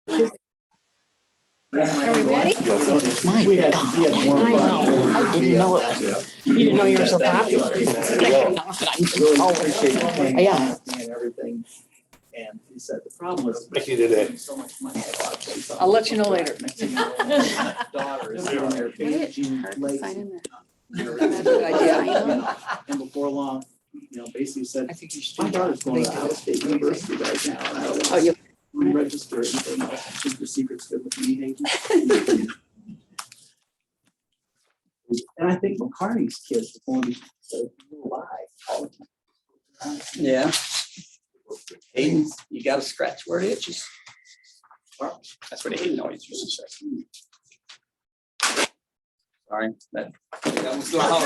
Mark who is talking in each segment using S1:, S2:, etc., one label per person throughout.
S1: Are we ready?
S2: My God, I didn't know it. You didn't know you were so popular. Yeah.
S3: And everything. And he said the problem was. So much money.
S1: I'll let you know later.
S3: Daughter is in there paging late. And before long, basically said,
S1: I think you should.
S3: my daughter's going to Ohio State University right now. And I don't
S1: Oh, you.
S3: want to register anything else. Keep the secrets good with me. And I think McCartney's kids are going to be live all the time.
S4: Yeah. Hayden, you gotta scratch where it itches. That's what Hayden always used to say. Sorry, that was loud.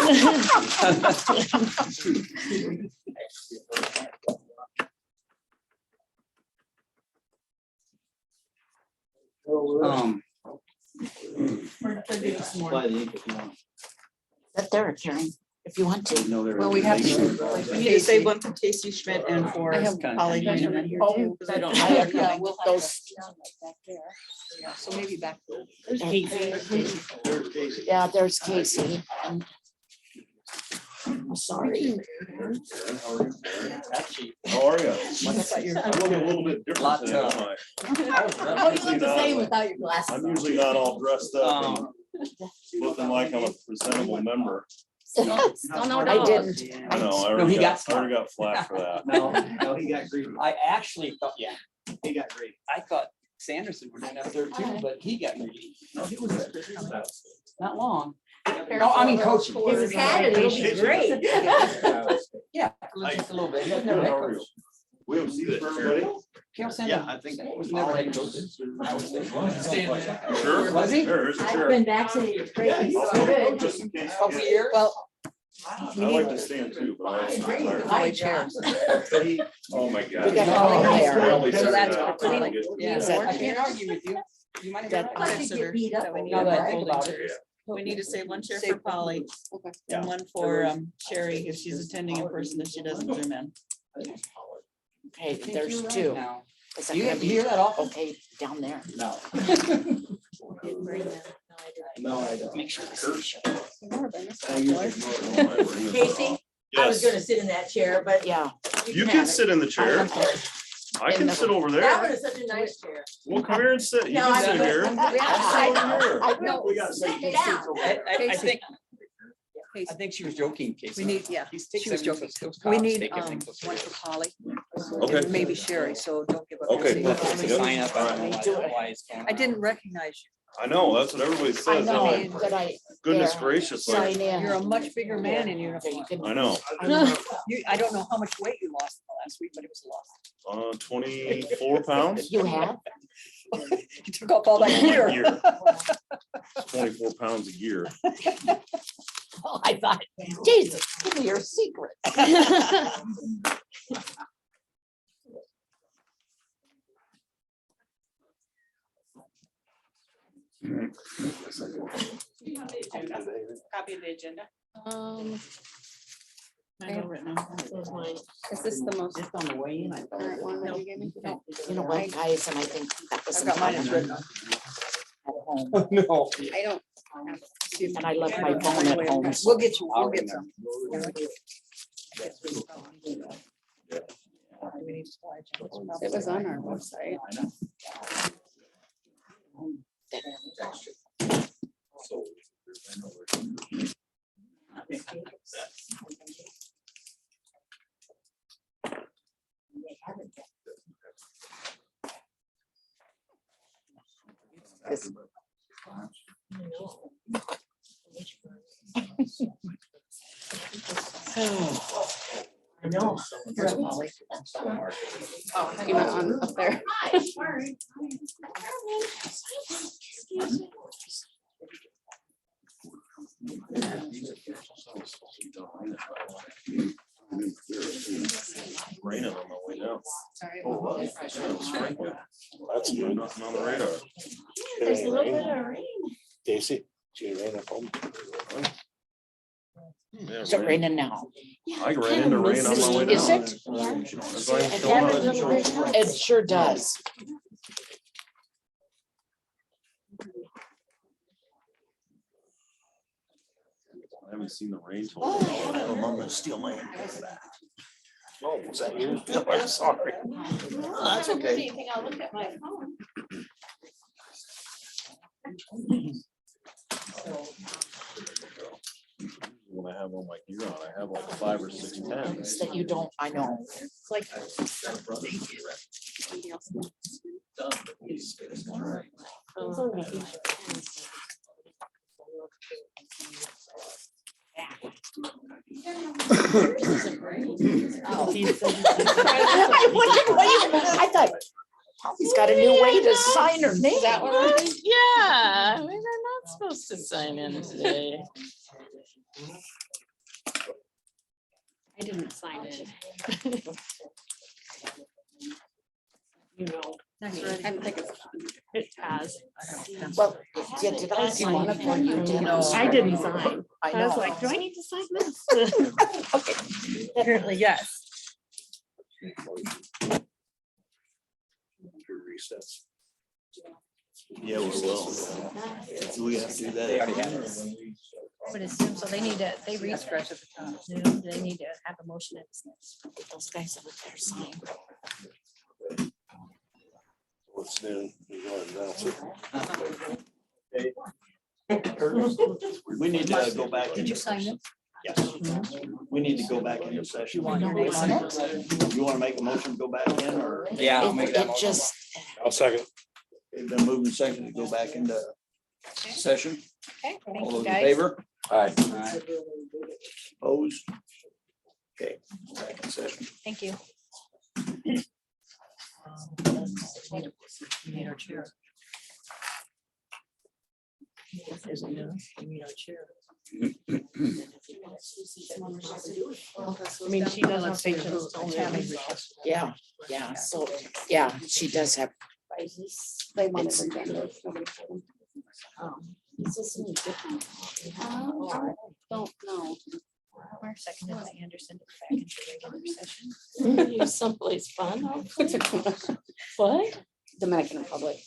S3: Supply the ink if you want.
S2: That there, Karen, if you want to.
S1: Well, we have to.
S5: We need to save one for Casey Schmidt and for
S1: I have
S5: Holly Greenham in here too, because I don't know.
S2: Yeah,
S5: their name.
S2: we'll have those.
S1: Yeah, so maybe back.
S2: Yeah, there's Casey. And I'm sorry.
S4: Actually,
S6: How are you?
S1: I thought you were-
S6: I'm looking a little bit different
S4: Lot
S6: today.
S4: tough.
S6: I'm usually not-
S5: without your glasses.
S6: I'm usually not all dressed up and looking like I'm a presentable member.
S2: I didn't.
S6: I know, I
S4: No,
S6: already
S4: he
S6: got
S4: got
S6: flack for that.
S3: No, he got greedy.
S4: I actually thought, yeah,
S3: He got greedy.
S4: I thought Sanderson was up there too, but he got greedy.
S3: No, he was there.
S4: Not long. No, I mean coaching.
S5: He was had it, it'll be great.
S4: Yeah, it was just a little bit. He was never head coach.
S6: We have seats for everybody?
S4: Carol Sanderson, I think that was never head coach.
S6: Sure.
S4: Was he?
S6: Sure, there's a
S5: I've
S6: chair.
S5: been vaccinated. Great.
S6: I'll
S5: Good.
S6: just in case.
S4: Couple years.
S1: Well,
S6: I like to stand too, but I like
S5: Great.
S6: to.
S1: Holly chairs.
S6: Oh, my God.
S2: We got Holly there.
S6: Probably
S1: So
S6: said
S1: that's
S6: that.
S1: for Holly.
S5: Yeah.
S4: I can't argue with you. You might have.
S2: That-
S5: I could get beat up.
S1: That we need
S4: Now
S5: over
S4: that I
S5: that.
S4: think about it.
S5: We need to save one chair
S1: Save
S5: for Polly
S1: Okay.
S5: and one for Sherry if she's attending in person, if she doesn't zoom in.
S2: Okay, there's two.
S4: Now,
S2: Is that
S4: You
S2: gonna
S4: you
S2: be
S4: hear that often?
S2: okay down there?
S3: No. No, I don't.
S4: Make sure. this is-
S5: Casey, I was
S6: Yes,
S5: gonna sit in that chair, but.
S2: Yeah.
S6: you
S5: have
S6: can
S5: it.
S6: sit in the chair. I can sit over
S5: That one
S6: there.
S5: is such a nice chair.
S6: Well, come here and sit. You
S5: No,
S6: can
S5: I
S6: sit
S5: mean,
S6: here.
S5: I'm-
S6: Sit over here.
S5: No,
S6: We gotta say
S5: sit
S6: two
S5: down.
S6: seats over there.
S4: I think she was joking, Casey.
S1: We need, yeah,
S4: He's
S1: she was joking.
S4: those
S1: We
S4: cops
S1: need
S4: take everything so
S1: one
S4: serious.
S1: for Polly.
S6: Okay.
S1: And maybe Sherry, so don't give up. your
S6: Okay,
S1: seat.
S6: perfect.
S4: They sign up, I don't know
S2: We
S4: why-
S2: do it.
S4: why it's going
S1: I
S4: on.
S1: didn't recognize
S6: I know, that's what everybody
S2: I
S6: says. I'm
S2: know,
S6: like,
S2: but I.
S6: goodness
S2: there,
S6: gracious, like,
S2: Sign in.
S1: you. You're a much bigger man in
S2: There, you
S1: uniform.
S2: can-
S6: I know,
S1: I don't know how much weight you lost last week, but it was a lot.
S6: 24 pounds.
S2: You have?
S1: You took off all that
S6: A
S1: gear.
S6: year. 24 pounds a year.
S2: Oh, I thought, Jesus, give me your secret.
S5: Copy of the agenda.
S1: I have written them.
S5: Is this the most?
S4: Just on the way in, I thought.
S5: current one that you gave me? No.
S2: You know what, guys, and I think that was.
S1: I've got mine is written.
S2: at home,
S4: No.
S5: I don't.
S2: And I left my phone at home.
S1: We'll get you, we'll get some.
S5: It was on our website.
S2: This- I know.
S1: Here's Polly.
S5: Oh, you meant on up there.
S6: Raining on my way down.
S5: Sorry.
S6: That's good. Nothing on the radar.
S5: There's a little bit of rain.
S7: Casey, she ran up home.
S6: Yeah,
S2: Is it
S6: rain.
S2: raining now?
S6: I ran into rain on my way down.
S2: Is it?
S6: That's why I'm
S2: It
S6: still
S2: had a
S6: not-
S2: little bit. It sure does.
S6: I haven't seen the rain.
S7: I'm gonna steal my. Oh, was that you? I'm sorry.
S4: That's okay.
S1: Anything, I'll look at my phone.
S6: When I have all my gear on, I have like 5 or 6 pens.
S2: It's that you don't, I know.
S1: It's like.
S2: I thought, Tommy's got a new way to sign her name.
S5: That one? Yeah, we were not supposed to sign in today.
S1: I didn't sign it.
S2: You know.
S1: I think
S5: It has.
S2: Well, did I sign one of them? You did.
S5: I didn't sign.
S2: I
S5: I was
S2: know.
S5: like, do I need to sign this?
S2: Okay.
S5: Apparently, yes.
S7: Recess.
S6: Yeah, we will.
S4: Do we have to do that? They already have it.
S1: But it's, so they need to, they refresh at the top. They need to have a motion at the.
S2: Those guys over there sign.
S7: What's new? You want to announce it?
S4: We need to go back.
S1: Did you sign it?
S4: Yes. We need to go back into session.
S1: You want your name on it?
S4: You want to make a motion to go back in or?
S8: Yeah, I'll
S2: It
S8: make that
S2: it
S8: motion.
S2: just,
S7: I'll second.
S4: We've been moving second to go back into session.
S1: Okay,
S4: All
S1: thank
S4: those
S1: you
S4: in
S1: guys.
S4: favor?
S7: Aye.
S8: Alright.
S4: Opposed? Okay, back in session.
S1: Thank you. We need our chair. We need our chair.
S5: I mean, she does have patients.
S2: yeah, so, yeah, she does have.
S1: They want
S2: It's-
S1: it.
S2: Is this any different?
S1: Don't know. Mark seconded by Anderson back into regular session.
S5: You someplace fun? What?
S9: Dominican Republic.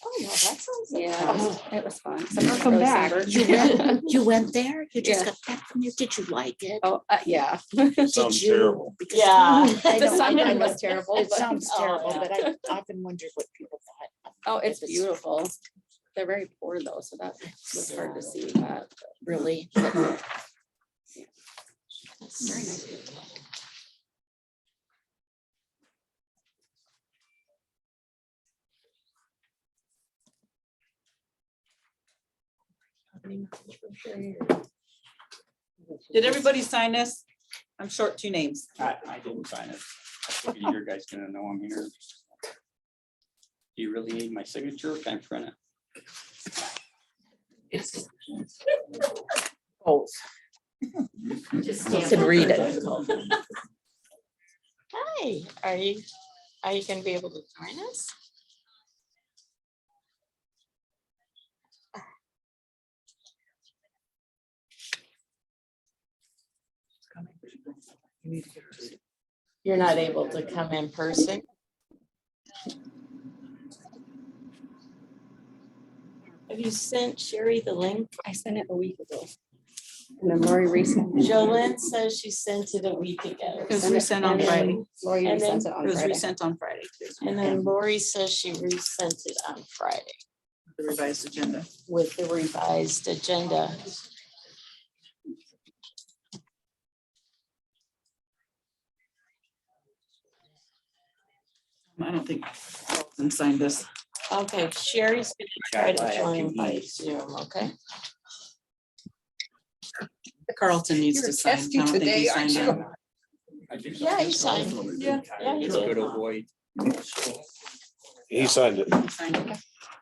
S5: Oh, well, that sounds.
S9: Yeah, it was fun.
S5: Welcome
S9: Really
S5: back.
S9: sunburned.
S2: You went there? You just
S9: Yeah.
S2: got back from there? Did you like it?
S9: Oh, yeah.
S2: Did
S7: Sounds
S2: you?
S7: terrible.
S2: Because
S5: Yeah.
S2: I
S9: The
S2: know, I
S9: sunburn
S2: know.
S9: was terrible.
S2: It
S9: but-
S2: sounds
S5: Oh,
S2: terrible,
S5: yeah.
S2: but I often wondered what people thought.
S9: Oh, it's
S2: It was
S9: beautiful. They're very poor though, so that was hard to see that.
S2: Really.
S5: Did everybody sign this? I'm short 2 names.
S8: I didn't sign it. I figured you guys gonna know I'm here. Do you really need my signature? Can I print it?
S2: Both.
S1: Just
S2: You can read it.
S5: Hi, are you gonna be able to join us? You're not able to come in person? Have you sent Sherry the link?
S9: I sent it a week ago. And then Lori resent.
S5: Jolene says she sent it a week ago.
S1: It was resent on Friday.
S9: Lori
S5: And then
S9: resent it
S1: It
S9: on
S1: was
S9: Friday.
S1: resent on Friday.
S5: And then Lori says she resent it on Friday
S1: The revised agenda.
S5: with the revised agenda.
S1: I don't think Carlton signed this.
S5: Okay, Sherry's gonna try to join by Zoom, okay?
S1: Carlton needs to sign. I don't think he signed it.
S5: Yeah, he signed. Yeah, he
S8: It's a good
S5: did.
S8: old boy.
S7: He signed it.
S1: He signed it.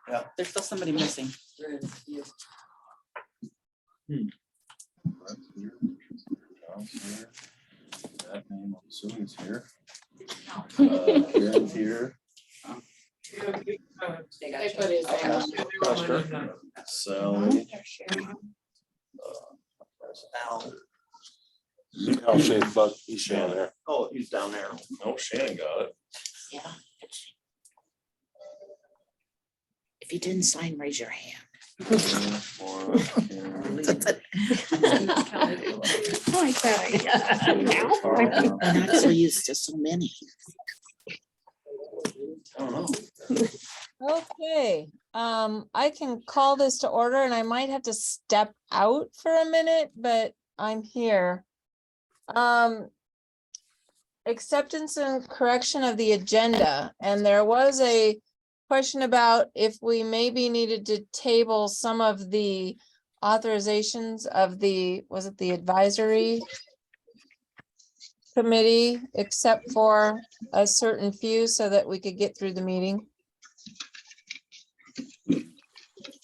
S4: Yeah.
S1: There's still somebody missing.
S6: That name, I'm assuming is here. Karen's here.
S5: They put his name.
S6: Sally.
S4: Al.
S7: I'll say, but he's down there.
S4: Oh, he's down there.
S6: No, Shannon got it.
S2: Yeah. If you didn't sign, raise your hand. Like that. I'm not so used to so many.
S7: I don't know.
S5: Okay, I can call this to order and I might have to step out for a minute, but I'm here. Acceptance and correction of the agenda, and there was a question about if we maybe needed to table some of the authorizations of the, was it the advisory committee, except for a certain few so that we could get through the meeting.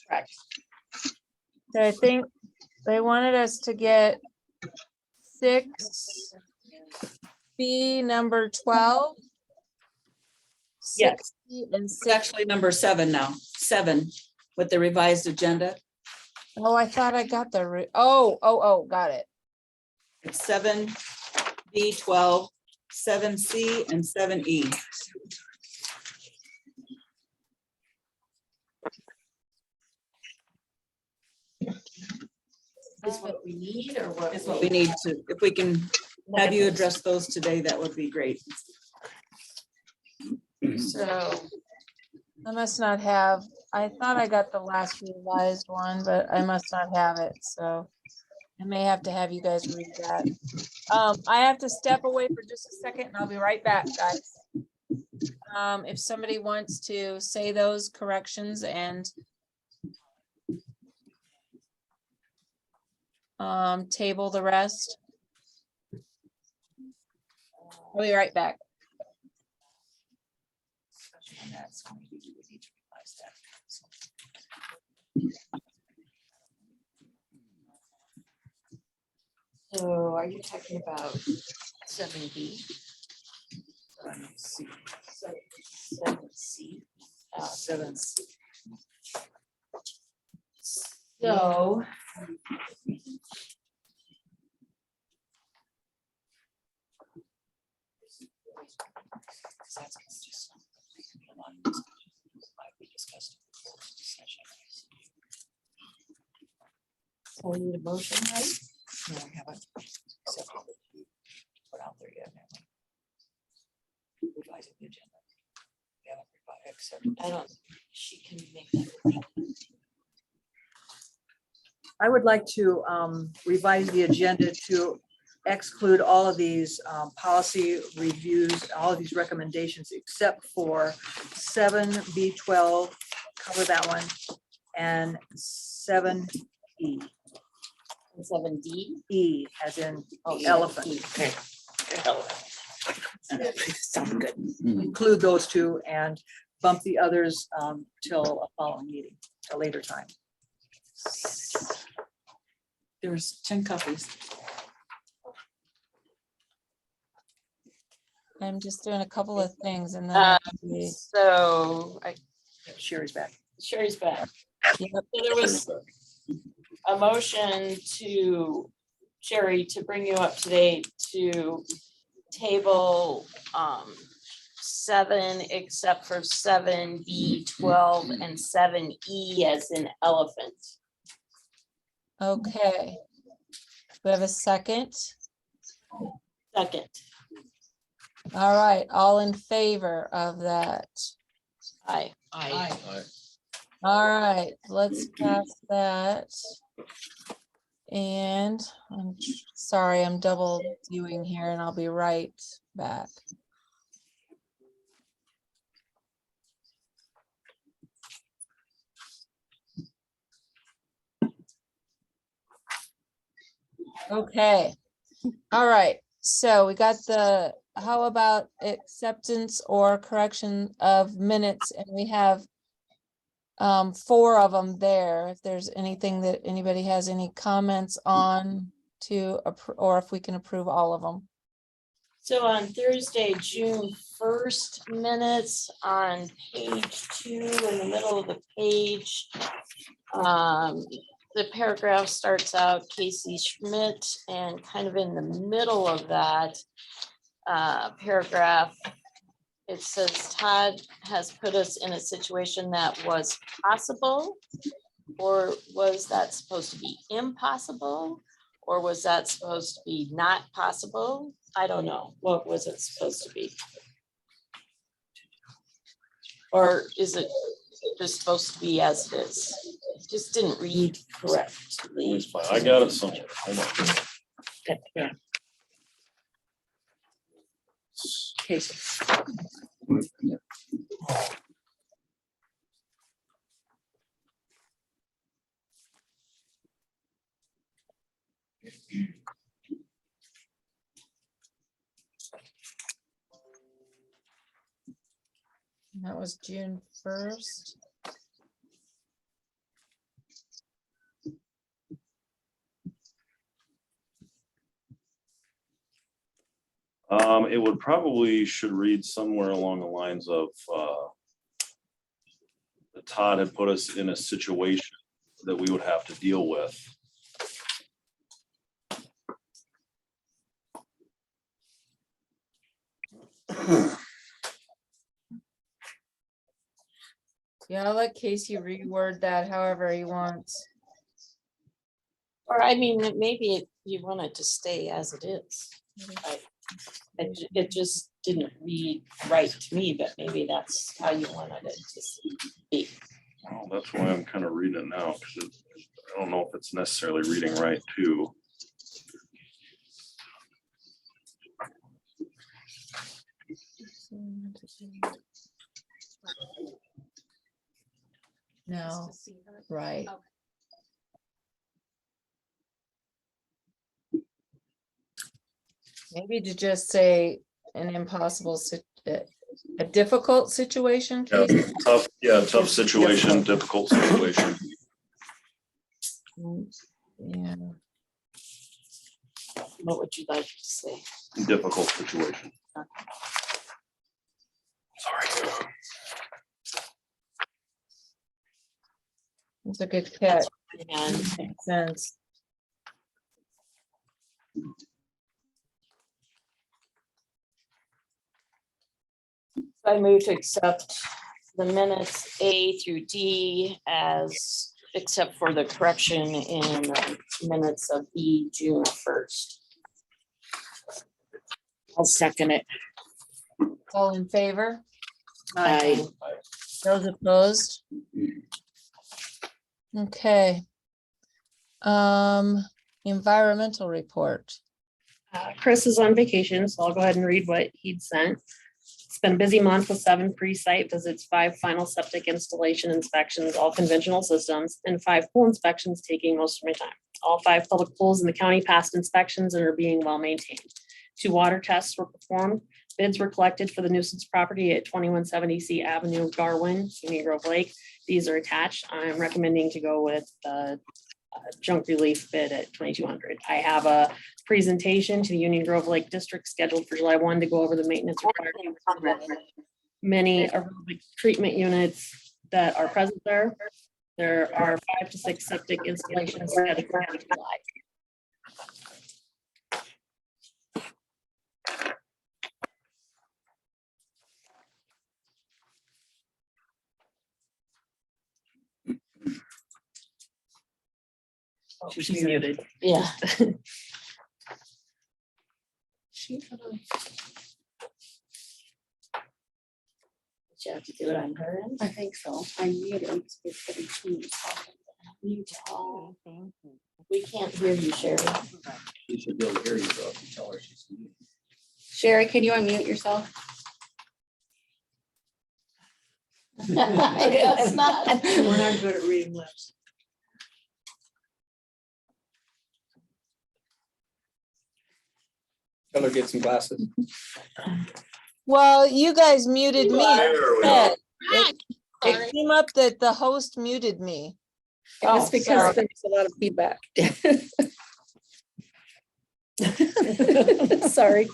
S1: Correct.
S5: So I think they wanted us to get 6B number 12.
S10: Yes.
S5: 6B and
S10: It's
S5: 6.
S10: actually number 7 now, 7 with the revised agenda.
S5: Oh, I thought I got the, oh, got it.
S10: It's 7B, 12, 7C, and 7E.
S1: Is what we need or what?
S10: Is what we need to, if we can have you address those today, that would be great.
S5: So I must not have, I thought I got the last revised one, but I must not have it, so I may have to have you guys read that. I have to step away for just a second and I'll be right back, guys. If somebody wants to say those corrections and table the rest. I'll be right back.
S1: So are you talking about 7B? 7C. 7C. So. So we need a motion, right? No, we haven't. Put out there yet. haven't we? Revising the agenda. We haven't revised, except, I don't, she can make that.
S11: I would like to revise the agenda to exclude all of these policy reviews, all of these recommendations, except for 7B12, cover that one, and 7E.
S1: 7D.
S11: E as in
S1: Oh,
S11: elephant.
S2: Okay. Sounds good.
S11: Include those two and bump the others till a following meeting, a later time.
S10: There's 10 copies.
S5: I'm just doing a couple of things and then I'll be-
S9: So
S11: Sherry's back.
S9: Sherry's back.
S5: Yep.
S9: So there was a motion to Sherry to bring you up to date to table 7 except for 7B, 12, and 7E as in elephant.
S5: Okay. We have a second.
S9: Second.
S5: All right, all in favor of that?
S9: Aye.
S1: Aye.
S5: All right, let's pass that. And I'm sorry, I'm double viewing here and I'll be right back. Okay, all right, so we got the, how about acceptance or correction of minutes, and we have 4 of them there. If there's anything that anybody has any comments on to, or if we can approve all of them.
S9: So on Thursday, June 1st minutes on page 2 in the middle of the page. The paragraph starts out Casey Schmidt, and kind of in the middle of that paragraph, it says Todd has put us in a situation that was possible. Or was that supposed to be impossible? Or was that supposed to be not possible? I don't know. What was it supposed to be? Or is it just supposed to be as it is? It just didn't read correctly.
S6: It's fine. I got it somewhere. Hold on.
S11: Yeah. Okay.
S5: That was June 1st.
S6: It would probably should read somewhere along the lines of, that Todd had put us in a situation that we would have to deal with.
S5: Yeah, I'll let Casey reword that however he wants.
S9: Or I mean, maybe you want it to stay as it is. It just didn't read right to me, but maybe that's how you wanted it to be.
S6: Well, that's why I'm kind of reading it now, because I don't know if it's necessarily reading right too.
S5: No, right. Maybe to just say an impossible, a difficult situation.
S6: Yeah,
S5: Casey?
S6: tough situation, difficult situation.
S5: Yeah,
S9: What would you like to say?
S6: Difficult situation. Sorry.
S5: it's a good catch.
S9: And
S5: Makes sense.
S9: I move to accept the minutes A through D as, except for the correction in the minutes of E, June 1st.
S2: I'll second it.
S5: All in favor?
S2: Aye.
S5: Those opposed? Okay. Environmental report.
S12: Chris is on vacation, so I'll go ahead and read what he'd sent. It's been a busy month with 7 pre-site visits, 5 final septic installation inspections, all conventional systems, and 5 pool inspections taking most of my time. All 5 public pools in the county passed inspections and are being well maintained. 2 water tests were performed. Bids were collected for the nuisance property at 2170 C Avenue, Garwin, Union Grove Lake. These are attached. I'm recommending to go with the junk relief bid at 2,200. I have a presentation to the Union Grove Lake District scheduled for July 1 to go over the maintenance required. Many aerobic treatment units that are present there. There are 5 to 6 septic installations scheduled for July. She's muted.
S9: Yeah. Did you have to do it on her end?
S2: I think so. I muted.
S9: You don't. We can't hear you, Sherry.
S3: She should be able to hear you, though, if you tell her she's muted.
S2: Sherry, can you unmute yourself?
S9: I guess not.
S11: We're not good at reading lips.
S4: Tell her get some glasses.
S5: Well, you guys muted me.
S6: There we go.
S5: It came up that the host muted me.
S2: That's because there's a lot of feedback. Sorry.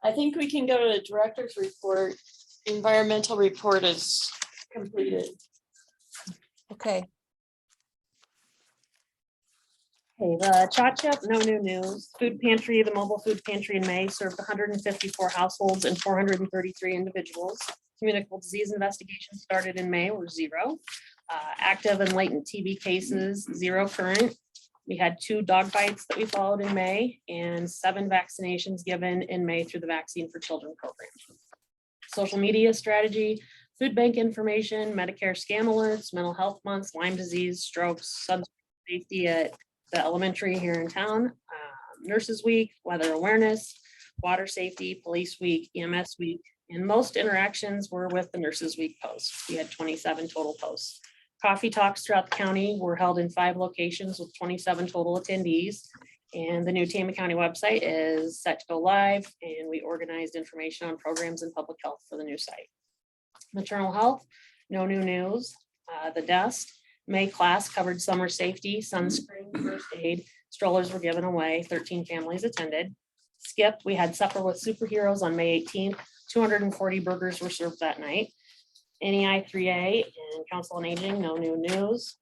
S9: I think we can go to the director's report. Environmental report is completed.
S5: Okay.
S12: Okay, the Cha-Cha, no new news. Food pantry, the mobile food pantry in May served 154 households and 433 individuals. Communicable disease investigations started in May were 0. Active and latent TB cases, 0 current. We had 2 dog bites that we followed in May and 7 vaccinations given in May through the Vaccine for Children program. Social media strategy, food bank information, Medicare scam alerts, mental health months, Lyme disease, strokes, substance safety at the elementary here in town, Nurses Week, weather awareness, water safety, police week, EMS week, and most interactions were with the Nurses Week post. We had 27 total posts. Coffee talks throughout the county were held in 5 locations with 27 total attendees. And the new Tama County website is set to go live, and we organized information on programs in public health for the new site. Maternal health, no new news. The desk, May class covered summer safety, sunscreen, first aid, strollers were given away, 13 families attended. Skip, we had supper with superheroes on May 18th, 240 burgers were served that night. NEI 3A and Council on Aging, no new news.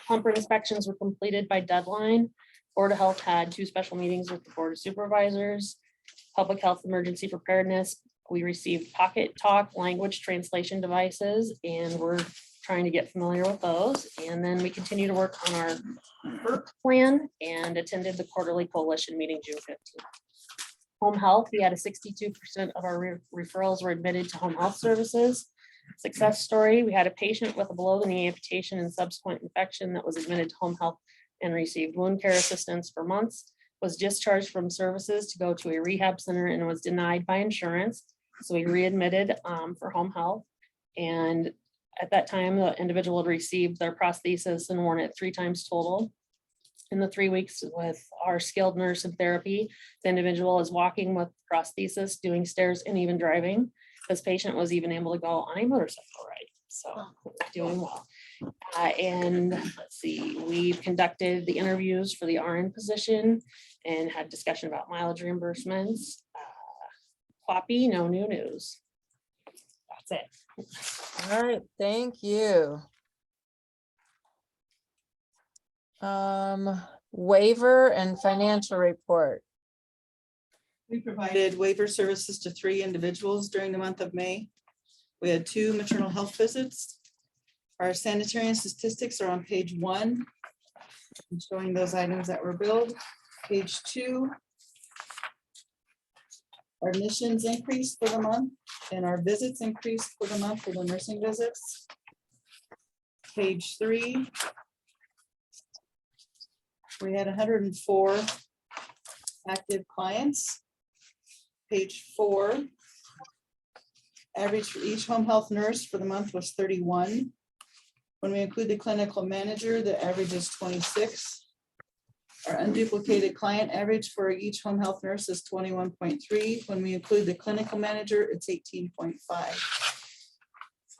S12: Pumper inspections were completed by deadline. Board of Health had 2 special meetings with the Board of Supervisors. Public health emergency preparedness, we received pocket talk language translation devices, and we're trying to get familiar with those. And then we continue to work on our work plan and attended the quarterly coalition meeting June 15th. Home health, we had a 62% of our referrals were admitted to home health services. Success story, we had a patient with a below the knee amputation and subsequent infection that was admitted to home health and received wound care assistance for months, was discharged from services to go to a rehab center and was denied by insurance. So we readmitted for home health. And at that time, the individual had received their prosthesis and worn it 3 times total. In the 3 weeks with our skilled nurse and therapy, the individual is walking with prosthesis, doing stairs, and even driving. This patient was even able to go on a motorcycle ride, so doing well. And let's see, we've conducted the interviews for the RN position and had discussion about mileage reimbursements. Quappy, no new news. That's it.
S5: All right, thank you. Waiver and financial report.
S13: We provided waiver services to 3 individuals during the month of May. We had 2 maternal health visits. Our sanitarian statistics are on page 1, showing those items that were billed. Page 2, our admissions increased for the month and our visits increased for the month for the nursing visits. Page 3, we had 104 active clients. Page 4, average for each home health nurse for the month was 31. When we include the clinical manager, the average is 26. Our unduplicated client average for each home health nurse is 21.3. When we include the clinical manager, it's 18.5.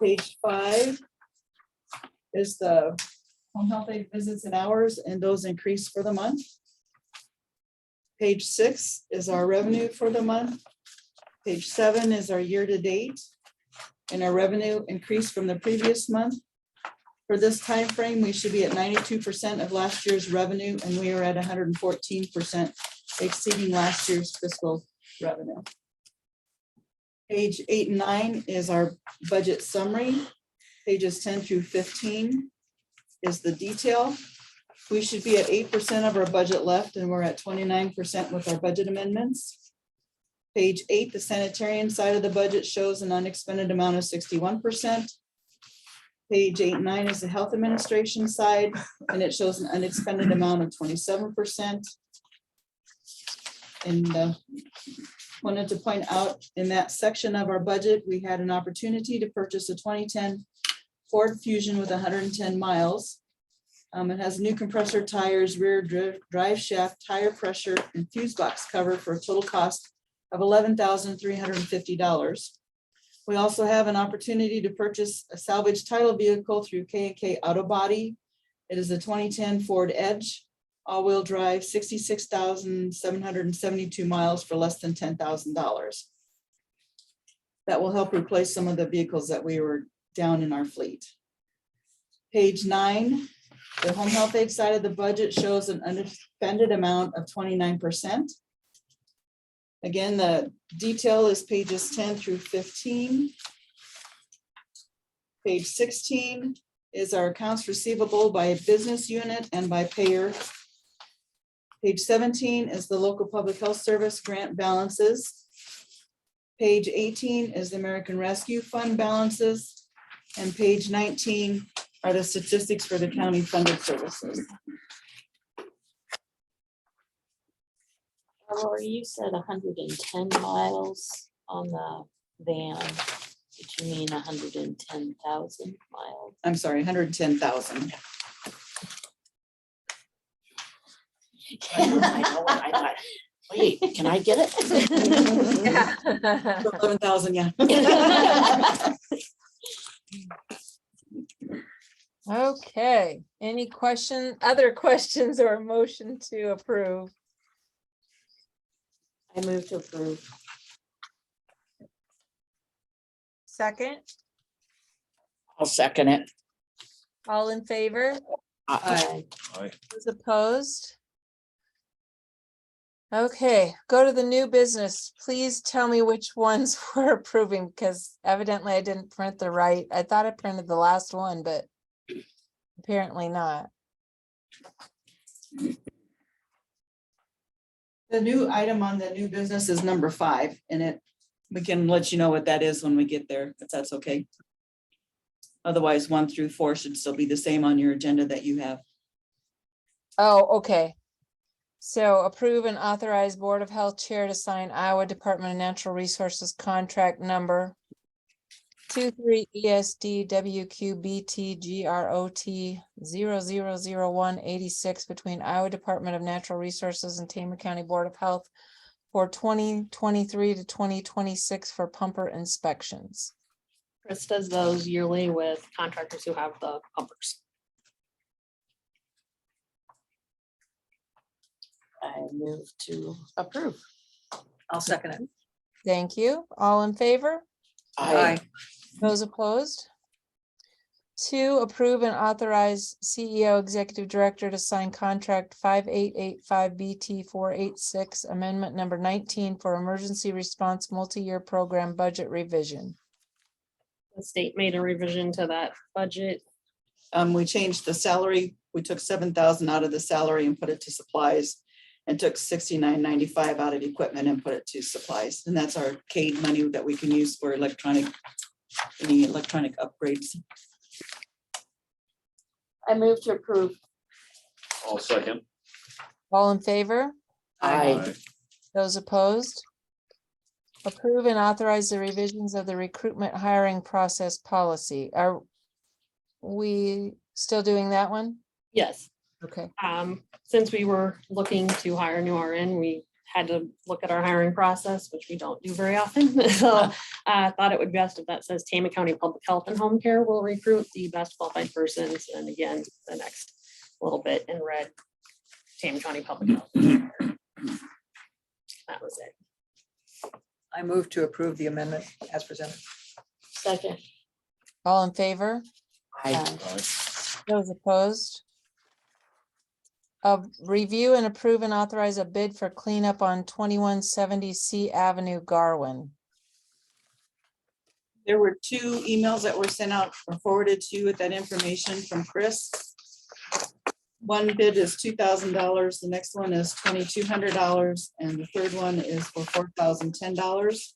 S13: Page 5 is the home health aide visits and hours, and those increase for the month. Page 6 is our revenue for the month. Page 7 is our year-to-date, and our revenue increased from the previous month. For this time frame, we should be at 92% of last year's revenue, and we are at 114%, exceeding last year's fiscal revenue. Page 8 and 9 is our budget summary. Pages 10 through 15 is the detail. We should be at 8% of our budget left, and we're at 29% with our budget amendments. Page 8, the sanitarian side of the budget shows an unexpended amount of 61%. Page 8 and 9 is the health administration side, and it shows an unexpended amount of 27%. And wanted to point out in that section of our budget, we had an opportunity to purchase a 2010 Ford Fusion with 110 miles. It has new compressor tires, rear drive shaft, tire pressure, and fuse box cover for a total cost of $11,350. We also have an opportunity to purchase a salvage title vehicle through K&K Auto Body. It is a 2010 Ford Edge, all-wheel drive, 66,772 miles for less than $10,000. That will help replace some of the vehicles that we were down in our fleet. Page 9, the home health aide side of the budget shows an unexpended amount of 29%. Again, the detail is pages 10 through 15. Page 16 is our accounts receivable by business unit and by payer. Page 17 is the local public health service grant balances. Page 18 is the American Rescue Fund balances. And page 19 are the statistics for the county funded services.
S9: Or you said 110 miles on the van. Did you mean 110,000 miles?
S13: I'm sorry, 110,000.
S2: I know what I thought. Wait, can I get it?
S13: 11,000, yeah.
S5: Okay, any other questions or motion to approve?
S9: I move to approve.
S5: Second,
S2: I'll second it.
S5: all in favor?
S9: Aye.
S5: Those opposed? Okay, go to the new business. Please tell me which ones we're approving, because evidently I didn't print the right. I thought I printed the last one, but apparently not.
S13: The new item on the new business is number 5, and we can let you know what that is when we get there, if that's okay. Otherwise, 1 through 4 should still be the same on your agenda that you have.
S5: Oh, okay. So approve and authorize Board of Health Chair to sign Iowa Department of Natural Resources contract number 23 ESD WQBT GROT 000186 between Iowa Department of Natural Resources and Tama County Board of Health for 2023 to 2026 for pumper inspections.
S12: Chris does those yearly with contractors who have the pumpers.
S9: I move to approve.
S11: I'll second it.
S5: Thank you. All in favor?
S2: Aye.
S5: Those opposed? 2, approve and authorize CEO Executive Director to sign contract 5885BT486 amendment number 19 for emergency response multi-year program budget revision.
S12: The state made a revision to that budget.
S13: We changed the salary. We took 7,000 out of the salary and put it to supplies, and took $69.95 out of equipment and put it to supplies. And that's our CADE money that we can use for any electronic upgrades.
S9: I move to approve.
S6: I'll second.
S5: All in favor?
S2: Aye.
S5: Those opposed? Approve and authorize the revisions of the recruitment hiring process policy. Are we still doing that one?
S12: Yes.
S5: Okay.
S12: Since we were looking to hire a new RN, we had to look at our hiring process, which we don't do very often. So I thought it would be best if that says Tama County Public Health and Home Care will recruit the best qualified persons. And again, the next little bit in red, Tama County Public Health. That was it.
S11: I move to approve the amendment as presented.
S9: Second.
S5: All in favor?
S2: Aye.
S5: Those opposed? Review and approve and authorize a bid for cleanup on 2170 C Avenue, Garwin.
S13: There were 2 emails that were sent out or forwarded to you with that information from Chris. One bid is $2,000, the next one is $2,200, and the third one is for $4,010.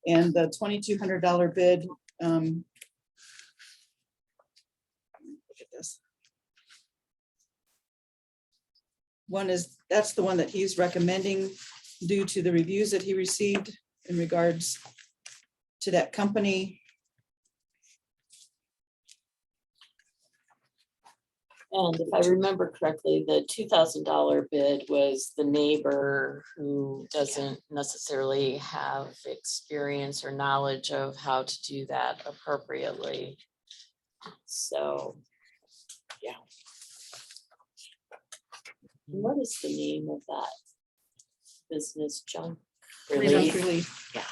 S13: And the $2,200 bid, look at this. That's the one that he's recommending due to the reviews that he received in regards to that company.
S9: And if I remember correctly, the $2,000 bid was the neighbor who doesn't necessarily have experience or knowledge of how to do that appropriately. So, yeah. What is the name of that business, Junk
S13: Relief.
S9: Relief?
S2: Yeah.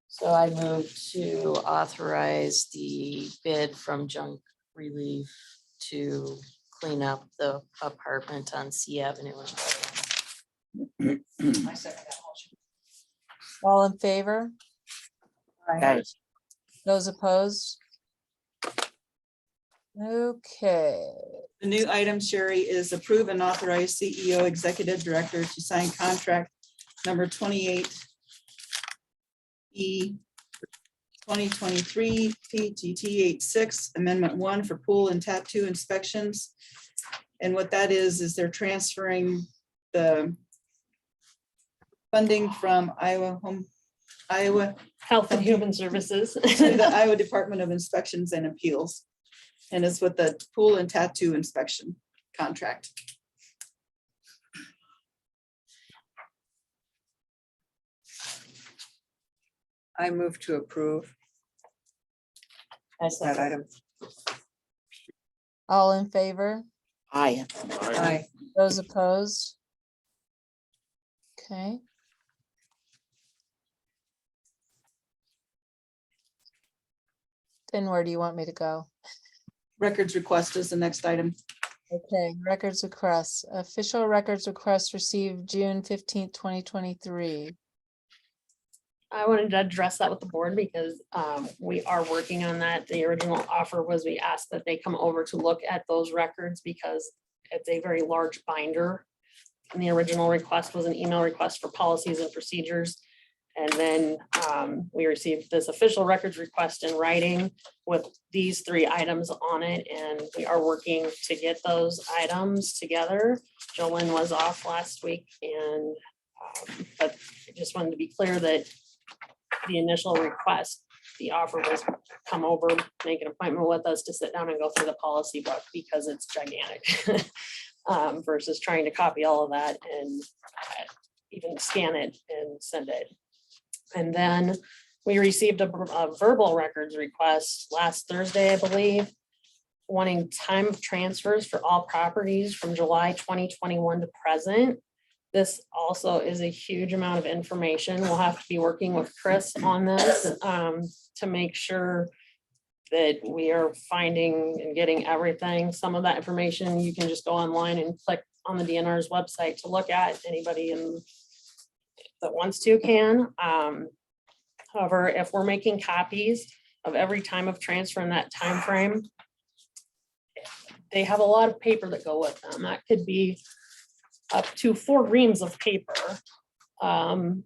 S9: So I move to authorize the bid from Junk Relief to clean up the apartment on C Avenue.
S1: I second that motion.
S5: All in favor?
S11: Aye.
S5: Those opposed? Okay,
S13: The new item, Sherry, is approve and authorize CEO Executive Director to sign contract number 28 E 2023 PTT 86 Amendment 1 for pool and tattoo inspections. And what that is they're transferring the funding from Iowa
S12: Health and Human Services.
S13: to the Iowa Department of Inspections and Appeals. And it's with the pool and tattoo inspection contract.
S11: I move to approve that item.
S5: all in favor?
S2: Aye.
S11: Aye.
S5: Those opposed? Okay. Then where do you want me to go?
S13: Records request is the next item.
S5: Okay, records requests, official records request received June 15th, 2023.
S12: I wanted to address that with the board because we are working on that. The original offer was we asked that they come over to look at those records because it's a very large binder. And the original request was an email request for policies and procedures. And then we received this official records request in writing with these 3 items on it. And we are working to get those items together. Jolyn was off last week and but I just wanted to be clear that the initial request, the offer was come over, make an appointment with us to sit down and go through the policy book because it's gigantic. Versus trying to copy all of that and even scan it and send it. And then we received a verbal records request last Thursday, I believe, wanting time of transfers for all properties from July 2021 to present. This also is a huge amount of information. We'll have to be working with Chris on this to make sure that we are finding and getting everything. Some of that information, you can just go online and click on the DNR's website to look at. Anybody that wants to can. However, if we're making copies of every time of transfer in that time frame, they have a lot of paper that go with them. That could be up to 4 reams of paper. And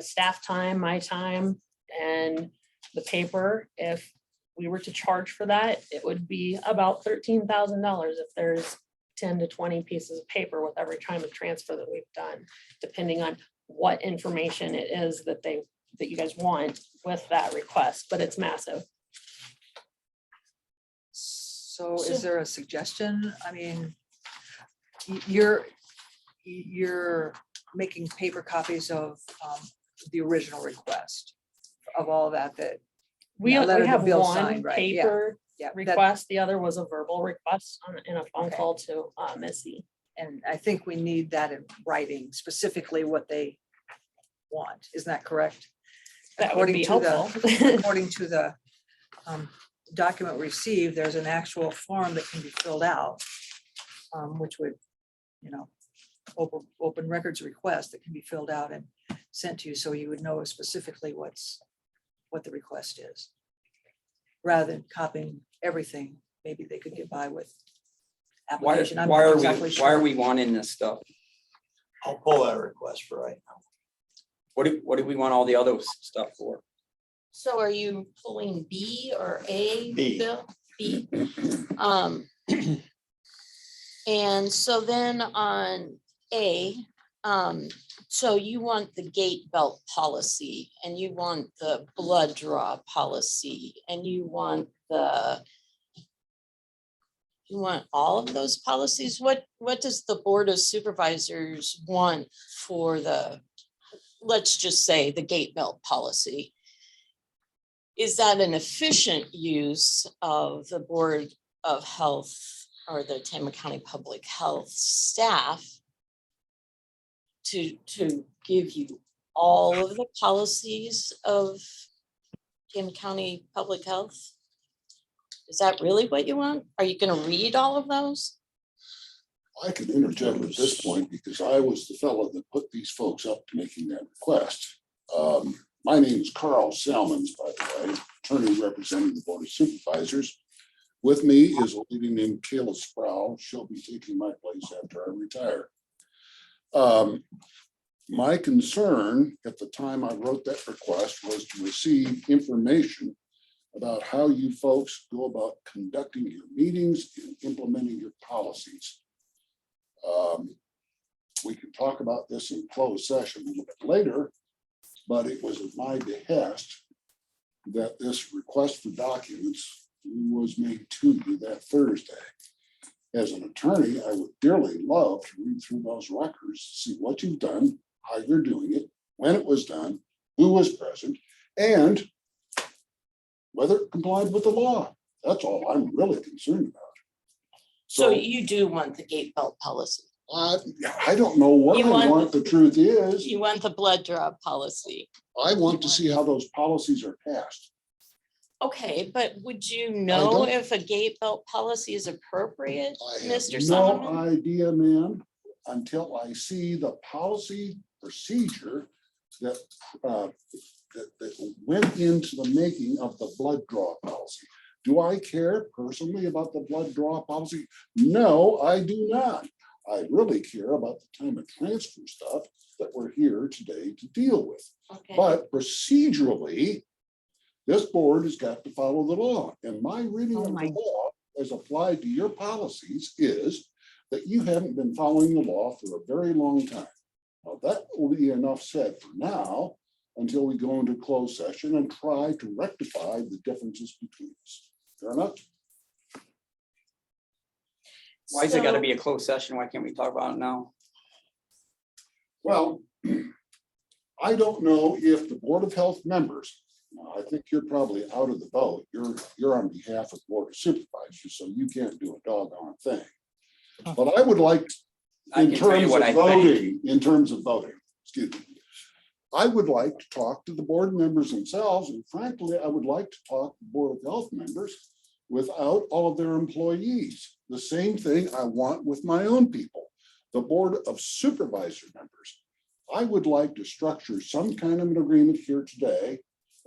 S12: staff time, my time, and the paper. If we were to charge for that, it would be about $13,000 if there's 10 to 20 pieces of paper with every time of transfer that we've done, depending on what information it is that you guys want with that request, but it's massive.
S11: So is there a suggestion? I mean, you're making paper copies of the original request of all that
S12: We
S11: letter to
S12: have
S11: Bill
S12: one
S11: signed, right? Yeah.
S12: paper
S11: Yeah, that-
S12: request, the other was a verbal request in a phone
S11: Okay.
S12: call to Missy.
S11: And I think we need that in writing, specifically what they want. Isn't that correct?
S12: That would be helpful.
S11: According to the document received, there's an actual form that can be filled out, which would, open records request that can be filled out and sent to you, so you would know specifically what the request is. Rather than copying everything, maybe they could get by with application. I'm
S8: Why
S11: not
S8: are
S11: exactly
S8: we, why are
S11: sure.
S8: we wanting this stuff?
S7: I'll pull that request for right now.
S8: What do we want all the other stuff for?
S9: So are you pulling B or A,
S7: B.
S9: Bill? B. And so then on A, so you want the gate belt policy and you want the blood draw policy and you want all of those policies? What does the Board of Supervisors want for let's just say the gate belt policy? Is that an efficient use of the Board of Health or the Tama County Public Health staff to give you all of the policies of Tama County Public Health? Is that really what you want? Are you gonna read all of those?
S7: I can interject at this point because I was the fellow that put these folks up to making that request. My name is Carl Salmons, by the way, attorney representing the Board of Supervisors. With me is a lady named Kayla Sproul. She'll be taking my place after I retire. My concern at the time I wrote that request was to receive information about how you folks go about conducting your meetings and implementing your policies. We can talk about this in closed session a little bit later, but it was at my behest that this request for documents was made to you that Thursday. As an attorney, I would dearly love to read through those records, see what you've done, how you're doing it, when it was done, who was present, and whether it complied with the law. That's all I'm really concerned about.
S9: So you do want the gate belt policy?
S7: I don't know what
S9: You
S7: I want. The truth is,
S9: You want the blood draw policy?
S7: I want to see how those policies are passed.
S9: Okay, but would you know
S7: don't-
S9: if a gate belt policy is appropriate,
S7: I have
S9: Mr.
S7: no
S9: Solomon?
S7: idea, ma'am, until I see the policy procedure that went into the making of the blood draw policy. Do I care personally about the blood draw policy? No, I do not. I really care about the time of transfer stuff that we're here today to deal with.
S9: Okay.
S7: But procedurally, this board has got to follow the law. And my reading of the law as applied to your policies is that you haven't been following the law for a very long time. Now, that will be enough said for now until we go into closed session and try to rectify the differences between us. Fair enough?
S8: Why is it gotta be a closed session? Why can't we talk about it now?
S7: Well, I don't know if the Board of Health members, I think you're probably out of the boat. You're on behalf of the Board of Supervisors, so you can't do a doggone thing. But I would like,
S8: I
S7: in
S8: can tell you
S7: terms
S8: what
S7: of
S8: I think.
S7: voting, excuse me. I would like to talk to the board members themselves, and frankly, I would like to talk to Board of Health members without all of their employees. The same thing I want with my own people, the Board of Supervisor members. I would like to structure some kind of an agreement here today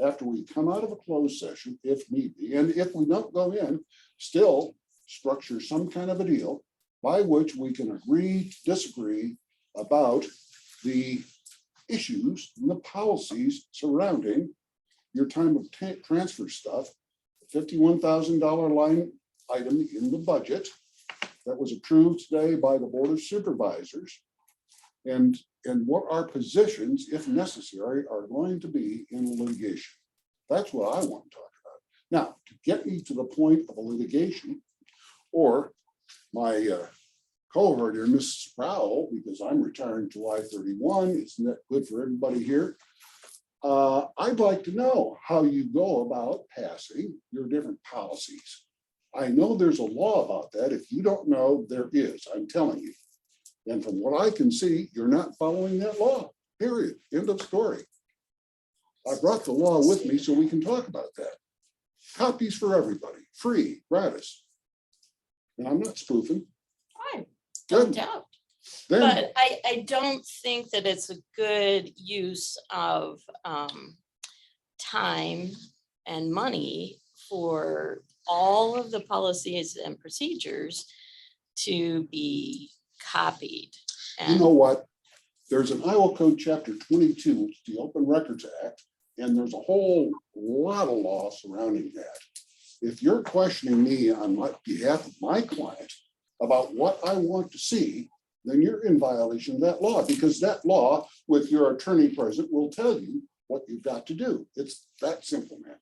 S7: after we come out of a closed session, if need be, and if we don't go in, still structure some kind of a deal by which we can agree to disagree about the issues and the policies surrounding your time of transfer stuff, $51,000 line item in the budget that was approved today by the Board of Supervisors, and what our positions, if necessary, are going to be in litigation. That's what I want to talk about. Now, to get me to the point of a litigation, or my cohort here, Mrs. Sproul, because I'm retiring July 31, isn't that good for everybody here? I'd like to know how you go about passing your different policies. I know there's a law about that. If you don't know, there is, I'm telling you. And from what I can see, you're not following that law, period, end of story. I brought the law with me so we can talk about that. Copies for everybody, free, gratis. And I'm not spoofing.
S9: Fine, no
S7: Good.
S9: doubt.
S7: Then,
S9: But I don't think that it's a good use of time and money for all of the policies and procedures to be copied.
S7: you know what? There's an Iowa Code Chapter 22, which is the Open Records Act, and there's a whole lot of law surrounding that. If you're questioning me on behalf of my client about what I want to see, then you're in violation of that law, because that law, with your attorney present, will tell you what you've got to do. It's that simple, man.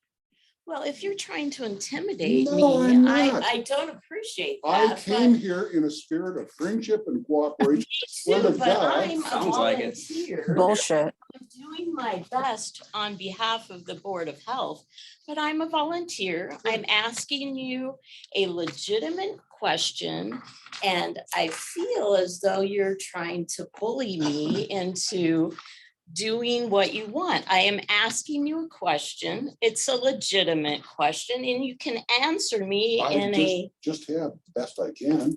S9: Well, if you're trying to intimidate
S7: No,
S9: me,
S7: I'm not.
S9: I don't appreciate
S7: I
S9: that.
S7: came
S9: but-
S7: here in a spirit of friendship and cooperation.
S9: Me
S7: Word
S9: too,
S7: of
S9: but
S7: God.
S9: I'm a
S8: Sounds like it.
S9: volunteer.
S5: Bullshit.
S9: I'm doing my best on behalf of the Board of Health, but I'm a volunteer. I'm asking you a legitimate question, and I feel as though you're trying to bully me into doing what you want. I am asking you a question. It's a legitimate question and you can answer me
S7: I
S9: in a,
S7: just have the best I can,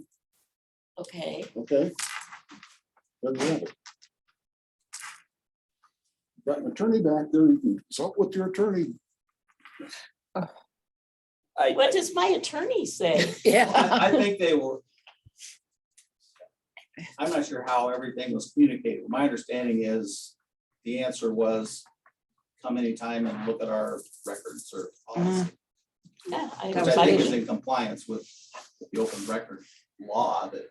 S9: okay.
S7: okay? There you have it. Got an attorney back there, you can consult with your attorney.
S9: What does my attorney say?
S8: I think they were. I'm not sure how everything was communicated. My understanding is the answer was come anytime and look at our records or policy.
S9: Yeah,
S8: Which I think is in compliance with the open record law that,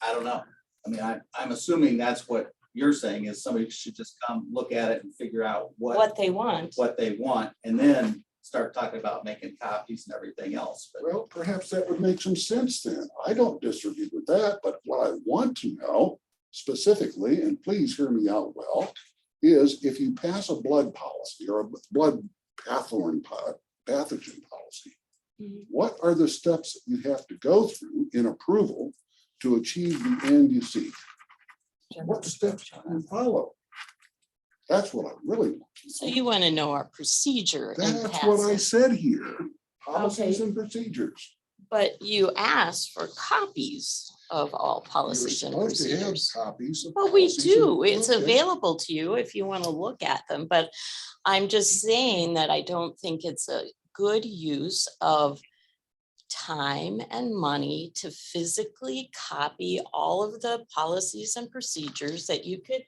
S8: I don't know. I mean, I'm assuming that's what you're saying is somebody should just come look at it and figure out
S9: what they want.
S8: And then start talking about making copies and everything else. But
S7: Well, perhaps that would make some sense then. I don't disagree with that, but what I want to know specifically, and please hear me out well, is if you pass a blood policy or a blood pathogen policy, what are the steps that you have to go through in approval to achieve the end you seek? What steps can you follow? That's what I really want to know.
S9: So you want to know our procedure. in
S7: That's what I
S9: passing.
S7: said here, policies
S9: Okay.
S7: and procedures.
S9: But you asked for copies of all
S7: You're
S9: policies and
S7: supposed to have
S9: procedures.
S7: copies of
S9: Well, we
S7: policies and-
S9: do. It's
S7: Okay.
S9: available to you if you want to look at them, but I'm just saying that I don't think it's a good use of time and money to physically copy all of the policies and procedures that you could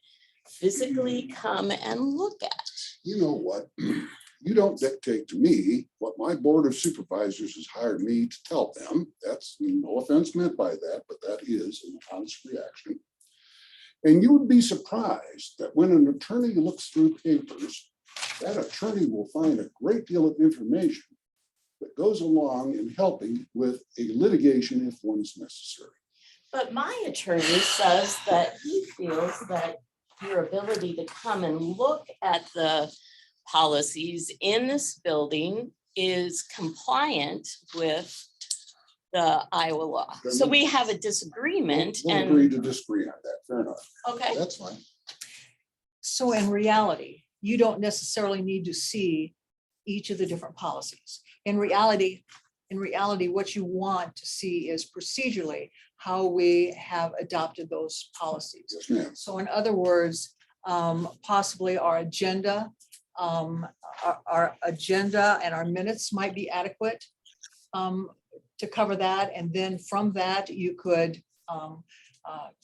S9: physically come and look at.
S7: You know what? You don't dictate to me what my Board of Supervisors has hired me to tell them. That's no offense meant by that, but that is an honest reaction. And you would be surprised that when an attorney looks through papers, that attorney will find a great deal of information that goes along in helping with a litigation if one is necessary.
S9: But my attorney says that he feels that your ability to come and look at the policies in this building is compliant with the Iowa law. So we have a disagreement
S7: We'll agree
S9: and,
S7: to disagree on that. Fair enough.
S9: okay,
S7: That's fine.
S11: So in reality, you don't necessarily need to see each of the different policies. In reality, what you want to see is procedurally how we have adopted those policies.
S7: Yes, ma'am.
S11: So in other words, possibly our agenda and our minutes might be adequate to cover that. And then from that, you could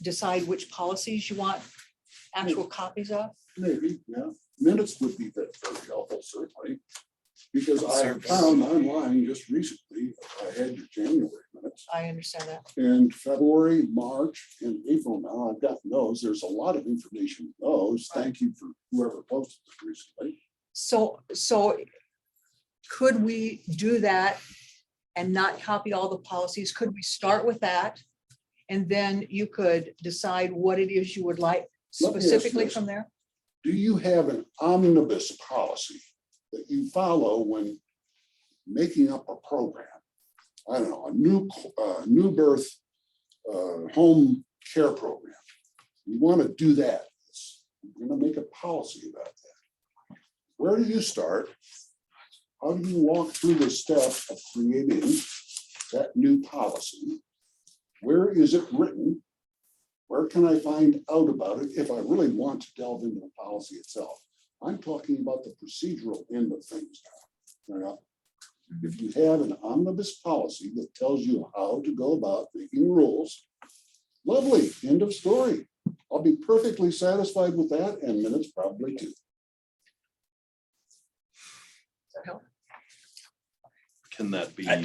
S11: decide which policies you want actual copies of.
S7: Maybe, yeah. Minutes would be very helpful, certainly. Because I found online just recently, I had your January minutes.
S11: I understand that.
S7: And February, March, and April now, I've gotten those. There's a lot of information in those. Thank you for whoever posted them recently.
S11: So could we do that and not copy all the policies? Could we start with that? And then you could decide what it is you would like
S7: Let me ask
S11: specifically
S7: this.
S11: from there?
S7: Do you have an omnibus policy that you follow when making up a program? I don't know, a new birth home care program. You want to do that. You're going to make a policy about that. Where do you start? How do you walk through the steps of creating that new policy? Where is it written? Where can I find out about it if I really want to delve into the policy itself? I'm talking about the procedural end of things now. Right? If you have an omnibus policy that tells you how to go about making rules, lovely, end of story. I'll be perfectly satisfied with that, and minutes probably too.
S6: Can that be in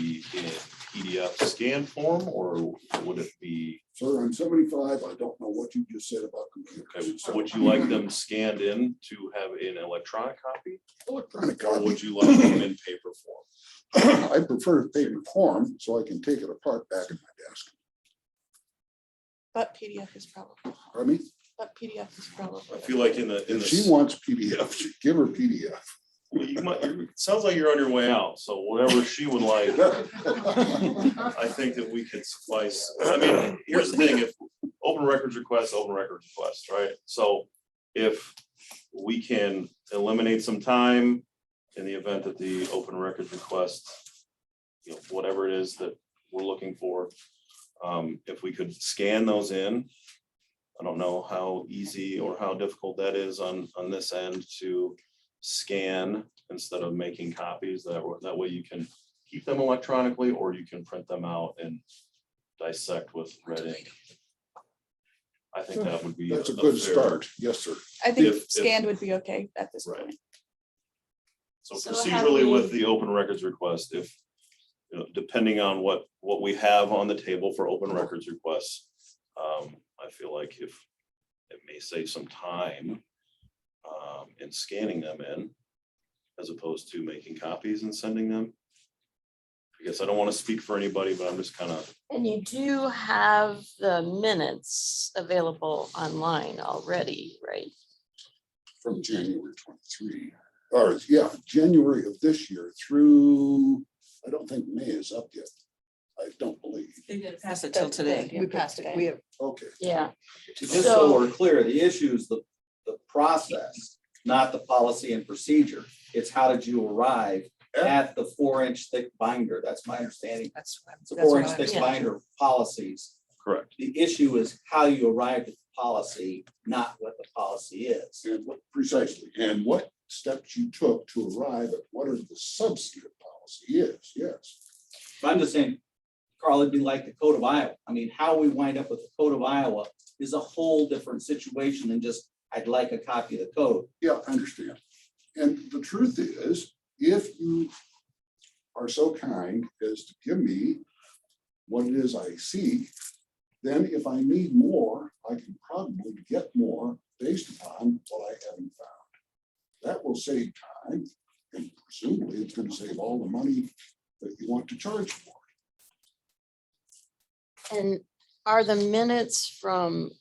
S6: PDF scan form or would it be,
S7: Sir, I'm 75. I don't know what you just said about computers.
S6: okay, so would you like them scanned in to have an electronic copy?
S7: Electronic
S6: Or
S7: copy.
S6: would you like them in paper form?
S7: I prefer paper form so I can take it apart back at my desk.
S13: But PDF is probably,
S7: Pardon me?
S13: but PDF is probably.
S6: I feel like in
S7: If
S6: the.
S7: she wants PDF, give her PDF.
S6: You might, it sounds like you're on your way out, so whatever she would like, I think that we could suffice. I mean, here's the thing, if open records request, right? So if we can eliminate some time in the event that the open records request, you know, whatever it is that we're looking for, if we could scan those in. I don't know how easy or how difficult that is on this end to scan instead of making copies. That way you can keep them electronically, or you can print them out and dissect with red ink. I think that would be.
S7: That's a good
S6: fair-
S7: start. Yes, sir.
S13: I think
S6: If-
S13: scanned would be okay at this
S6: Right.
S13: point.
S6: So
S9: So have
S6: procedurally
S9: we-
S6: with the open records request, if, you know, depending on what we have on the table for open records requests, I feel like if it may save some time in scanning them in, as opposed to making copies and sending them. I guess I don't want to speak for anybody, but I'm just kind of,
S9: And you do have the minutes available online already, right?
S7: From January 23, or yeah, January of this year through, I don't think May is up yet. I don't believe.
S10: They didn't pass it till today.
S11: We passed it. We have,
S7: Okay.
S9: Yeah.
S8: Just so we're clear, the issue is the process, not the policy and procedure. It's how did you arrive at the 4-inch thick binder? That's my understanding.
S11: that's.
S8: It's a
S11: that's what
S8: 4-inch
S11: I'm
S8: thick
S11: saying.
S8: binder of policies.
S6: correct.
S8: The issue is how you arrived at the policy, not what the policy is.
S7: And what precisely, and what steps you took to arrive at what are the substantive policy is, yes.
S8: But I'm just saying, Carl, it'd be like the Code of Iowa. I mean, how we wind up with the Code of Iowa is a whole different situation than just, I'd like a copy of the code.
S7: Yeah, I understand. And the truth is, if you are so kind as to give me what it is I seek, then if I need more, I can probably get more based upon what I haven't found. That will save time, and presumably it's going to save all the money that you want to charge for.
S9: And are the minutes from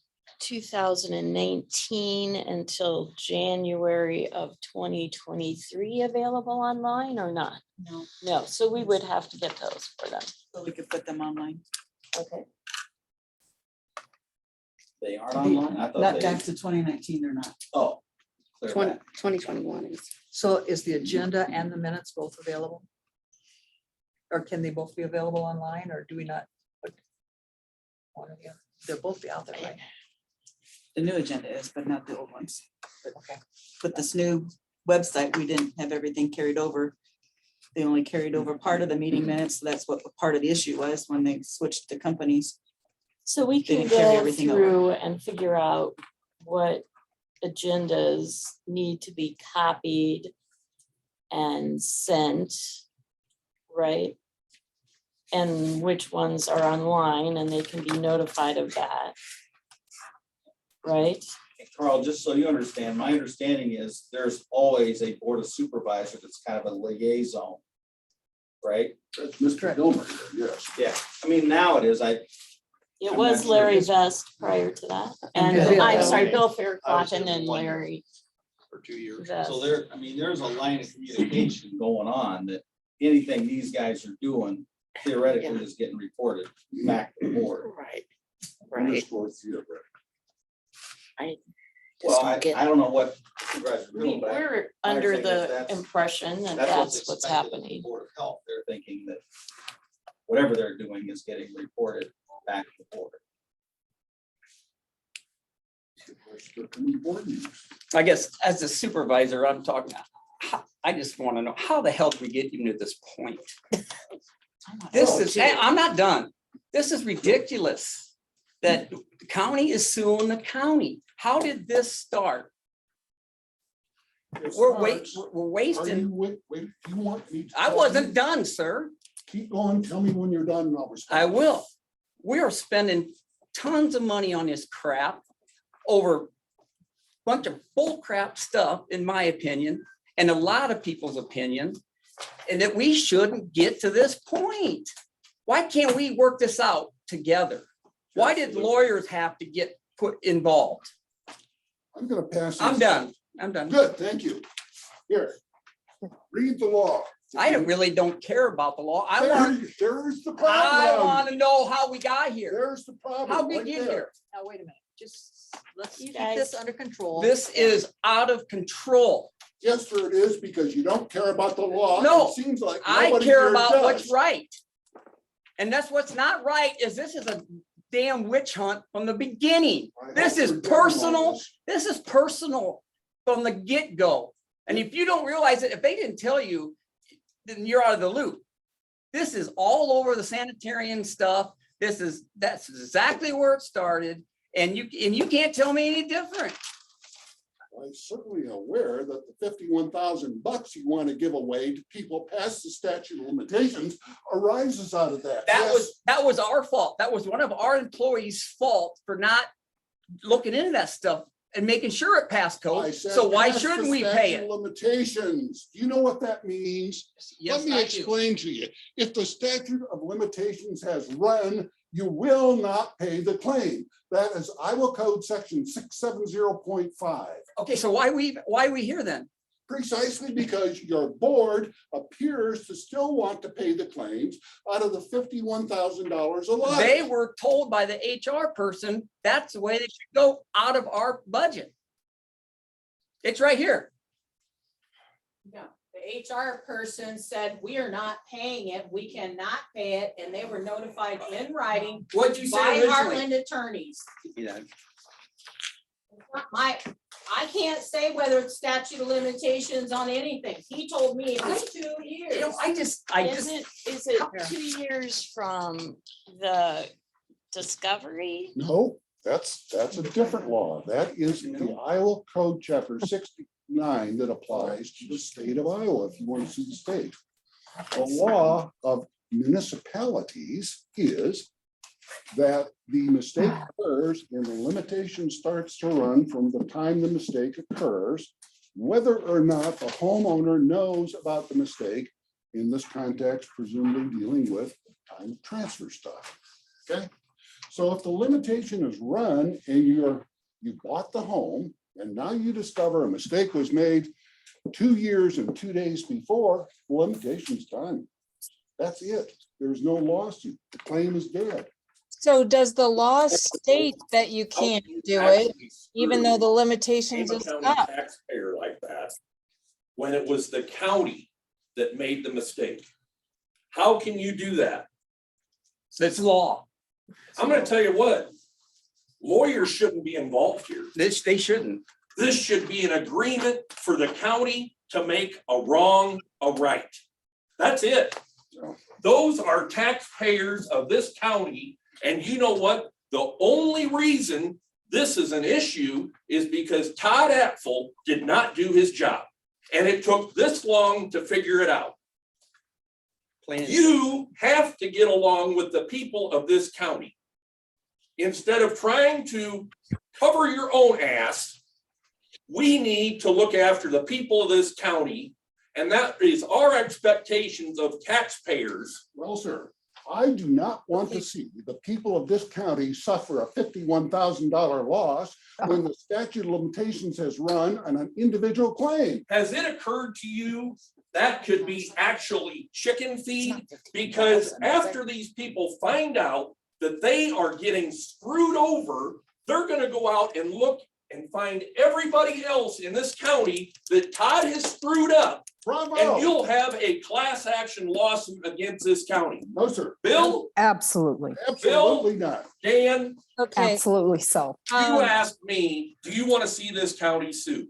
S9: 2019 until January of 2023 available online or not?
S13: No,
S9: No, so we would have to get those for them.
S13: so we could put them online.
S9: Okay.
S8: They aren't online? I thought
S13: Not
S8: they,
S13: back to 2019, they're not.
S8: oh. clear that.
S2: 2021 is.
S11: So is the agenda and the minutes both available? Or can they both be available online, or do we not? Put one or the other? They'll both be out there, right?
S13: The new agenda is, but not the old ones.
S11: But, okay.
S13: With this new website, we didn't have everything carried over. They only carried over part of the meeting minutes. So that's what part of the issue was when they switched to companies.
S9: So we can
S13: Didn't carry
S9: go
S13: everything over.
S9: through and figure out what agendas need to be copied and sent, right? And which ones are online and they can be notified of that. Right?
S8: Carl, just so you understand, my understanding is there's always a Board of Supervisors that's kind of a liaison. Right?
S7: That's Mr. Gilmer, yes.
S8: Yeah, I mean, now it is,
S9: It
S8: I'm
S9: was
S8: not sure.
S9: Larry Vest prior to that. And
S11: Bill.
S9: I'm sorry, Bill
S4: I was
S9: Faircloth and
S4: here
S9: then
S4: one year.
S9: Larry
S4: For 2 years.
S9: Vest.
S8: so there, I mean, there's a line of communication going on that anything these guys are doing theoretically is getting reported back to the board.
S2: Right.
S7: Underscore theoretic.
S8: Well, I don't know what you guys are
S9: We-
S8: doing, but
S9: We're
S8: my
S9: under
S8: thing is
S9: the
S8: that's-
S9: impression that
S8: that's
S9: that's what's
S8: expected of the
S9: happening.
S8: Board of Health, they're thinking that whatever they're doing is getting reported back to the board.
S4: I guess as a supervisor, I'm talking, I just want to know, how the hell did we get even to this point? This is, hey, I'm not done. This is ridiculous that the county is suing the county. How did this start? We're
S7: Are you,
S4: wasting.
S7: wait, you want me to?
S4: I
S7: tell
S4: wasn't
S7: you?
S4: done, sir.
S7: Keep going, tell me when you're done and I'll respond.
S4: I will. We are spending tons of money on this crap over a bunch of bull crap stuff, in my opinion, and a lot of people's opinion, and that we shouldn't get to this point. Why can't we work this out together? Why did lawyers have to get put involved?
S7: I'm gonna pass.
S4: I'm
S7: this.
S4: done. I'm done.
S7: Good, thank you. Here, read the law.
S4: I really don't care about the law. I want
S7: There's the
S4: I
S7: problem.
S4: want to know how we got here.
S7: There's the problem.
S4: How we
S7: right
S4: get
S7: there.
S4: here.
S11: Now, wait a minute, just let's
S9: You
S11: keep this
S9: guys-
S11: under control.
S4: This is out of control.
S7: Yes, sir, it is, because you don't care about the law.
S4: No,
S7: It seems like
S4: I
S7: nobody
S4: care
S7: here
S4: about what's
S7: does.
S4: right. And that's what's not right, is this is a damn witch hunt from the beginning.
S7: I
S4: This
S7: hope
S4: is
S7: we're done all
S4: personal.
S7: this.
S4: This is personal from the get-go. And if you don't realize it, if they didn't tell you, then you're out of the loop. This is all over the sanitarian stuff. That's exactly where it started. And you can't tell me any different.
S7: I'm certainly aware that the $51,000 you want to give away to people past the statute of limitations arises out of that.
S4: That was our fault. That was one of our employees' fault for not looking into that stuff and making sure it passed
S7: I
S4: code.
S7: said
S4: So why
S7: past the
S4: shouldn't we pay
S7: statute
S4: it?
S7: of Limitations. Do you know what that means?
S4: Yes,
S7: Let me
S4: I do.
S7: explain to you. If the statute of limitations has run, you will not pay the claim. That is Iowa Code Section 670.5.
S4: Okay, so why are we here then?
S7: Precisely because your board appears to still want to pay the claims out of the $51,000 allotted.
S4: They were told by the HR person, that's the way they should go out of our budget. It's right here.
S9: No, the HR person said, we are not paying it, we cannot pay it, and they were notified in writing
S4: What'd you say
S9: by
S4: originally?
S9: Heartland attorneys.
S4: Yeah.
S9: It's not I can't say whether it's statute of limitations on anything. He told me it was 2 years.
S4: You know, is
S9: it 2 years from the discovery?
S7: No, that's a different law. That is the Iowa Code Chapter 69 that applies to the state of Iowa, if you want to see the state. The law of municipalities is that the mistake occurs and the limitation starts to run from the time the mistake occurs, whether or not the homeowner knows about the mistake, in this context, presumably dealing with time transfer stuff. Okay, so if the limitation is run and you bought the home and now you discover a mistake was made 2 years and 2 days before, the limitation's done. That's it. There's no lawsuit. The claim is dead.
S5: So does the law state that you can't do it, even though the limitations is
S14: County
S5: up?
S14: taxpayer like that, when it was the county that made the mistake? How can you do that?
S4: It's law.
S14: I'm gonna tell you what, lawyers shouldn't be involved here.
S4: They shouldn't.
S14: This should be an agreement for the county to make a wrong a right. That's it. Those are taxpayers of this county. And you know what? The only reason this is an issue is because at.of did not do his job. And it took this long to figure it out. You have to get along with the people of this county. Instead of trying to cover your own ass, we need to look after the people of this county. And that is our expectations of taxpayers.
S7: Well, sir, I do not want to see the people of this county suffer a $51,000 loss when the statute of limitations has run on an individual claim.
S14: Has it occurred to you that could be actually chicken feed? Because after these people find out that they are getting screwed over, they're gonna go out and look and find everybody else in this county that Todd has screwed up.
S7: Bravo.
S14: And you'll have a class action lawsuit against this county.
S7: No, sir.
S14: Bill?
S2: Absolutely.
S7: Absolutely not.
S14: Dan?
S5: Okay.
S2: Absolutely so.
S14: You asked me, do you want to see this county sued?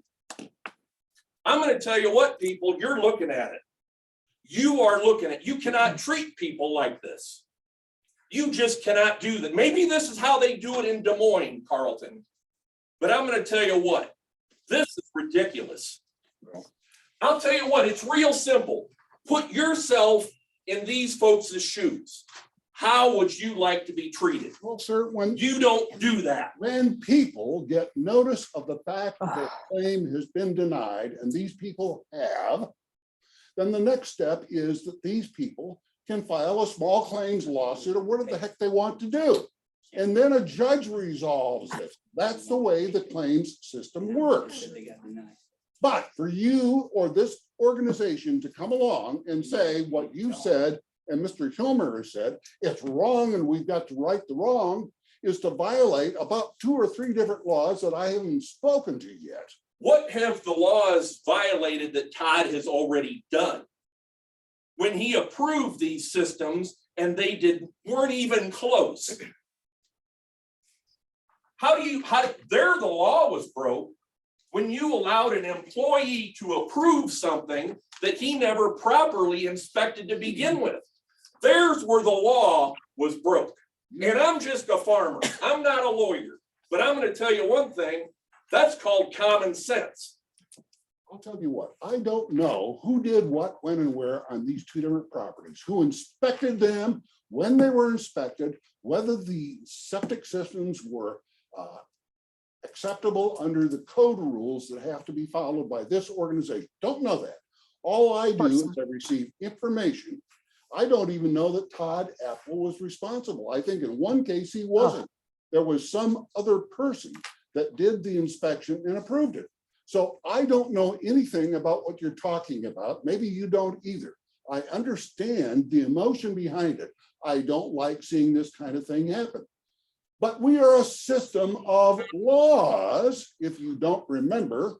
S14: I'm going to tell you what, people, you're looking at it. You are looking at, you cannot treat people like this. You just cannot do that. Maybe this is how they do it in Des Moines, Carlton. But I'm going to tell you what, this is ridiculous. I'll tell you what, it's real simple. Put yourself in these folks' shoes. How would you like to be treated?
S7: Well, sir, when
S14: you don't do that.
S7: When people get notice of the fact that their claim has been denied, and these people have, then the next step is that these people can file a small claims lawsuit or whatever the heck they want to do. And then a judge resolves it. That's the way the claims system works. But for you or this organization to come along and say what you said and Mr. Hilmer has said, it's wrong and we've got to right the wrong, is to violate about 2 or 3 different laws that I haven't spoken to yet.
S14: What have the laws violated that Todd has already done? When he approved these systems and they weren't even close. There the law was broke when you allowed an employee to approve something that he never properly inspected to begin with. There's where the law was broke. And I'm just a farmer. I'm not a lawyer, but I'm gonna tell you one thing, that's called common sense.
S7: I'll tell you what, I don't know who did what, when, and where on these 2 different properties, who inspected them, when they were inspected, whether the septic systems were acceptable under the code rules that have to be followed by this organization. Don't know that. All I do is I receive information. I don't even know that Todd Apple was responsible. I think in one case he wasn't. There was some other person that did the inspection and approved it. So I don't know anything about what you're talking about. Maybe you don't either. I understand the emotion behind it. I don't like seeing this kind of thing happen. But we are a system of laws, if you don't remember.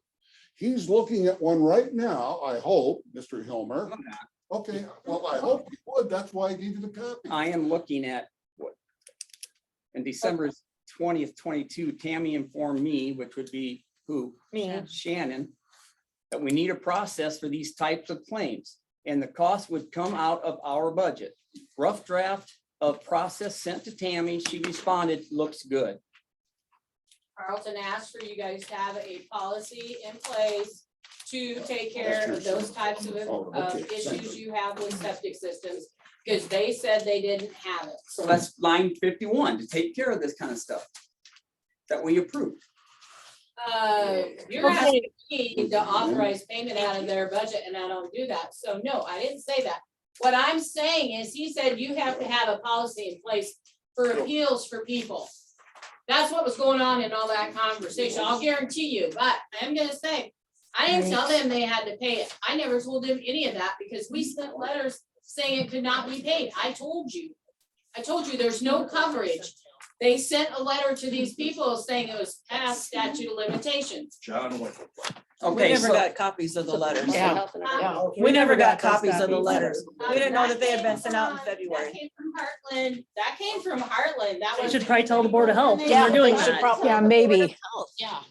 S7: He's looking at one right now, I hope, Mr. Hilmer. Okay, well, I hope you would. That's why I gave you the copy.
S4: I am looking at what, in December 20th, 22, Tammy informed me, which would be who?
S5: Me.
S4: Shannon, that we need a process for these types of claims, and the cost would come out of our budget. Rough draft of process sent to Tammy. She responded, looks good.
S15: Carlton asked for you guys to have a policy in place to take care of those types of issues you have with septic systems, because they said they didn't have it.
S4: So that's line 51 to take care of this kind of stuff that we approved.
S15: You're asking me to authorize payment out of their budget, and I don't do that. So no, I didn't say that. What I'm saying is, he said you have to have a policy in place for appeals for people. That's what was going on in all that conversation. I'll guarantee you, but I'm gonna say, I didn't tell them they had to pay it. I never told them any of that, because we sent letters saying it could not be paid. I told you there's no coverage. They sent a letter to these people saying it was past statute of limitations.
S14: John.
S11: We never got copies of the letters.
S12: Yeah.
S11: We never got copies of the letters. We didn't know that they had been sent out in
S15: That
S11: February.
S15: came from Heartland. That came from Heartland. That
S12: We
S15: was.
S12: should probably tell the Board of Health when
S15: Yeah,
S12: we're doing
S15: they should
S12: that.
S15: probably-
S2: Yeah, maybe.
S15: Yeah.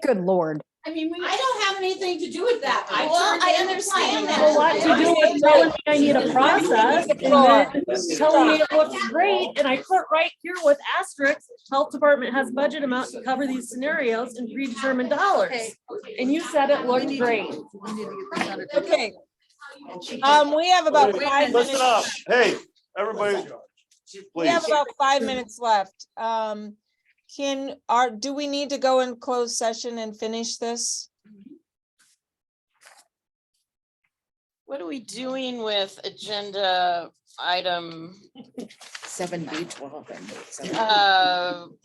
S2: Good Lord.
S15: I mean, I don't have anything to do with that. I
S9: understand that.
S12: Well, what to do with telling me I need a process and then telling me it looks great, and I put right here with asterisks, health department has budget amount to cover these scenarios and predetermined dollars. And you said it looked great.
S5: Okay. We have about 5 minutes.
S6: Listen up. Hey, everybody,
S5: We have
S6: please.
S5: about 5 minutes left. Do we need to go in closed session and finish this?
S9: What are we doing with agenda item,
S2: 7B12.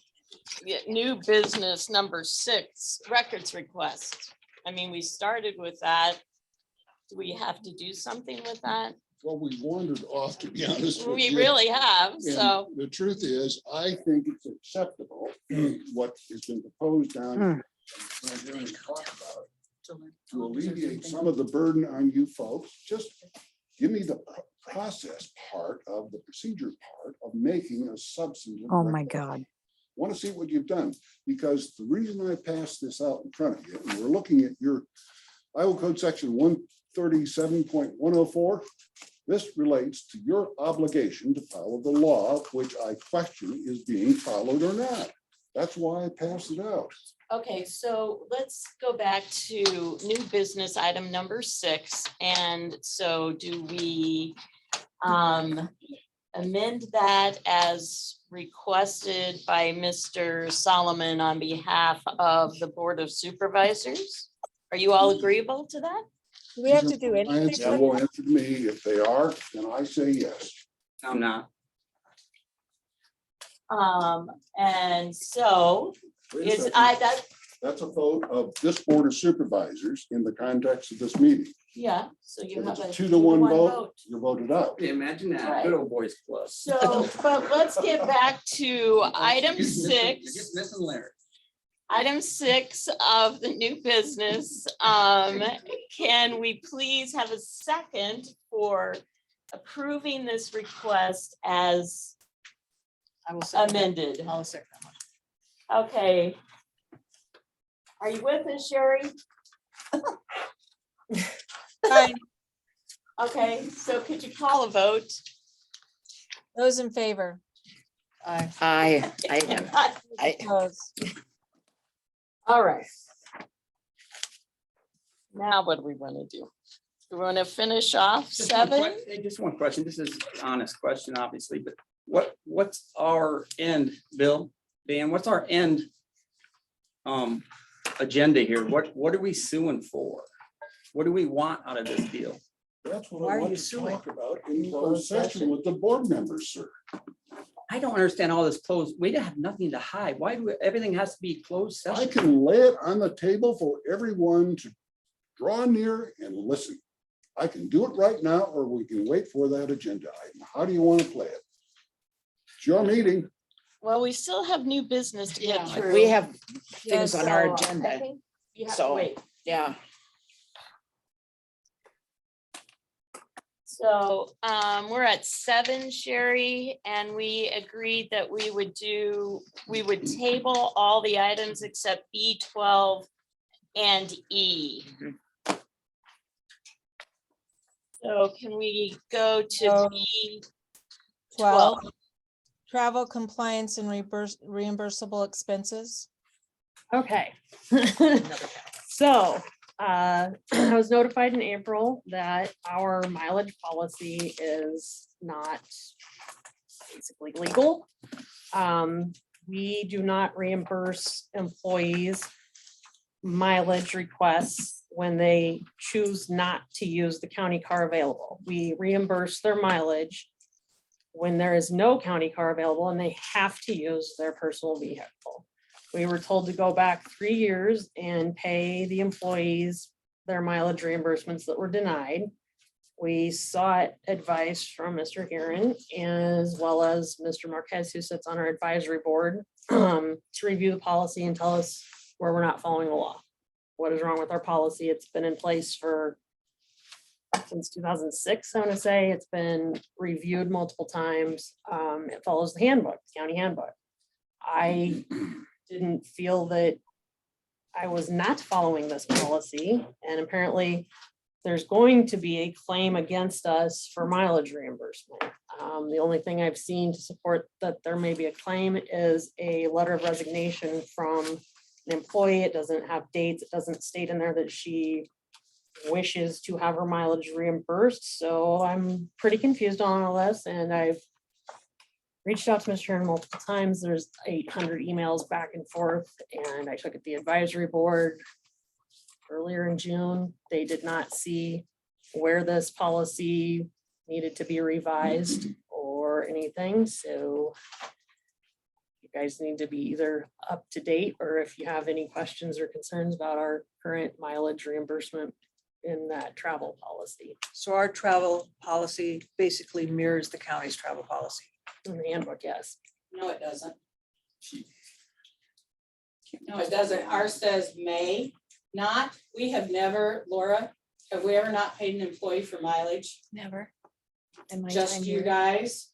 S9: new business number 6, records request? I mean, we started with that. Do we have to do something with that?
S7: Well, we wandered off, to be honest with
S9: We
S7: you.
S9: really have,
S7: And
S9: so.
S7: the truth is, I think it's acceptable, what has been proposed down. To alleviate some of the burden on you folks, just give me the process part of the procedure part of making a substantive.
S2: Oh, my
S7: request.
S2: God.
S7: Want to see what you've done, because the reason I passed this out in front of you, and we're looking at your Iowa Code section 137.104. This relates to your obligation to follow the law, which I question is being followed or not. That's why I passed it out.
S9: Okay, so let's go back to new business item number 6. And so do we amend that as requested by Mr. Solomon on behalf of the Board of Supervisors? Are you all agreeable to that?
S5: Do we have to do anything?
S7: Answer will answer to me. If they are, then I say yes.
S4: I'm not.
S9: And so it's, I, that,
S7: That's a vote of this Board of Supervisors in the context of this meeting.
S9: Yeah, so you
S7: If
S9: have
S7: it's
S9: a
S7: a 2-to-1 vote, you're voted out.
S4: Imagine that,
S9: Right.
S4: good old boys club.
S9: So, but let's get back to item
S4: You're just
S9: 6.
S4: missing Larry.
S9: Item 6 of the new business. Can we please have a second for approving this request as
S11: I will second that.
S9: amended?
S11: I'll second that.
S9: Okay. Are you with us, Sherry?
S5: Fine.
S9: Okay, so could you call a vote?
S5: Those in favor?
S11: Aye.
S2: I am. I-
S5: Opposed?
S9: All right. Now what do we want to do? We want to finish off
S4: Just one
S9: 7?
S4: Just one question. This is an honest question, obviously, but what's our end, Bill? Dan, what's our end agenda here? What are we suing for? What do we want out of this deal?
S7: That's what
S11: Why
S7: I
S11: are
S7: want
S11: you
S7: to
S11: suing?
S7: talk about in closed session with the board members, sir.
S4: I don't understand all this closed. We have nothing to hide. Why do everything has to be closed
S7: I
S4: session?
S7: can lay it on the table for everyone to draw near and listen. I can do it right now, or we can wait for that agenda item. How do you want to play it? It's your meeting.
S9: Well, we still have new business to get through.
S2: We have
S5: Yes,
S2: things on our
S9: So, I
S2: agenda,
S9: think you have to
S2: So-
S9: wait.
S2: yeah.
S9: So we're at 7, Sherry, and we agreed that we would table all the items except B12 and E. So can we go to
S5: So-
S9: B12?
S5: 12, travel compliance and reimbursable expenses.
S12: Okay. So, I was notified in April that our mileage policy is not basically legal. We do not reimburse employees mileage requests when they choose not to use the county car available. We reimburse their mileage when there is no county car available and they have to use their personal vehicle. We were told to go back 3 years and pay the employees their mileage reimbursements that were denied. We sought advice from Mr. Heron as well as Mr. Marquez, who sits on our advisory board, to review the policy and tell us where we're not following the law. What is wrong with our policy? It's been in place since 2006, I want to say. It's been reviewed multiple times. It follows the handbook, county handbook. I didn't feel that I was not following this policy, and apparently there's going to be a claim against us for mileage reimbursement. The only thing I've seen to support that there may be a claim is a letter of resignation from an employee. It doesn't have dates. It doesn't state in there that she wishes to have her mileage reimbursed. So I'm pretty confused on all this, and I've reached out to Mr. Heron multiple times. There's 800 emails back and forth, and I took it to the advisory board earlier in June. They did not see where this policy needed to be revised or anything, so you guys need to be either up to date, or if you have any questions or concerns about our current mileage reimbursement in that travel policy.
S11: So our travel policy basically mirrors the county's travel policy.
S12: In the handbook, yes.
S15: No, it doesn't. No, it doesn't. Ours says may not. We have never, Laura, have we ever not paid an employee for mileage?
S12: Never.
S15: Just you guys.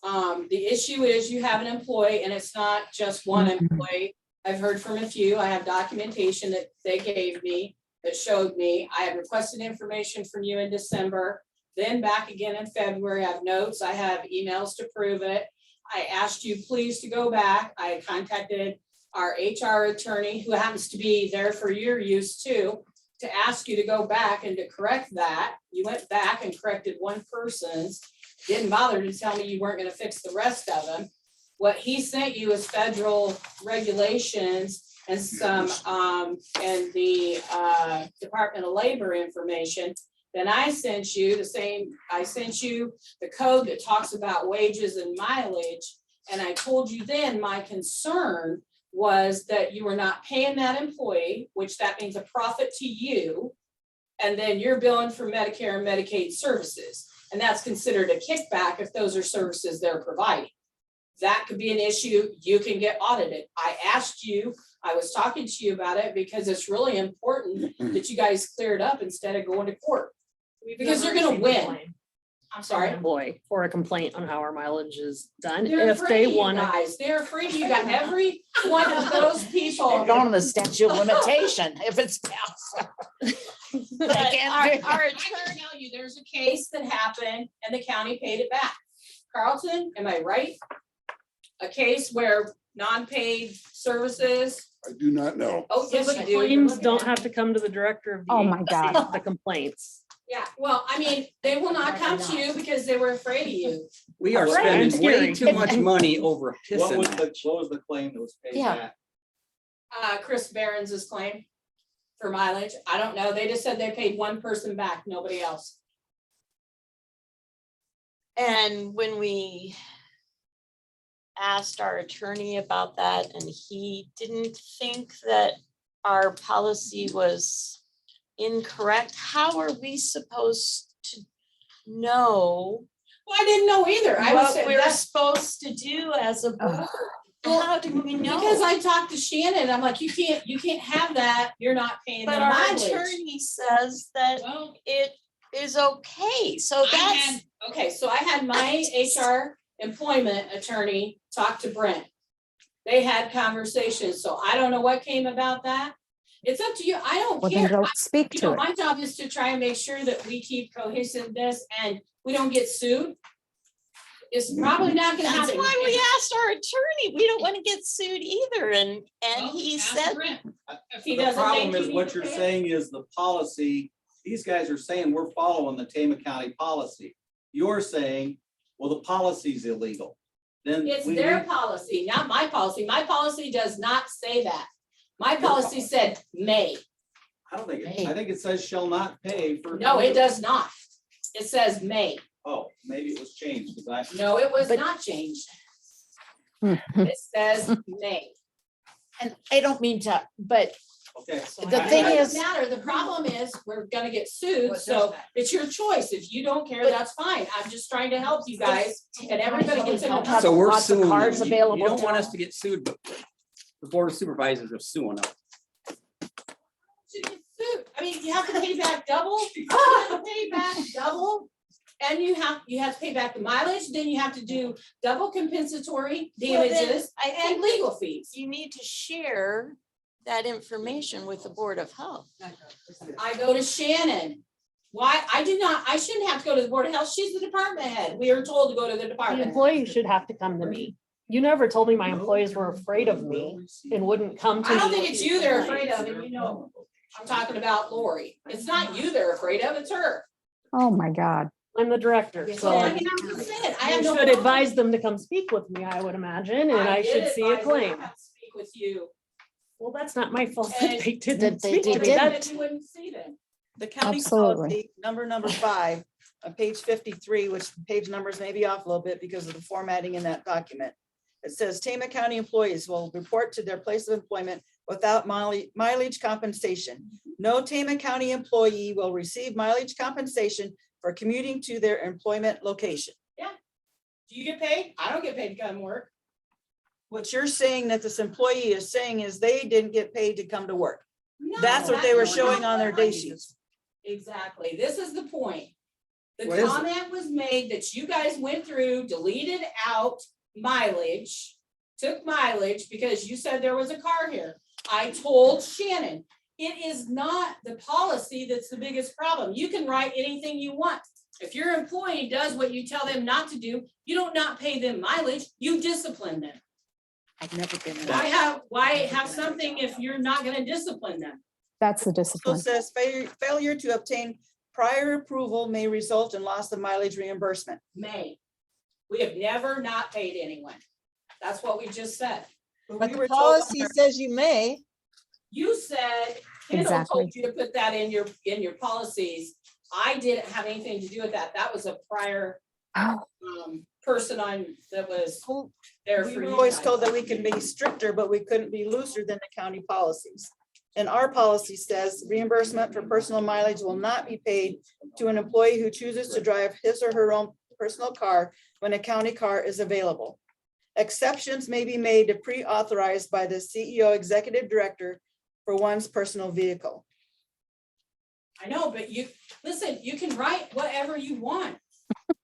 S15: The issue is you have an employee and it's not just one employee. I've heard from a few. I have documentation that they gave me that showed me. I have requested information from you in December, then back again in February. I have notes. I have emails to prove it. I asked you please to go back. I contacted our HR attorney, who happens to be there for your use too, to ask you to go back and to correct that. You went back and corrected one person's, didn't bother to tell me you weren't gonna fix the rest of them. What he sent you is federal regulations and some, and the Department of Labor information. Then I sent you the code that talks about wages and mileage. And I told you then my concern was that you were not paying that employee, which that means a profit to you. And then you're billing for Medicare and Medicaid services. And that's considered a kickback if those are services they're providing. That could be an issue. You can get audited. I asked you, I was talking to you about it because it's really important that you guys clear it up instead of going to court. Because you're gonna win. I'm sorry.
S12: Boy, for a complaint on how our mileage is done,
S15: They're
S12: if
S15: afraid
S12: they
S15: of you
S12: want to.
S15: guys. They're afraid you got every one of those people.
S2: They're going to the statute of limitation if it's passed.
S15: But
S2: can't do
S15: our attorney tell you there's a case that happened and the county paid it back. Carlton, am I right? A case where non-paid services.
S7: I do not know.
S15: Oh,
S12: So
S15: yes,
S12: the
S15: you do. You're
S12: claims
S15: looking
S12: don't
S15: at it.
S12: have to come to the director of the.
S2: Oh, my
S12: agency,
S2: God.
S12: The complaints.
S15: Yeah, well, I mean, they will not come to you because they were afraid of you.
S4: We are
S12: Right.
S4: spending way
S12: Scary.
S4: too much money over a
S8: What
S4: pissing
S8: was
S4: match.
S8: the claim that was paid
S2: Yeah.
S8: back?
S15: Chris Behrens' claim for mileage. I don't know. They just said they paid one person back, nobody else.
S9: And when we asked our attorney about that, and he didn't think that our policy was incorrect, how are we supposed to know
S15: Well, I didn't know either. I was
S9: what
S15: saying
S9: we're
S15: that's
S9: supposed to do as a board? How do we know?
S15: because I talked to Shannon. I'm like, you can't have that. You're not paying the
S9: But our
S15: mileage.
S9: attorney says that
S15: Well,
S9: it is okay, so that's.
S15: So I had my HR employment attorney talk to Brent. They had conversations, so I don't know what came about that. It's up to you. I don't
S2: Well, then
S15: care.
S2: don't speak
S15: You
S2: to
S15: know,
S2: it.
S15: my job is to try and make sure that we keep cohesiveness and we don't get sued. It's probably not gonna
S9: That's
S15: happen.
S9: why we asked our attorney. We don't want to get sued either, and he said.
S15: If he
S8: The
S15: doesn't
S8: problem
S15: think
S8: is
S15: you
S8: what
S15: need to
S8: you're
S15: pay it.
S8: saying is the policy, these guys are saying we're following the Tama County policy. You're saying, well, the policy's illegal. Then
S15: It's
S8: we
S15: their
S8: need-
S15: policy, not my policy. My policy does not say that. My policy said may.
S8: I don't think, I think it says shall not pay for.
S15: No, it does not. It says may.
S8: Oh, maybe it was changed, because
S15: No, it was
S2: But-
S15: not changed. It says may.
S2: And I don't mean to, but
S8: okay.
S2: the
S15: It
S2: thing
S15: doesn't
S2: is,
S15: matter. The problem is we're gonna get sued, so it's your choice. If you don't care, that's fine. I'm just trying to help you guys and everybody gets in.
S2: Have
S4: So we're
S2: lots of
S4: suing.
S2: cards
S4: You
S2: available
S4: don't
S2: to
S4: want
S2: them.
S4: us to get sued, but the Board of Supervisors are suing us.
S15: You get sued. I mean, you have to pay back double. You have to pay back double. And you have to pay back the mileage, then you have to do double compensatory
S9: Well, then,
S15: damages
S9: I think
S15: and legal fees.
S9: you need to share that information with the Board of Health.
S15: I go to Shannon. Why? I shouldn't have to go to the Board of Health. She's the department head. We are told to go to the
S12: The
S15: department.
S12: employees should have to come to me. You never told me my employees were afraid of me and wouldn't come to me.
S15: I don't think
S12: with
S15: it's
S12: these
S15: you they're
S12: complaints.
S15: afraid of, and you know, I'm talking about Lori. It's not you they're afraid of, it's her.
S2: oh my God.
S12: I'm the director,
S15: So I
S12: so
S15: mean, I'm just saying, I
S12: you
S15: have no.
S12: should
S15: problem.
S12: advise them to come speak with me, I would imagine, and I
S15: did
S12: should see a
S15: advise them to
S12: claim.
S15: come Speak with you.
S12: Well, that's not my fault
S15: And
S12: that they
S2: that
S12: didn't
S2: they
S12: speak to me.
S2: didn't.
S12: That-
S15: You wouldn't see them.
S13: The county
S2: Absolutely.
S13: policy, number 5, on page 53, which page numbers may be off a little bit because of the formatting in that document. It says Tama County employees will report to their place of employment without mileage compensation. No Tama County employee will receive mileage compensation for commuting to their employment location.
S15: Do you get paid? I don't get paid to come work.
S13: What you're saying that this employee is saying is they didn't get paid to come to work.
S15: No,
S13: That's what they were
S15: that's
S13: showing
S15: not
S13: on their
S15: what
S13: day
S15: I-
S13: sheets.
S15: Exactly. This is the point. The
S4: What is it?
S15: comment was made that you guys went through, deleted out mileage, took mileage because you said there was a car here. I told Shannon, it is not the policy that's the biggest problem. You can write anything you want. If your employee does what you tell them not to do, you don't not pay them mileage, you discipline them.
S13: I've never been in
S15: Why have something if you're not gonna discipline them?
S2: That's the
S13: So
S2: discipline.
S13: it says failure to obtain prior approval may result in loss of mileage reimbursement.
S15: May. We have never not paid anyone. That's what we just said.
S13: But
S11: But
S13: we
S11: the
S13: were told on
S11: policy
S13: our-
S11: says you may.
S15: You said, Kendall
S2: Exactly.
S15: told you to put that in your policies. I didn't have anything to do with that. That was a prior
S2: Oh,
S15: person that was there
S13: We
S15: for
S13: were
S15: you
S13: always
S15: guys.
S13: told that we can be stricter, but we couldn't be looser than the county policies. And our policy says reimbursement for personal mileage will not be paid to an employee who chooses to drive his or her own personal car when a county car is available. Exceptions may be made to pre-authorized by the CEO executive director for one's personal vehicle.
S15: I know, but listen, you can write whatever you want.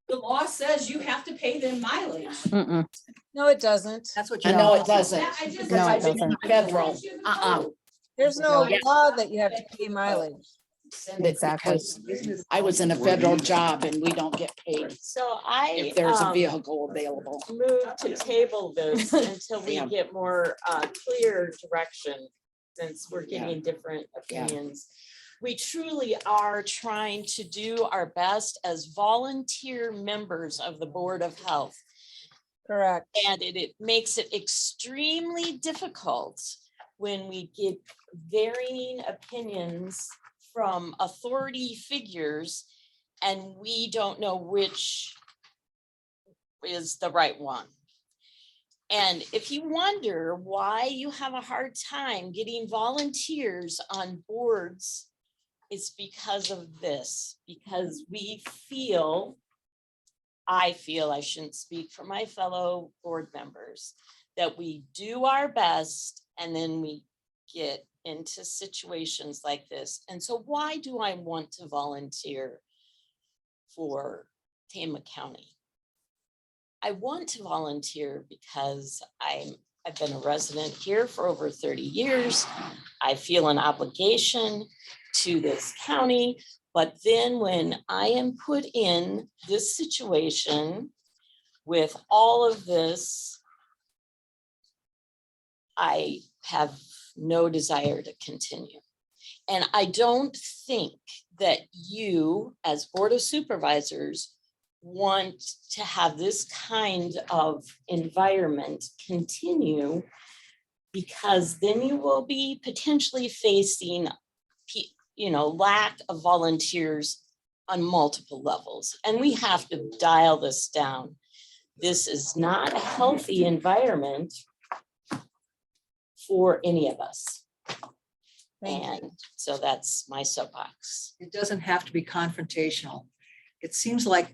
S15: The law says you have to pay them mileage.
S2: Mm-mm.
S5: No, it doesn't.
S11: That's what
S2: I
S11: you.
S2: know it doesn't.
S15: Yeah, I just-
S2: No,
S15: I
S2: it
S15: just-
S2: doesn't.
S15: I
S2: Federal.
S15: just went through the
S2: Uh-uh.
S15: code.
S5: There's no
S2: Yeah.
S5: law that you have to pay mileage.
S2: Exactly. I was in a federal job and we don't get paid
S9: So I.
S2: if there's a vehicle available.
S9: Move to table this until we
S2: Yeah.
S9: get more clear direction, since we're getting different
S2: Yeah.
S9: opinions. We truly are trying to do our best as volunteer members of the Board of Health.
S5: Correct.
S9: And it makes it extremely difficult when we get varying opinions from authority figures and we don't know which is the right one. And if you wonder why you have a hard time getting volunteers on boards, it's because of this, because I feel, I shouldn't speak for my fellow board members, that we do our best and then we get into situations like this. And so why do I want to volunteer for Tama County? I want to volunteer because I've been a resident here for over 30 years. I feel an obligation to this county, but then when I am put in this situation with all of this, I have no desire to continue. And I don't think that you, as Board of Supervisors, want to have this kind of environment continue, because then you will be potentially facing, lack of volunteers on multiple levels. And we have to dial this down. This is not a healthy environment for any of us. And so that's my soapbox.
S11: It doesn't have to be confrontational. It seems like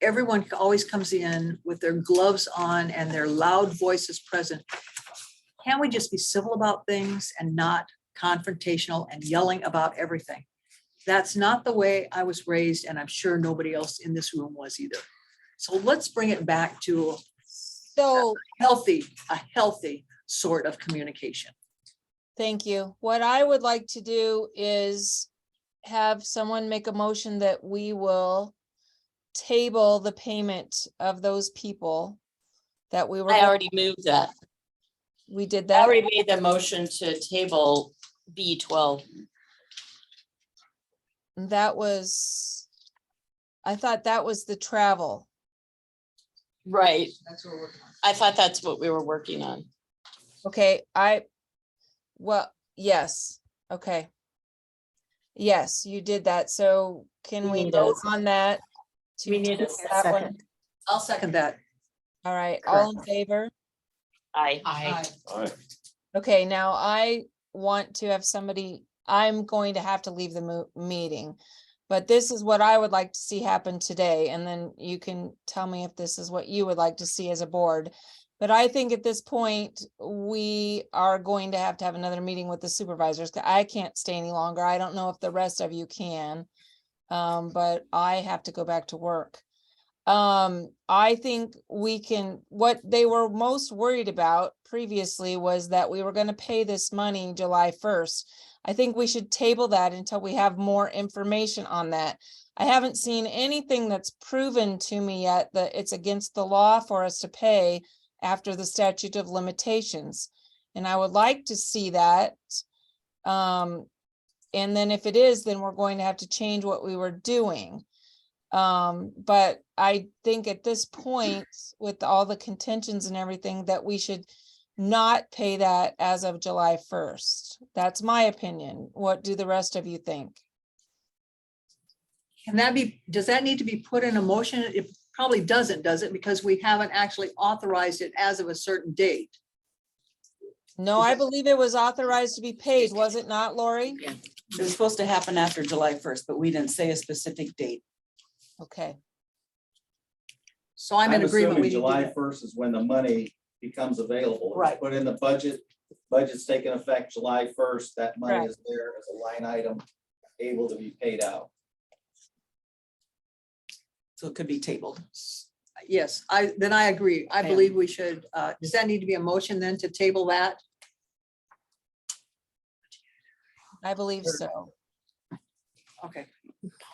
S11: everyone always comes in with their gloves on and their loud voices present. Can't we just be civil about things and not confrontational and yelling about everything? That's not the way I was raised, and I'm sure nobody else in this room was either. So let's bring it back to a healthy sort of communication.
S5: Thank you. What I would like to do is have someone make a motion that we will table the payment of those people that we were.
S9: I already moved that.
S5: We did
S9: I
S5: that.
S9: already made the motion to table B12.
S5: That was, I thought that was the travel.
S9: Right.
S11: That's what we're working on.
S9: I thought that's what we were working on.
S5: Okay, well, yes, okay. Yes, you did that. So can
S9: We
S5: we
S9: need
S5: vote
S9: a-
S5: on that? to
S9: we need a
S5: table that one?
S11: second. I'll second that.
S5: All right, all in favor?
S9: Aye.
S6: All right.
S5: Okay, now I want to have somebody, I'm going to have to leave the meeting. But this is what I would like to see happen today, and then you can tell me if this is what you would like to see as a board. But I think at this point, we are going to have another meeting with the supervisors. I can't stay any longer. I don't know if the rest of you can. But I have to go back to work. I think we can, what they were most worried about previously was that we were going to pay this money July 1st. I think we should table that until we have more information on that. I haven't seen anything that's proven to me yet that it's against the law for us to pay after the statute of limitations. And I would like to see that. And then if it is, then we're going to have to change what we were doing. But I think at this point, with all the contentions and everything, that we should not pay that as of July 1st. That's my opinion. What do the rest of you think?
S11: Can that be, does that need to be put in a motion? If probably doesn't, does it? Because we haven't actually authorized it as of a certain date.
S5: No, I believe it was authorized to be paid, was it not, Lori?
S10: It was supposed to happen after July 1st, but we didn't say a specific date.
S5: Okay,
S11: So I'm in agreement.
S8: assuming
S11: We need to do
S8: July
S11: that.
S8: 1st is when the money becomes available. It's
S11: Right.
S8: Put in the budget, budget's taking effect July 1st, that money
S5: Correct.
S8: is there as a line item, able to be paid out.
S10: So it could be tabled.
S11: Yes, I agree. I
S10: Okay.
S11: believe we should, does that need to be a motion then to table that?
S5: I believe so.
S11: Okay.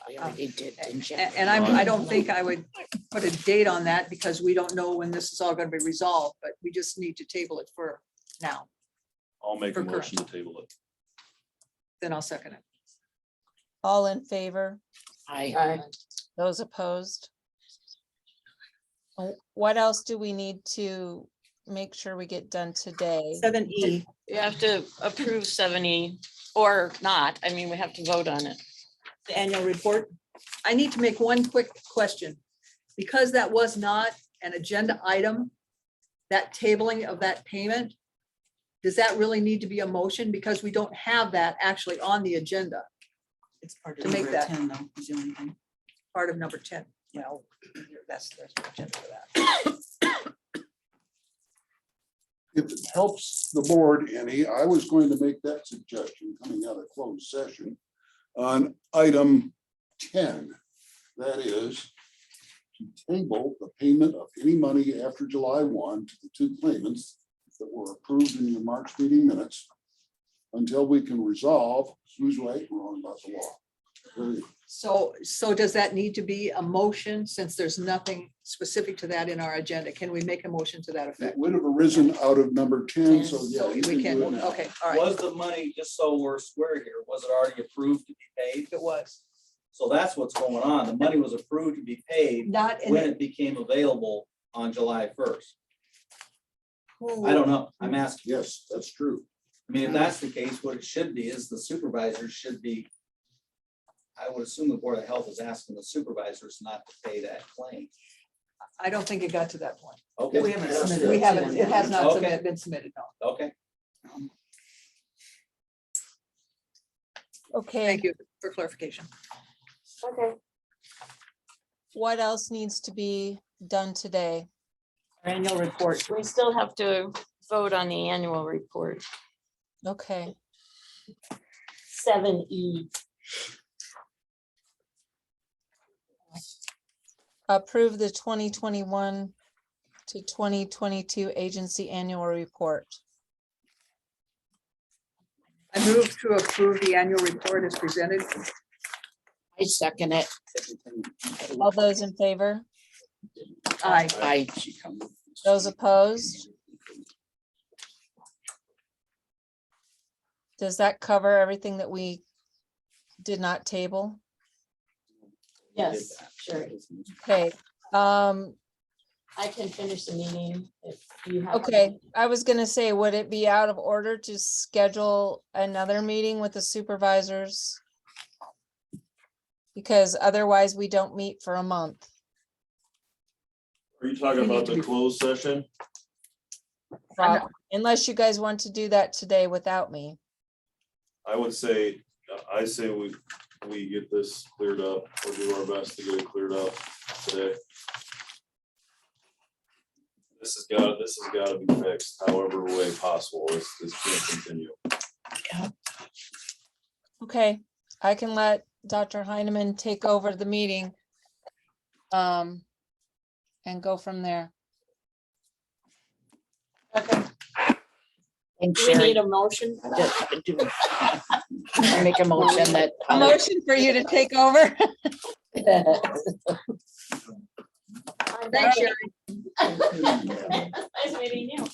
S2: We already did, didn't you?
S11: And I don't think I would put a date on that because we don't know when this is all gonna be resolved, but we just need to table it for now.
S6: I'll make a
S11: For
S6: motion to table it.
S11: Then I'll second it.
S5: All in favor?
S2: I,
S5: Those opposed? What else do we need to make sure we get done today?
S11: 7E.
S9: You have to approve 70 or not. I mean, we have to vote on it.
S11: The annual report. I need to make one quick question. Because that was not an agenda item, that tabling of that payment, does that really need to be a motion? Because we don't have that actually on the agenda,
S10: It's part
S11: To
S10: of
S11: make
S10: number
S11: that-
S10: 10 though, is the only thing.
S11: part of number 10. Well, there's no agenda for that.
S7: If it helps the board any, I was going to make that suggestion coming out of closed session on item 10. That is to table the payment of any money after July 1 to the two claimants that were approved in your March meeting minutes until we can resolve who's right and wrong about the law. Period.
S11: So does that need to be a motion since there's nothing specific to that in our agenda? Can we make a motion to that
S7: It
S11: effect?
S7: would have arisen out of number 10, so yeah. you
S11: We
S7: can
S11: can,
S7: do it now.
S11: okay, all right.
S8: Was the money, just so we're square here, was it already approved to be paid?
S11: It was
S8: So that's what's going on. The money was approved to be paid
S11: not in.
S8: when it became available on July 1st. I don't know. I'm asking.
S7: Yes, that's true.
S8: I mean, if that's the case, what it should be is the supervisors should be. I would assume the Board of Health is asking the supervisors not to pay that claim.
S11: I don't think it got to that point.
S8: Okay.
S10: We haven't submitted.
S11: We
S10: it to
S11: haven't,
S10: them
S11: it
S10: yet.
S11: has not
S8: Okay.
S11: been submitted, no.
S8: Okay.
S5: Okay,
S11: Thank you for clarification.
S9: Okay.
S5: what else needs to be done today?
S11: Annual report.
S9: We still have to vote on the annual report.
S5: Okay,
S9: 7E.
S5: approve the 2021 to 2022 agency annual report.
S11: I move to approve the annual report as presented.
S2: I second it.
S5: All those in favor?
S11: Aye.
S2: I,
S5: Those opposed? Does that cover everything that we did not table?
S9: Yes, sure.
S5: Okay,
S9: I can finish the meeting if you have.
S5: okay, I was gonna say, would it be out of order to schedule another meeting with the supervisors? Because otherwise we don't meet for a month.
S6: Are you talking about the closed session?
S5: Unless you guys want to do that today without me.
S6: I would say, I say we get this cleared up, or do our best to get it cleared up today. This has got to be fixed however way possible. This can't continue.
S5: Okay, I can let Dr. Heineman take over the meeting. And go from there.
S9: Okay.
S2: and
S9: Do we need
S2: Sherry,
S9: a motion for that?
S2: I make a motion that.
S5: A motion for you to take over.
S11: Thanks, Sherry.
S9: Nice meeting you.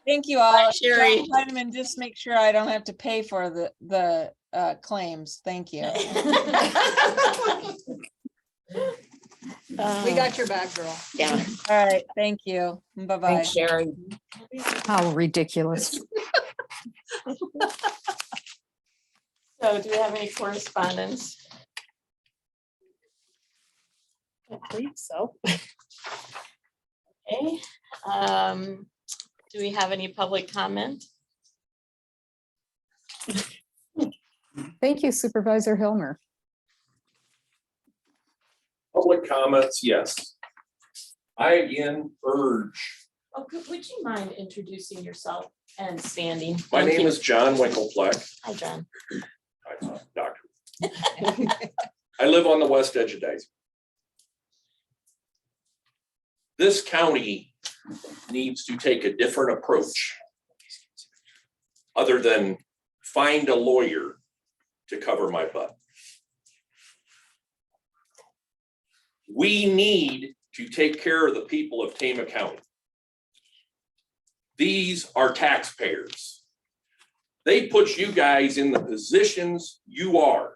S5: Thank you all.
S9: Sherry.
S5: Dr. Heineman, just make sure I don't have to pay for the claims. Thank you.
S11: We got your back, girl.
S2: Yeah,
S5: All right, thank you. Bye-bye.
S2: thanks, Sherry.
S16: How ridiculous.
S9: So do we have any correspondence?
S12: believe so.
S9: Okay, do we have any public comment?
S16: Thank you Supervisor Hilmer.
S14: Public comments, yes. I again urge,
S9: Oh, would you mind introducing yourself and standing?
S14: my
S9: Thank
S14: name
S9: you.
S14: is John Winkelfleck.
S9: Hi, John.
S14: I'm a doctor. I live on the west edge of Dyson. This county needs to take a different approach other than find a lawyer to cover my butt. We need to take care of the people of Tama County. These are taxpayers. They put you guys in the positions you are.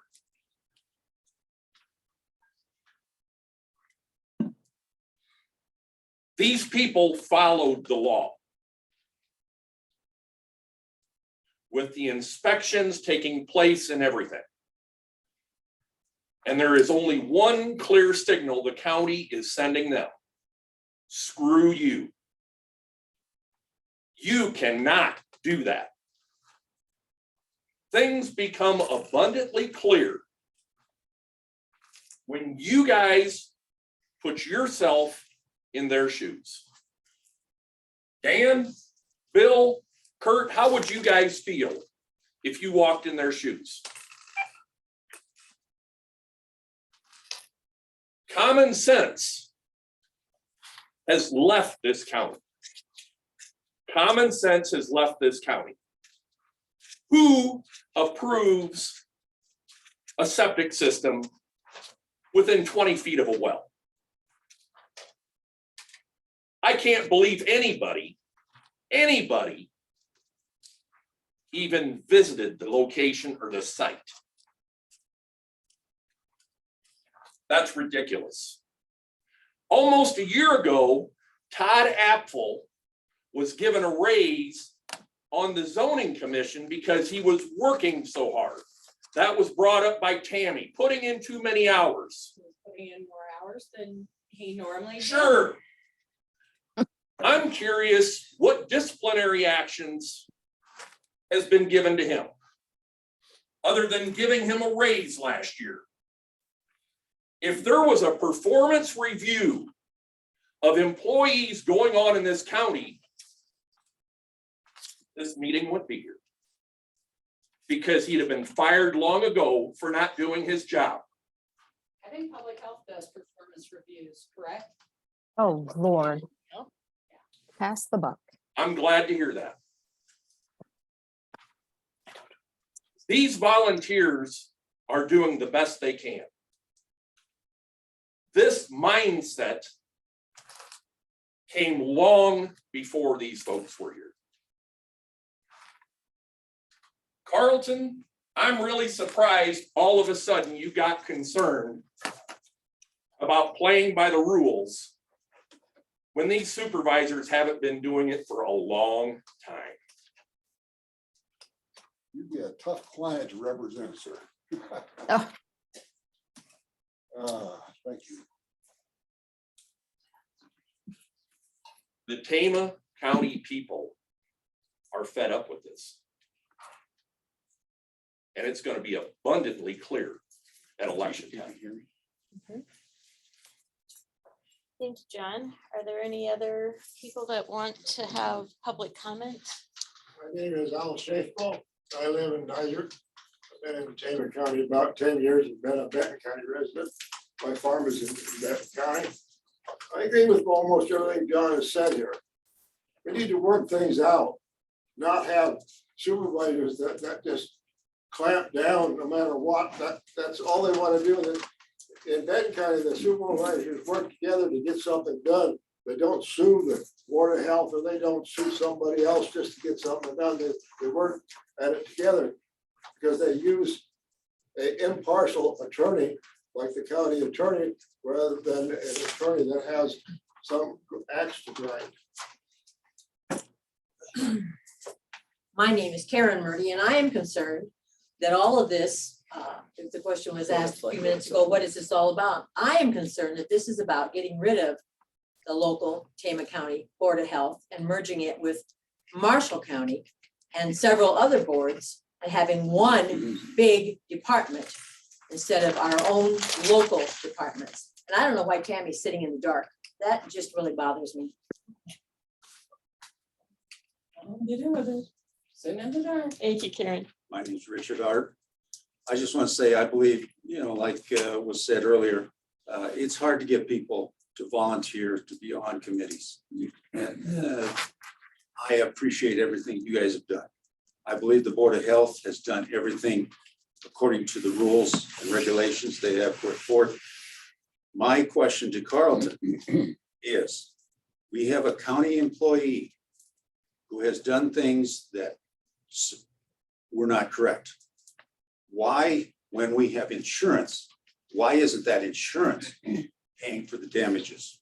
S14: These people followed the law. With the inspections taking place and everything. And there is only one clear signal the county is sending them. Screw you. You cannot do that. Things become abundantly clear when you guys put yourself in their shoes. Dan, Bill, Kurt, how would you guys feel if you walked in their shoes? Common sense has left this county. Common sense has left this county. Who approves a septic system within 20 feet of a well? I can't believe anybody even visited the location or the site. That's ridiculous. Almost a year ago, to.of was given a raise on the zoning commission because he was working so hard. That was brought up by Tammy, putting in too many hours.
S15: Putting in more hours than he normally does.
S14: Sure. I'm curious what disciplinary actions has been given to him, other than giving him a raise last year. If there was a performance review of employees going on in this county, this meeting wouldn't be here. Because he'd have been fired long ago for not doing his job.
S15: I think public health does performance reviews, correct?
S16: Oh, Lord. Pass the buck.
S14: I'm glad to hear that. These volunteers are doing the best they can. This mindset came long before these folks were here. Carlton, I'm really surprised all of a sudden you got concerned about playing by the rules when these supervisors haven't been doing it for a long time.
S7: You'd be a tough client to represent, sir.
S16: Oh.
S7: Thank you.
S14: The Tama County people are fed up with this. And it's going to be abundantly clear at election time.
S9: Thank you, John. Are there any other people that want to have public comment?
S17: My name is Al Shafel. I live in Nizer. I've been in Tama County about 10 years. I've been a Benton County resident. My farm is in Benton County. I agree with almost everything John has said here. We need to work things out, not have supervisors that just clamp down no matter what. That's all they want to do. In Benton County, the supervisors work together to get something done. They don't sue the Board of Health, or they don't sue somebody else just to get something done. They work at it together because they use an impartial attorney like the county attorney rather than an attorney that has some axe to grind.
S18: My name is Karen Murdy, and I am concerned that all of this
S1: if the question was asked a few minutes ago, what is this all about? I am concerned that this is about getting rid of the local Tama County Board of Health and merging it with Marshall County and several other boards and having one big department instead of our own local departments. And I don't know why Tammy's sitting in the dark. That just really bothers me.
S9: You do with it. Sitting in the dark. Thank you, Karen.
S18: My name is Richard Art. I just want to say, I believe, like was said earlier, it's hard to get people to volunteer to be on committees. And I appreciate everything you guys have done. I believe the Board of Health has done everything according to the rules and regulations they have put forth. My question to Carlton is, we have a county employee who has done things that were not correct. Why, when we have insurance, why isn't that insurance paying for the damages?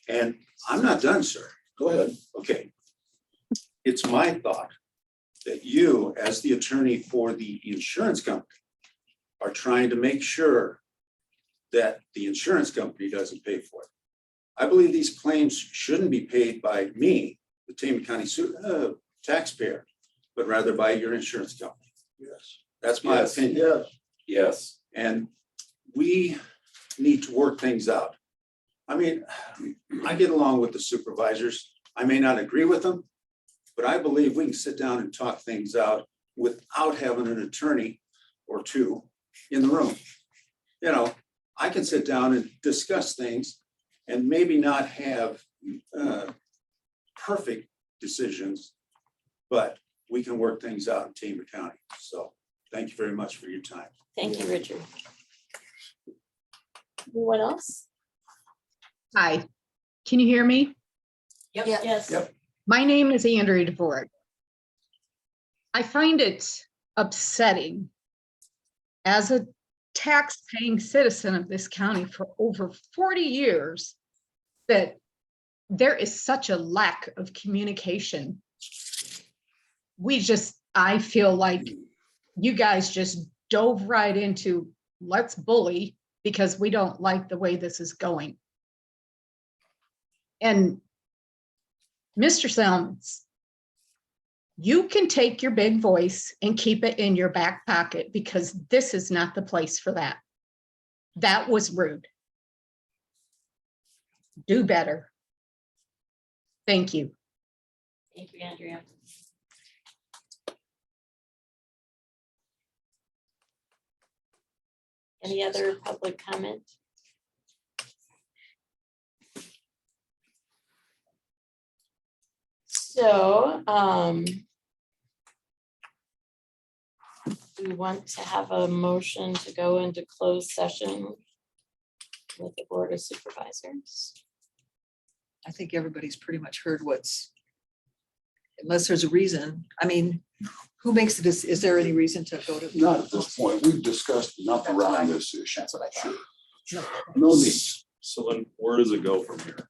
S18: And I'm not done, sir. Go ahead. Okay. It's my thought that you, as the attorney for the insurance company, are trying to make sure that the insurance company doesn't pay for it. I believe these claims shouldn't be paid by me, the Tama County taxpayer, but rather by your insurance company.
S14: Yes.
S18: That's my opinion.
S14: Yes.
S18: And we need to work things out. I mean, I get along with the supervisors. I may not agree with them, but I believe we can sit down and talk things out without having an attorney or two in the room. I can sit down and discuss things and maybe not have perfect decisions, but we can work things out in Tama County. So thank you very much for your time.
S9: Thank you, Richard. Anyone else?
S19: Hi, can you hear me?
S1: Yep.
S9: Yes.
S18: Yep.
S19: My name is Andrea DeVord. I find it upsetting as a tax-paying citizen of this county for over 40 years that there is such a lack of communication. I feel like you guys just dove right into let's bully because we don't like the way this is going. And Mr. Selms, you can take your big voice and keep it in your back pocket because this is not the place for that. That was rude. Do better. Thank you.
S9: Thank you, Andrea. Any other public comment? So, we want to have a motion to go into closed session with the Board of Supervisors.
S11: I think everybody's pretty much heard unless there's a reason. I mean, who makes this? Is there any reason to go to?
S7: Not at this point. We've discussed enough around this issue.
S11: That's what I thought.
S7: No need.
S6: So then where does it go from here?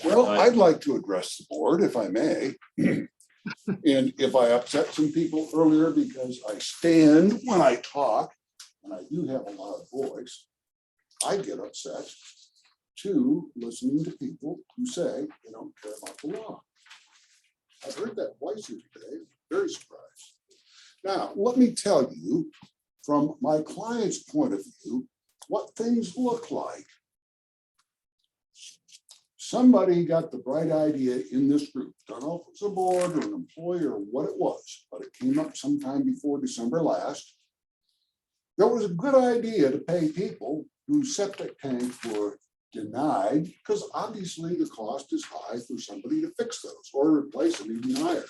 S7: Well, I'd like to address the board if I may. And if I upset some people earlier because I stand when I talk, and I do have a loud voice, I get upset too, listening to people who say they don't care about the law. I've heard that twice here today, very surprised. Now, let me tell you, from my client's point of view, what things look like. Somebody got the bright idea in this group. Don't know if it was a board or an employee or what it was, but it came up sometime before December last. There was a good idea to pay people whose septic tanks were denied, because obviously the cost is high for somebody to fix those or replace them even higher.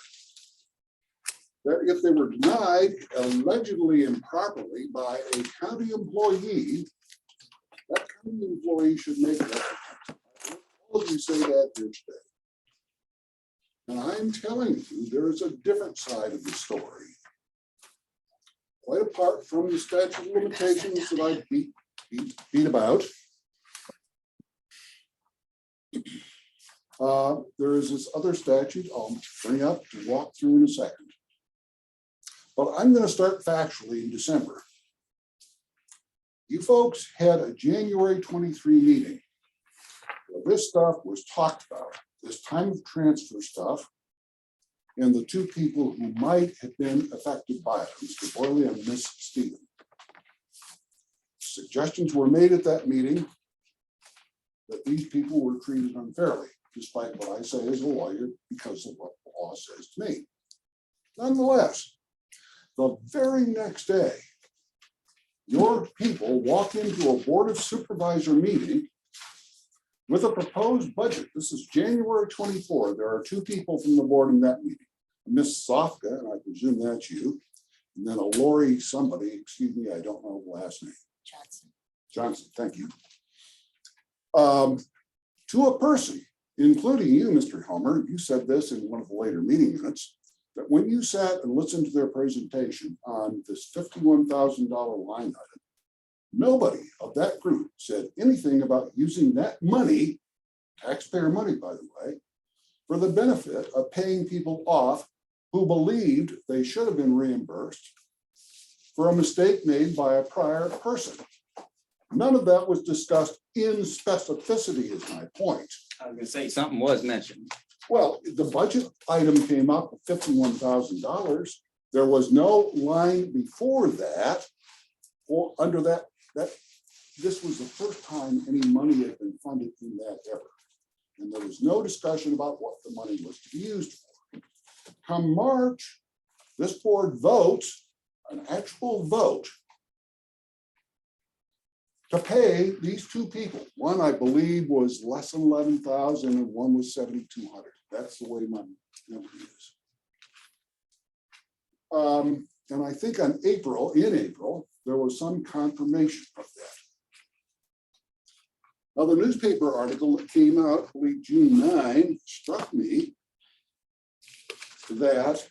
S7: That if they were denied allegedly improperly by a county employee, that county employee should make that. All of you say that here today. And I'm telling you, there is a different side of the story. Quite apart from the statute of limitations that I beat about. There is this other statute I'll bring up to walk through in a second. But I'm going to start factually in December. You folks had a January 23 meeting. Where this stuff was talked about, this time of transfer stuff, and the two people who might have been affected by it, Mr. Borley and Miss Stephen. Suggestions were made at that meeting that these people were treated unfairly, despite what I say as a lawyer, because of what the law says to me. Nonetheless, the very next day, your people walk into a Board of Supervisor meeting with a proposed budget. This is January 24. There are two people from the board in that meeting. Miss Sofka, and I presume that's you, and then a Lori somebody, excuse me, I don't know the last name. Johnson, thank you. To a person, including you, Mr. Helmer, you said this in one of the later meeting minutes, that when you sat and listened to their presentation on this $51,000 line item, nobody of that group said anything about using that money, taxpayer money, by the way, for the benefit of paying people off who believed they should have been reimbursed for a mistake made by a prior person. None of that was discussed in specificity, is my point.
S4: I was gonna say something was mentioned.
S7: Well, the budget item came up at $51,000. There was no line before that, or under that this was the first time any money had been funded in that ever. And there was no discussion about what the money was to be used for. Come March, this board votes, an actual vote, to pay these two people. One, I believe, was less than 11,000 and one was 7,200. That's the way my memory is. And I think in April, there was some confirmation of that. Now, the newspaper article that came out, I believe June 9, struck me that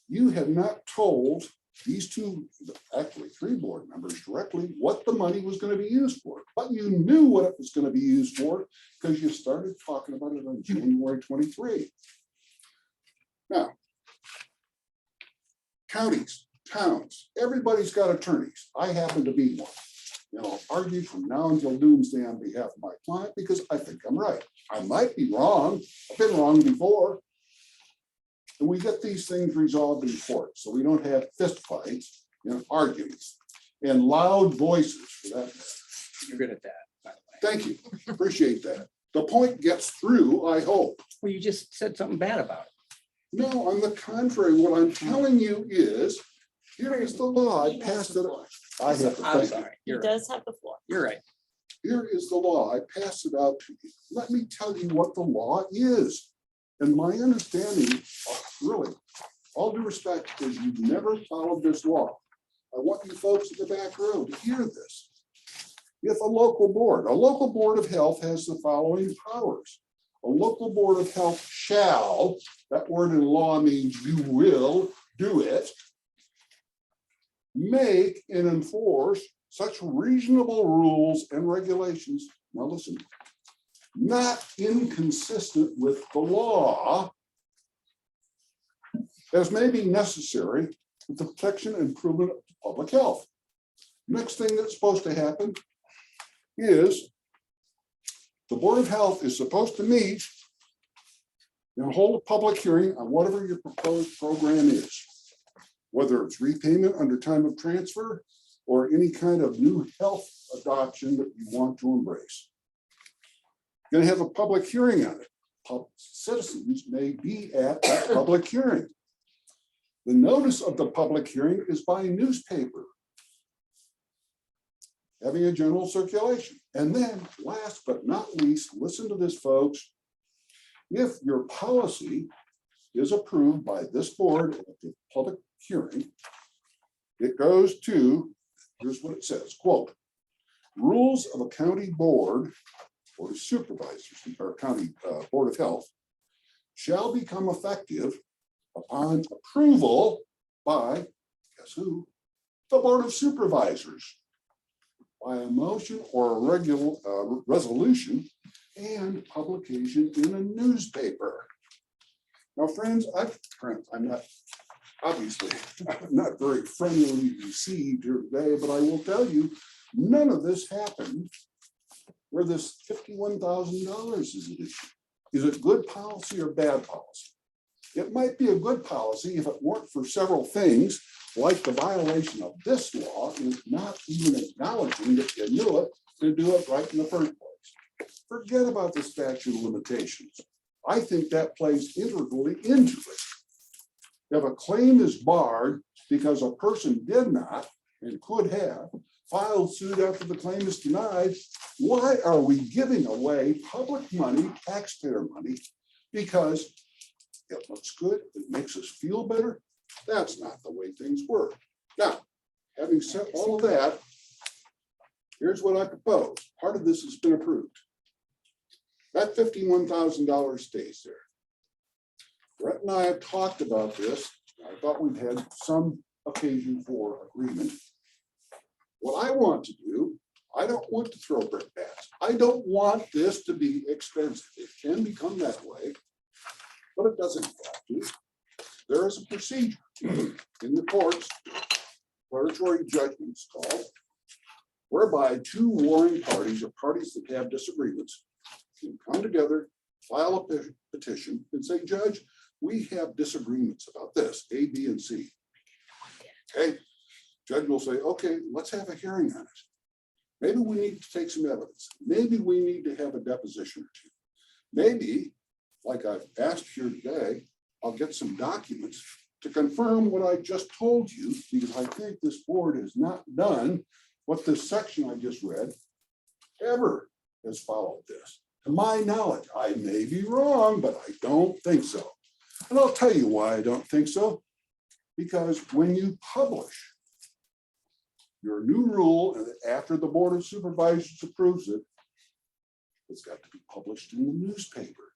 S7: you have not told these two, actually three board members directly, what the money was going to be used for. But you knew what it was going to be used for because you started talking about it on January 23. Now, counties, towns, everybody's got attorneys. I happen to be one. And I'll argue from now until doomsday on behalf of my client because I think I'm right. I might be wrong. I've been wrong before. And we get these things resolved in court, so we don't have fist fights and arguments and loud voices for that matter.
S4: You're good at that, by the way.
S7: Thank you. Appreciate that. The point gets through, I hope.
S4: Well, you just said something bad about it.
S7: No, on the contrary, what I'm telling you is, here is the law. I passed it. I have to
S4: I'm
S7: thank
S4: sorry.
S9: He
S4: You're right.
S9: does have the floor.
S4: You're right.
S7: Here is the law. I passed it out to you. Let me tell you what the law is. And my understanding, really, all due respect, is you've never followed this law. I want you folks in the back row to hear this. If a local board of health has the following powers. A local board of health shall, that word in law means you will do it, make and enforce such reasonable rules and regulations. Now listen, not inconsistent with the law as may be necessary for the protection and improvement of public health. Next thing that's supposed to happen is the Board of Health is supposed to meet and hold a public hearing on whatever your proposed program is, whether it's repayment under time of transfer or any kind of new health adoption that you want to embrace. You're going to have a public hearing on it. Citizens may be at that public hearing. The notice of the public hearing is by newspaper, having a general circulation. And then last but not least, listen to this, folks. If your policy is approved by this board at the public hearing, it goes to, here's what it says, quote, rules of a county board or supervisors or county board of health shall become effective upon approval by, guess who? The Board of Supervisors by a motion or a regular resolution and publication in a newspaper. Now, friends, I'm not obviously, I'm not very friendly received here today, but I will tell you, none of this happened where this $51,000 is an issue. Is it good policy or bad policy? It might be a good policy if it weren't for several things, like the violation of this law is not even acknowledging that you knew it to do it right in the first place. Forget about the statute of limitations. I think that plays integrally into it. If a claim is barred because a person did not and could have filed suit after the claim is denied, why are we giving away public money, taxpayer money, because it looks good, it makes us feel better? That's not the way things work. Now, having said all of that, here's what I propose. Part of this has been approved. That $51,000 stays there. Brett and I have talked about this. I thought we'd had some occasion for agreement. What I want to do, I don't want to throw brick bats. I don't want this to be expensive. It can become that way, but it doesn't have to. There is a procedure in the courts, declaratory judgments called, whereby two warring parties or parties that have disagreements can come together, file a petition and say, Judge, we have disagreements about this, A, B, and C. Okay, judge will say, okay, let's have a hearing on it. Maybe we need to take some evidence. Maybe we need to have a deposition or two. Maybe, like I've asked here today, I'll get some documents to confirm what I just told you, because I think this board has not done what this section I just read ever has followed this. To my knowledge, I may be wrong, but I don't think so. And I'll tell you why I don't think so. Because when you publish your new rule, and after the Board of Supervisors approves it, it's got to be published in the newspaper.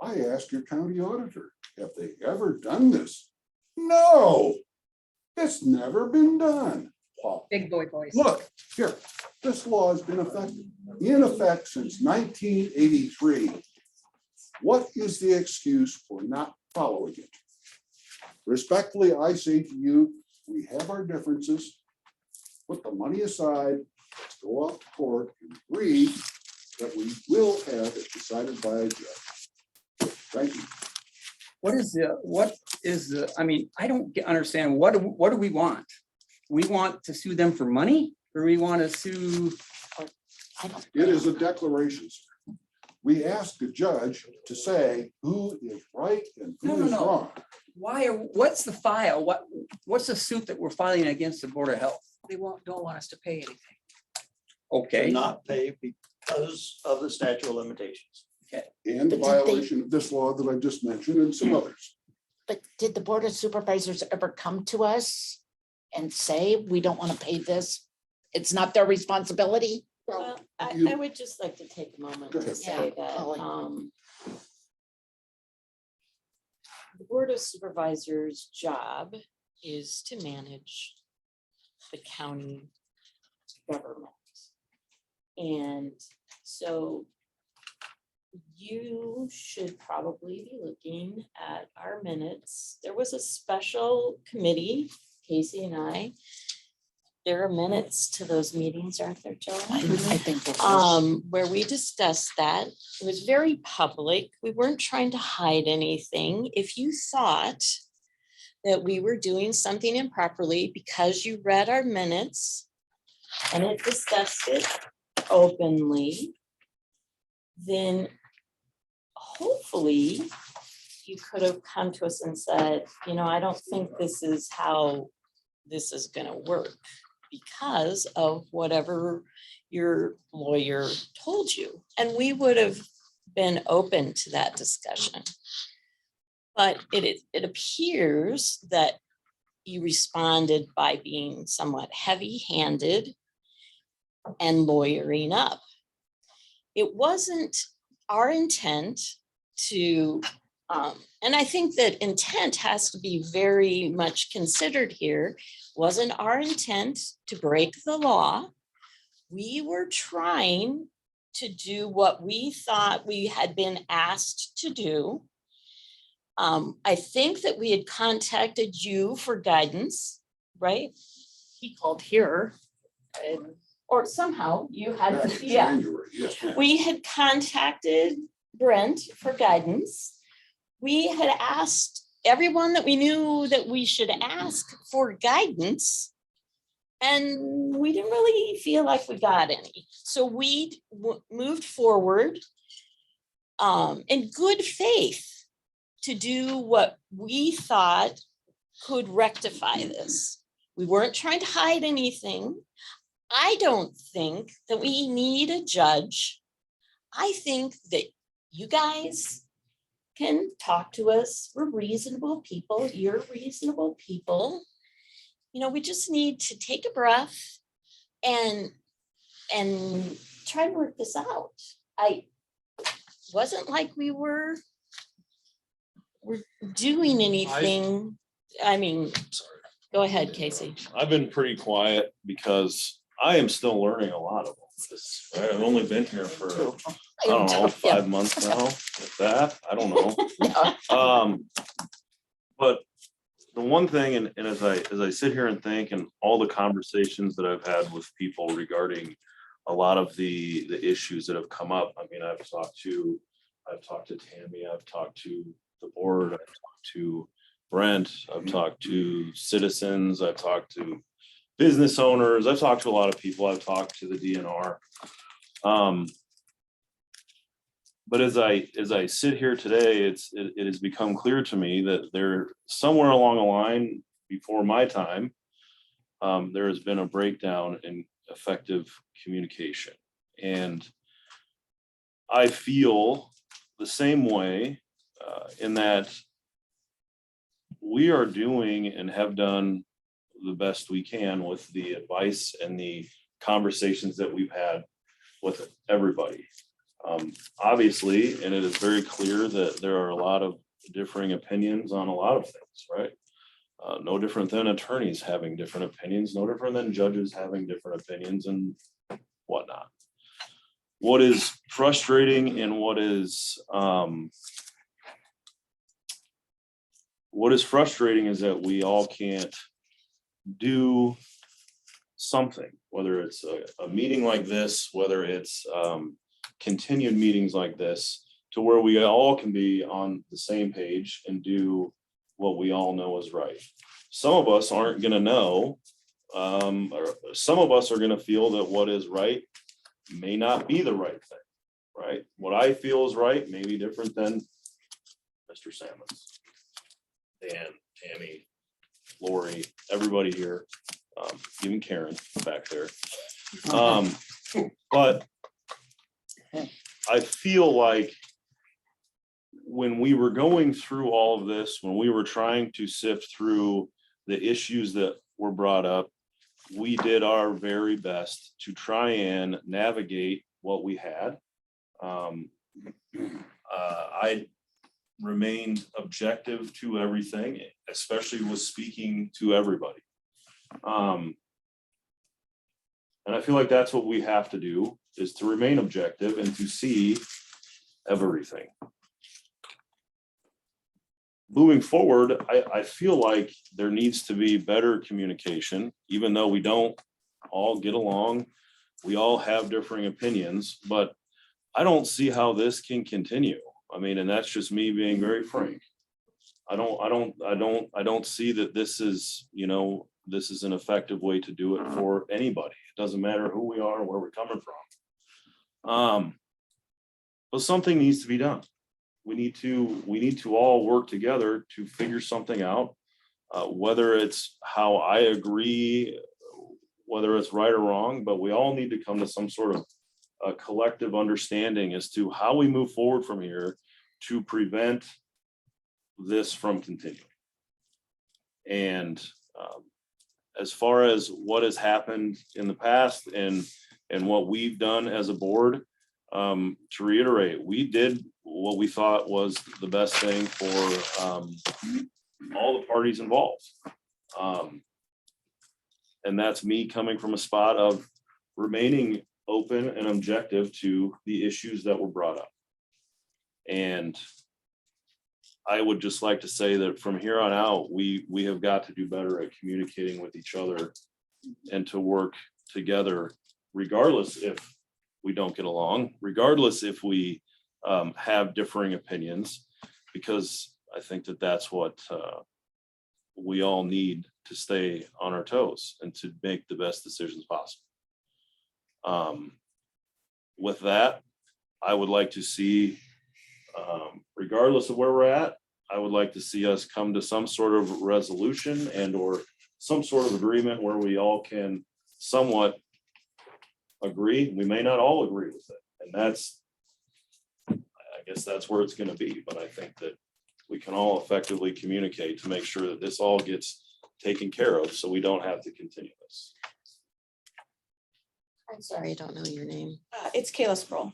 S7: I asked your county auditor, have they ever done this? No, it's never been done. Well,
S19: Big boy voice.
S7: look, here, this law has been in effect since 1983. What is the excuse for not following it? Respectfully, I say to you, we have our differences. Put the money aside, let's go off to court and agree that we will have it decided by a judge. Thank you.
S4: What is the, I mean, I don't understand, what do we want? We want to sue them for money, or we want to sue?
S7: It is a declaration, sir. We ask the judge to say who is right and who is wrong.
S4: What's the file? What's the suit that we're filing against the Board of Health?
S11: They don't want us to pay anything.
S4: Okay.
S20: To not pay because of the statute of limitations.
S4: Okay.
S7: And the violation of this law that I just mentioned and some others.
S9: But did the Board of Supervisors ever come to us and say, we don't want to pay this? It's not their responsibility?
S15: Well, I would just like to take a moment
S7: Go
S15: to
S7: ahead.
S15: say that, the Board of Supervisors' job is to manage the county government. And so you should probably be looking at our minutes. There was a special committee, Casey and I. There are minutes to those meetings, aren't there, Joe?
S9: I think that's
S15: Where we discussed that. It was very public. We weren't trying to hide anything. If you thought that we were doing something improperly because you read our minutes and it discussed it openly, then hopefully you could have come to us and said, you know, I don't think this is how this is going to work because of whatever your lawyer told you. And we would have been open to that discussion. But it appears that you responded by being somewhat heavy-handed and lawyering up. It wasn't our intent to, and I think that intent has to be very much considered here. Wasn't our intent to break the law. We were trying to do what we thought we had been asked to do.
S9: I think that we had contacted you for guidance, right?
S12: He called here.
S9: Or somehow you had,
S7: That's
S9: yeah.
S7: January, yes, ma'am.
S9: We had contacted Brent for guidance. We had asked everyone that we knew that we should ask for guidance. And we didn't really feel like we got any. So we moved forward in good faith to do what we thought could rectify this. We weren't trying to hide anything. I don't think that we need a judge. I think that you guys can talk to us. We're reasonable people. You're reasonable people. You know, we just need to take a breath and try to work this out. I wasn't like we're doing anything. I mean, go ahead, Casey.
S6: I've been pretty quiet because I am still learning a lot of this. Right? I've only been here for, I don't know, 5 months now, if that, I don't know. But the one thing, and as I sit here and think, and all the conversations that I've had with people regarding a lot of the issues that have come up, I mean, I've talked to Tammy, I've talked to the board, I've talked to Brent, I've talked to citizens, I've talked to business owners, I've talked to a lot of people, I've talked to the DNR. But as I sit here today, it has become clear to me that there, somewhere along the line before my time, there has been a breakdown in effective communication. And I feel the same way in that we are doing and have done the best we can with the advice and the conversations that we've had with everybody. Obviously, and it is very clear that there are a lot of differing opinions on a lot of things, right? No different than attorneys having different opinions, no different than judges having different opinions and whatnot. What is frustrating and what is frustrating is that we all can't do something, whether it's a meeting like this, whether it's continued meetings like this, to where we all can be on the same page and do what we all know is right. Some of us aren't going to know, or some of us are going to feel that what is right may not be the right thing, right? What I feel is right may be different than Mr. Salmon's, Dan, Tammy, Lori, everybody here, even Karen back there. But I feel like when we were going through all of this, when we were trying to sift through the issues that were brought up, we did our very best to try and navigate what we had. I remained objective to everything, especially with speaking to everybody. And I feel like that's what we have to do, is to remain objective and to see everything. Moving forward, I feel like there needs to be better communication, even though we don't all get along. We all have differing opinions, but I don't see how this can continue. I mean, and that's just me being very frank. I don't see that this is, this is an effective way to do it for anybody. It doesn't matter who we are, where we're coming from. But something needs to be done. We need to all work together to figure something out, whether it's how I agree, whether it's right or wrong, but we all need to come to some sort of a collective understanding as to how we move forward from here to prevent this from continuing. And as far as what has happened in the past and what we've done as a board, to reiterate, we did what we thought was the best thing for all the parties involved. And that's me coming from a spot of remaining open and objective to the issues that were brought up. And I would just like to say that from here on out, we have got to do better at communicating with each other and to work together, regardless if we don't get along, regardless if we have differing opinions, because I think that that's what we all need to stay on our toes and to make the best decisions possible. With that, I would like to see, regardless of where we're at, I would like to see us come to some sort of resolution and or some sort of agreement where we all can somewhat agree. We may not all agree with it. And that's, I guess that's where it's going to be. But I think that we can all effectively communicate to make sure that this all gets taken care of so we don't have to continue this.
S9: I'm sorry, I don't know your name.
S21: It's Kayla Sproul.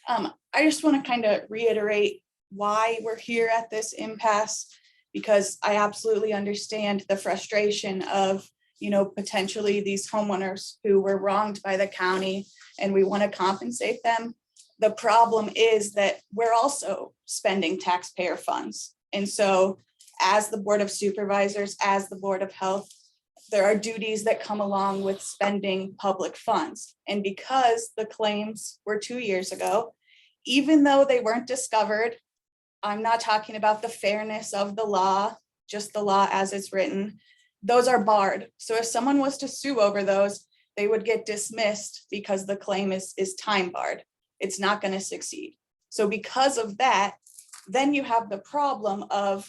S21: I just want to kind of reiterate why we're here at this impasse, because I absolutely understand the frustration of, potentially these homeowners who were wronged by the county, and we want to compensate them. The problem is that we're also spending taxpayer funds. And so as the Board of Supervisors, as the Board of Health, there are duties that come along with spending public funds. And because the claims were 2 years ago, even though they weren't discovered, I'm not talking about the fairness of the law, just the law as it's written, those are barred. So if someone was to sue over those, they would get dismissed because the claim is time barred. It's not going to succeed. So because of that, then you have the problem of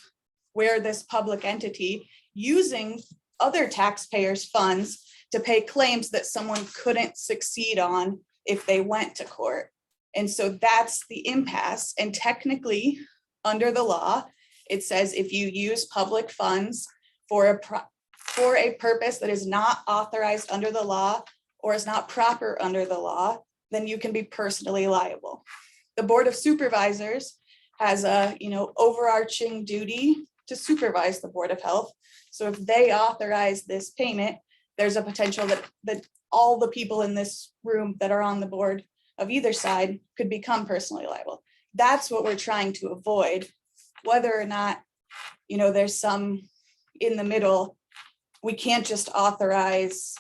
S21: where this public entity using other taxpayers' funds to pay claims that someone couldn't succeed on if they went to court. And so that's the impasse. And technically, under the law, it says if you use public funds for a purpose that is not authorized under the law or is not proper under the law, then you can be personally liable. The Board of Supervisors has a overarching duty to supervise the Board of Health. So if they authorize this payment, there's a potential that all the people in this room that are on the board of either side could become personally liable. That's what we're trying to avoid. Whether or not, there's some in the middle, we can't just authorize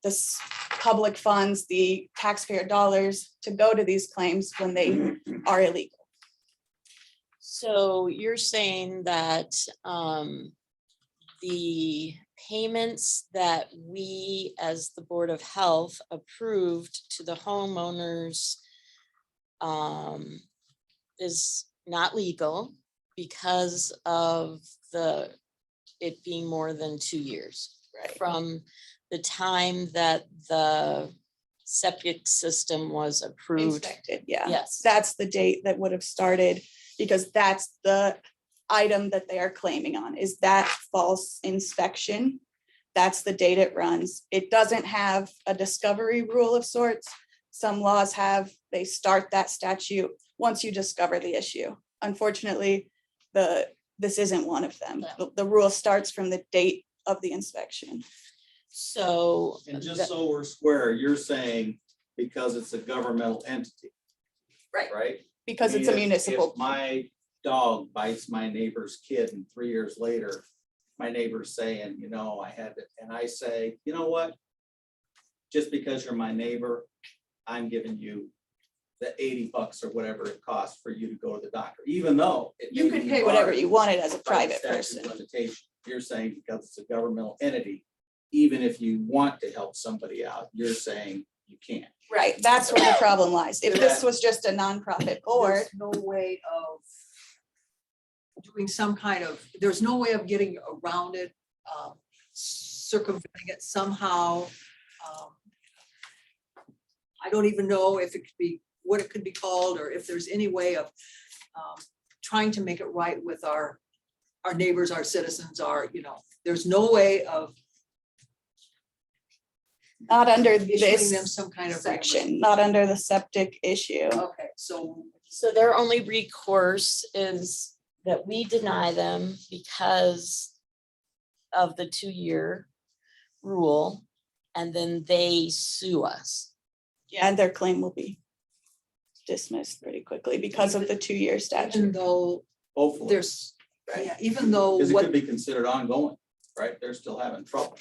S21: this public funds, the taxpayer dollars to go to these claims when they are illegal.
S9: So you're saying that the payments that we as the Board of Health approved to the homeowners is not legal because of it being more than 2 years, right? From the time that the septic system was approved.
S21: Inspected, yeah.
S9: Yes.
S21: That's the date that would have started, because that's the item that they are claiming on, is that false inspection. That's the date it runs. It doesn't have a discovery rule of sorts. Some laws have, they start that statute once you discover the issue. Unfortunately, this isn't one of them. The rule starts from the date of the inspection.
S9: So.
S8: And just so we're square, you're saying because it's a governmental entity.
S21: Right.
S8: Right?
S21: Because
S8: I mean,
S21: it's a
S8: if
S21: municipal.
S8: my dog bites my neighbor's kid and 3 years later, my neighbor's saying, I had it, and I say, you know what? Just because you're my neighbor, I'm giving you the $80 or whatever it costs for you to go to the doctor, even though
S21: You could pay whatever you wanted as a private
S8: statute
S21: person.
S8: limitation. You're saying because it's a governmental entity, even if you want to help somebody out, you're saying you can't.
S21: Right, that's where the problem lies. If this was just a nonprofit board.
S11: There's no way of doing some kind of, there's no way of getting around it, circumventing it somehow. I don't even know if it could be, what it could be called, or if there's any way of trying to make it right with our neighbors, our citizens, there's no way of
S21: Not under
S11: issuing them
S21: this
S11: some kind of
S21: section, not under the septic issue.
S11: Okay, so
S9: their only recourse is that we deny them because of the 2-year rule, and then they sue us.
S21: Yeah, and their claim will be dismissed pretty quickly because of the 2-year statute.
S11: even though
S8: Hopefully,
S11: there's, yeah, even though
S8: because it
S11: what,
S8: could be considered ongoing, right? They're still having trouble.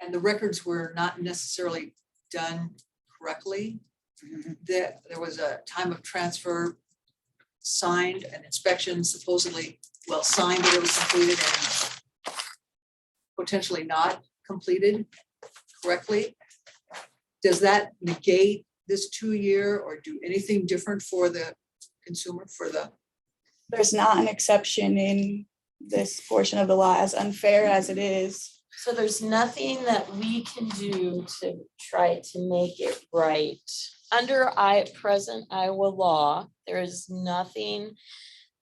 S11: and the records were not necessarily done correctly. There was a time of transfer signed and inspection supposedly, well, signed that it was completed and potentially not completed correctly. Does that negate this 2-year or do anything different for the consumer, for the?
S21: There's not an exception in this portion of the law, as unfair as it is.
S9: So there's nothing that we can do to try to make it right. Under present Iowa law, there is nothing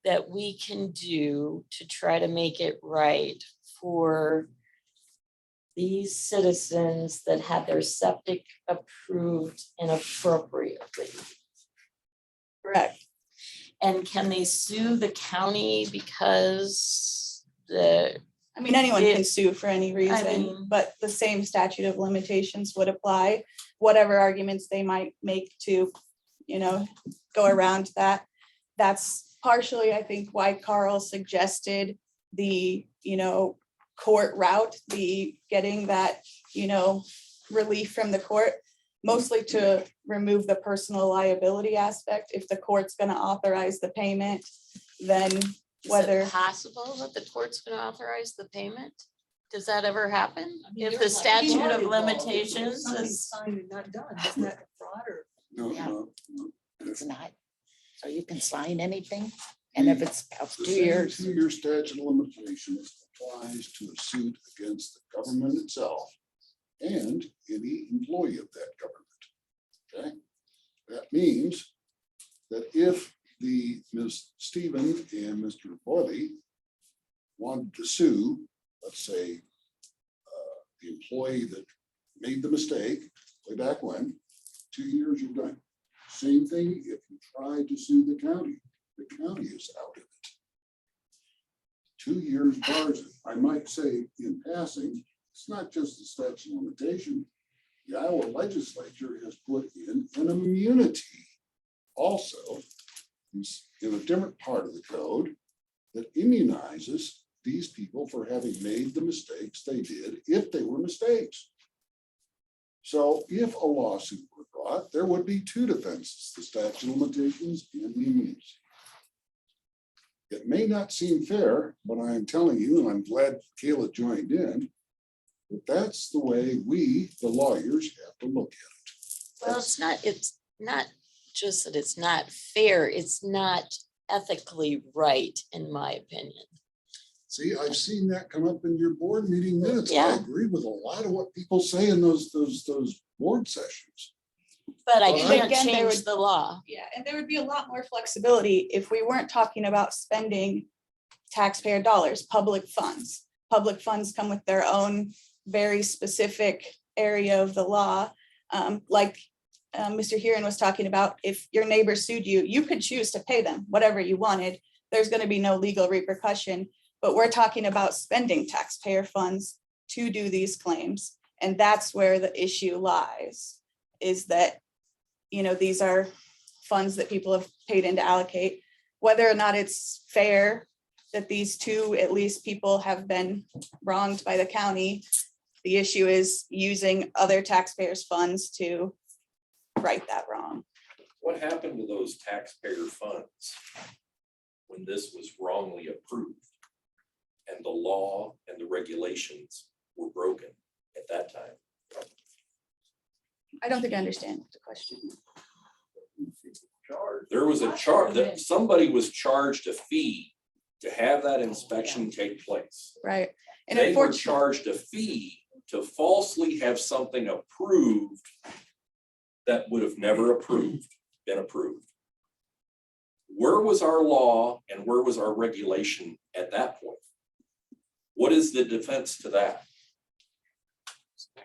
S9: that we can do to try to make it right for these citizens that had their septic approved inappropriately.
S21: Correct.
S9: And can they sue the county because
S21: I mean, anyone can
S9: It-
S21: sue for any reason,
S9: mean-
S21: but the same statute of limitations would apply. Whatever arguments they might make to, go around that. That's partially, I think, why Carl suggested the, court route, the getting that, relief from the court, mostly to remove the personal liability aspect. If the court's gonna authorize the payment, then whether.
S9: Is it possible that the court's gonna authorize the payment? Does that ever happen? If the
S11: there's
S9: statute
S11: fraud
S9: of
S11: involved.
S9: limitations
S11: Something
S9: is,
S11: signed and not done, isn't that fraud or?
S7: No,
S2: Yeah.
S7: no.
S2: It's not. So you can sign anything, and if it's past 2 years,
S7: 2-year statute of limitations applies to a suit against the government itself and any employee of that government. Okay? That means that if Ms. Stephen and Mr. Bodie wanted to sue, let's say, the employee that made the mistake way back when, 2 years you're done. Same thing if you try to sue the county is out of it. 2 years bars it. I might say in passing, it's not just the statute of limitation. The Iowa legislature has put in an immunity also in a different part of the code that immunizes these people for having made the mistakes they did if they were mistakes. So if a lawsuit were brought, there would be 2 defenses, the statute of limitations and the immunity. It may not seem fair, but I am telling you, and I'm glad Kayla joined in, but that's the way we, the lawyers, have to look at it.
S9: well, it's not just that it's not fair, it's not ethically right, in my opinion.
S7: See, I've seen that come up in your board meeting minutes. I
S9: Yeah.
S7: agree with a lot of what people say in those board sessions.
S9: But I
S7: Well,
S9: can't
S21: again, there
S9: change
S21: would-
S9: the law.
S21: Yeah, and there would be a lot more flexibility if we weren't talking about spending taxpayer dollars, public funds. Public funds come with their own very specific area of the law. Like Mr. Heron was talking about, if your neighbor sued you, you could choose to pay them whatever you wanted. There's going to be no legal repercussion, but we're talking about spending taxpayer funds to do these claims. And that's where the issue lies, is that, these are funds that people have paid in to allocate. Whether or not it's fair that these 2, at least, people have been wronged by the county, the issue is using other taxpayers' funds to right that wrong.
S14: What happened to those taxpayer funds when this was wrongly approved? And the law and the regulations were broken at that time?
S21: I don't think I understand the question.
S14: There was a charge, that somebody was charged a fee to have that inspection take place.
S21: Right. And
S14: They were
S21: unfortunately,
S14: charged a fee to falsely have something approved that would have never been approved. Where was our law and where was our regulation at that point? What is the defense to that?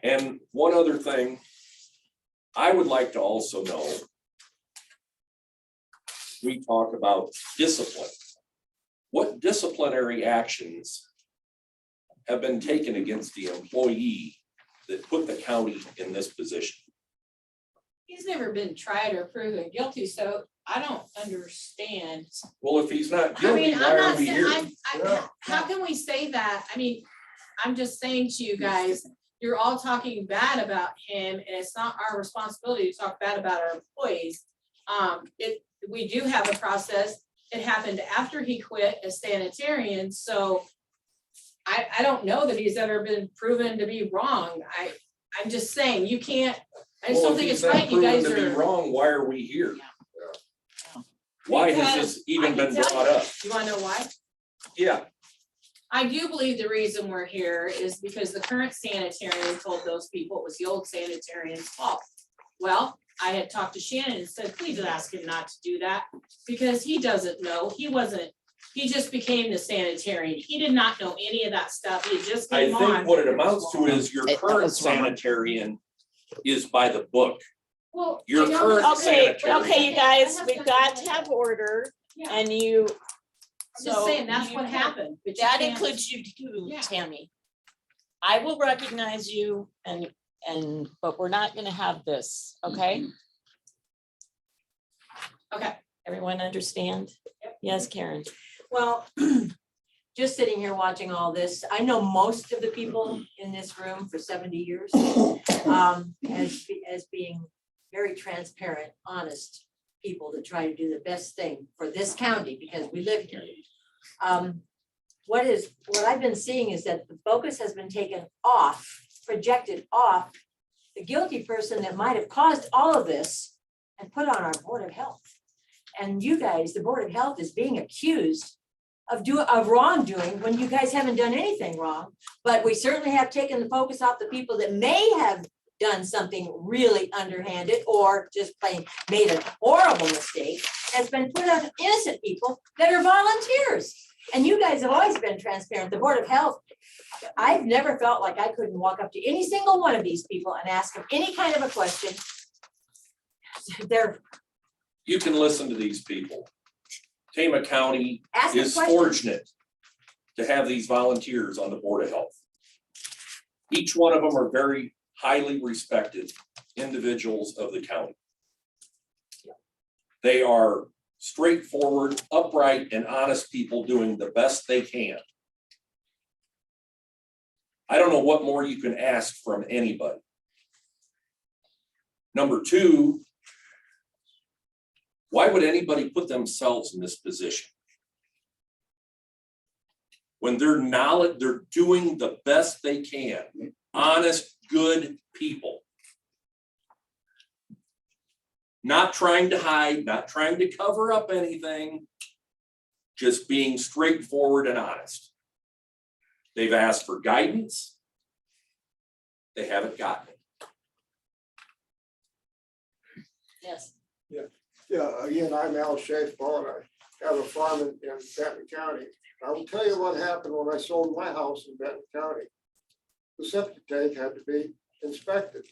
S14: And one other thing, I would like to also know, we talk about discipline. What disciplinary actions have been taken against the employee that put the county in this position?
S15: He's never been tried or proven guilty, so I don't understand.
S14: Well, if he's not
S15: I
S14: guilty,
S15: mean,
S14: why
S15: I'm
S14: are
S15: not
S14: we
S15: saying,
S14: here?
S15: how can we say that? I mean, I'm just saying to you guys, you're all talking bad about him, and it's not our responsibility to talk bad about our employees. We do have a process. It happened after he quit as sanitarian, so I don't know that he's ever been proven to be wrong. I'm just saying, you can't, I just
S14: Well,
S15: don't
S14: if
S15: think
S14: he's
S15: it's
S14: not
S15: right, you
S14: proven
S15: guys
S14: to be
S15: are.
S14: wrong, why are we here? Why has
S15: Because
S14: this even
S15: I
S14: been
S15: can tell
S14: brought
S15: you-
S14: up?
S15: You wanna know why?
S14: Yeah,
S15: I do believe the reason we're here is because the current sanitarian told those people it was the old sanitarian's fault. Well, I had talked to Shannon and said, please ask him not to do that, because he doesn't know, he just became the sanitarian, he did not know any of that stuff, he just
S14: I
S15: came on.
S14: think what it amounts to is your
S15: That
S14: current
S15: was wrong.
S14: sanitarian is by the book.
S15: Well,
S14: Your
S15: I know
S14: current
S15: that's-
S14: sanitarian.
S9: Okay, you guys, we've got to have order and you.
S15: I'm just
S9: so
S15: saying, that's
S9: you
S15: what
S9: can-
S15: happened. but you
S9: That
S15: can't-
S9: includes you too,
S15: Yeah.
S9: Tammy. I will recognize you but we're not gonna have this, okay?
S15: Okay.
S9: Everyone understand? Yes, Karen.
S1: Well, just sitting here watching all this, I know most of the people in this room for 70 years as being very transparent, honest people that try to do the best thing for this county because we live here. What I've been seeing is that the focus has been taken off, projected off the guilty person that might have caused all of this and put on our Board of Health. And you guys, the Board of Health is being accused of wrongdoing when you guys haven't done anything wrong. But we certainly have taken the focus off the people that may have done something really underhanded or just plain made a horrible mistake. Has been put on innocent people that are volunteers. And you guys have always been transparent. The Board of Health, I've never felt like I couldn't walk up to any single one of these people and ask them any kind of a question.
S14: You can listen to these people. Tama County
S1: Ask them
S14: is
S1: questions.
S14: fortunate to have these volunteers on the Board of Health. Each one of them are very highly respected individuals of the county. They are straightforward, upright, and honest people doing the best they can. I don't know what more you can ask from anybody. Number two, why would anybody put themselves in this position? When they're doing the best they can, honest, good people. Not trying to hide, not trying to cover up anything, just being straightforward and honest. They've asked for guidance. They haven't gotten it.
S1: Yes.
S17: Yeah, again, I'm Al Shafeball, and I have a farm in Benton County. I will tell you what happened when I sold my house in Benton County. The septic tank had to be inspected.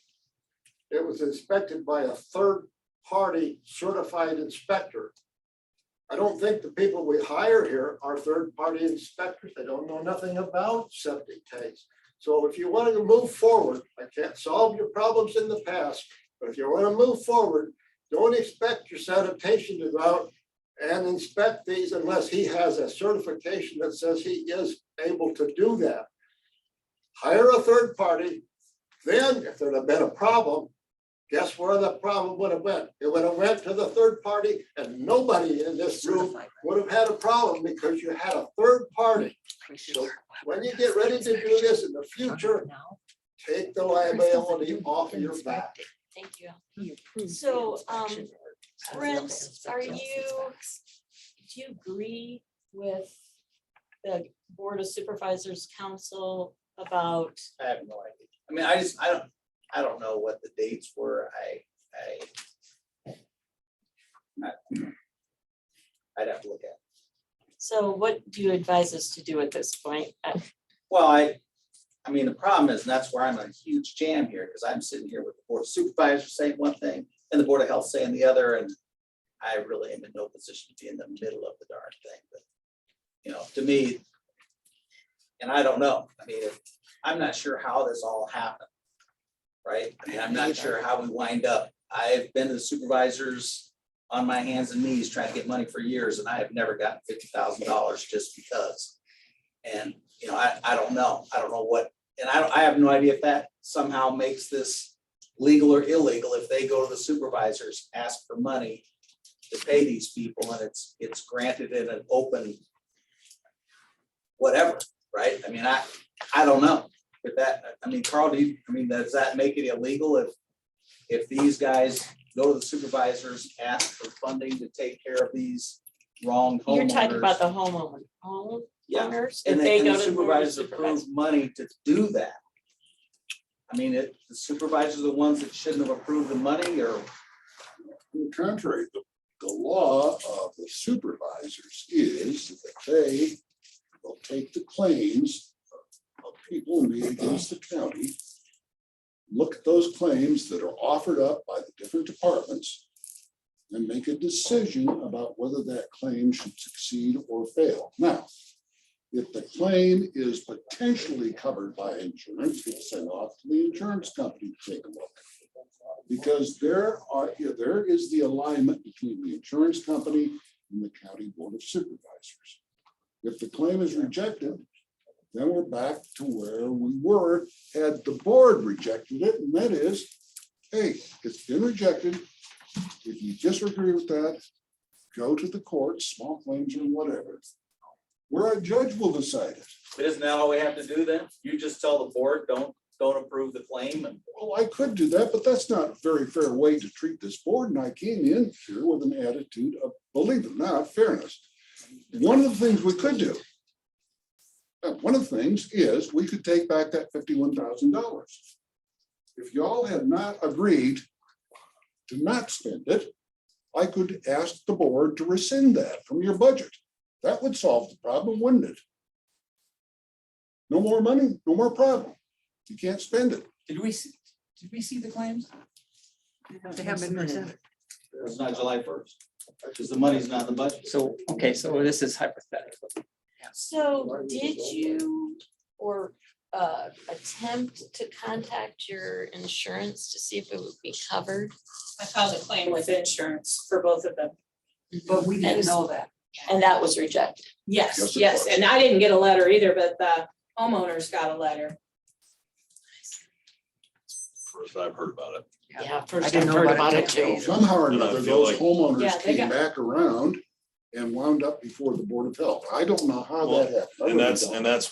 S17: It was inspected by a third-party certified inspector. I don't think the people we hire here are third-party inspectors. They don't know nothing about septic tanks. So if you want to move forward, I can't solve your problems in the past, but if you want to move forward, don't expect your sanitation to go out and inspect these unless he has a certification that says he is able to do that. Hire a third party, then if there had been a problem, guess where the problem would have went? It would have went to the third party and nobody in this room would have had a problem because you had a third party. So when you get ready to do this in the future, take the liability off your back.
S1: Thank you.
S9: So, Brent, do you agree with the Board of Supervisors Council about?
S8: I have no idea. I mean, I don't know what the dates were. I'd have to look at it.
S9: So what do you advise us to do at this point?
S8: Well, I mean, the problem is, and that's where I'm in a huge jam here, because I'm sitting here with the Board of Supervisors saying one thing and the Board of Health saying the other, and I really am in no position to be in the middle of the darn thing. But, you know, to me, and I don't know, I mean, I'm not sure how this all happened, right? I mean, I'm not sure how we wind up. I've been to the supervisors on my hands and knees trying to get money for years, and I have never gotten $50,000 just because. And, you know, I don't know. I don't know what, and I have no idea if that somehow makes this legal or illegal if they go to the supervisors, ask for money to pay these people, and it's granted in an open whatever, right? I mean, I don't know. If that, I mean, Carl, does that make it illegal if these guys go to the supervisors, ask for funding to take care of these wrong homeowners?
S9: You're talking about the homeowner,
S8: Yeah,
S9: homeowners,
S8: and
S9: if they
S8: the
S9: go to the board of
S8: supervisors
S9: supervisors.
S8: approve money to do that. I mean, the supervisors are the ones that shouldn't have approved the money, or?
S7: On the contrary, the law of the supervisors is that they will take the claims of people made against the county, look at those claims that are offered up by the different departments, and make a decision about whether that claim should succeed or fail. Now, if the claim is potentially covered by insurance, it's sent off to the insurance company to take a look. Because there is the alignment between the insurance company and the county board of supervisors. If the claim is rejected, then we're back to where we were had the board rejected it, and that is, hey, it's been rejected. If you disagree with that, go to the courts, small claims or whatever, where a judge will decide it.
S8: But isn't that all we have to do then? You just tell the board, don't approve the claim, and
S7: Well, I could do that, but that's not a very fair way to treat this board. And I came in here with an attitude of, believe it or not, fairness. One of the things we could do, one of the things is we could take back that $51,000. If y'all had not agreed to not spend it, I could ask the board to rescind that from your budget. That would solve the problem, wouldn't it? No more money, no more problem. You can't spend it.
S4: Did we see the claims?
S11: They have been presented.
S8: it's not July 1st, because the money's not in the budget.
S4: So, okay, so this is hypothetical.
S9: So did you or attempt to contact your insurance to see if it would be covered?
S15: I filed a claim with insurance for both of them.
S11: But we didn't know that.
S9: And that was rejected.
S15: Yes,
S7: Yes, of
S15: yes,
S7: course.
S15: and I didn't get a letter either, but the homeowners got a letter.
S6: First I've heard about it.
S9: Yeah,
S11: I
S9: first
S11: didn't
S9: I've
S11: know
S9: heard
S11: about
S9: about
S11: it
S9: it
S11: till
S9: too.
S7: Somehow or
S6: And I
S7: another,
S6: feel
S7: those
S6: like-
S7: homeowners
S15: Yeah, they
S7: came
S15: got-
S7: back around and wound up before the Board of Health. I don't know how
S6: Well,
S7: that happened. I
S6: And
S7: really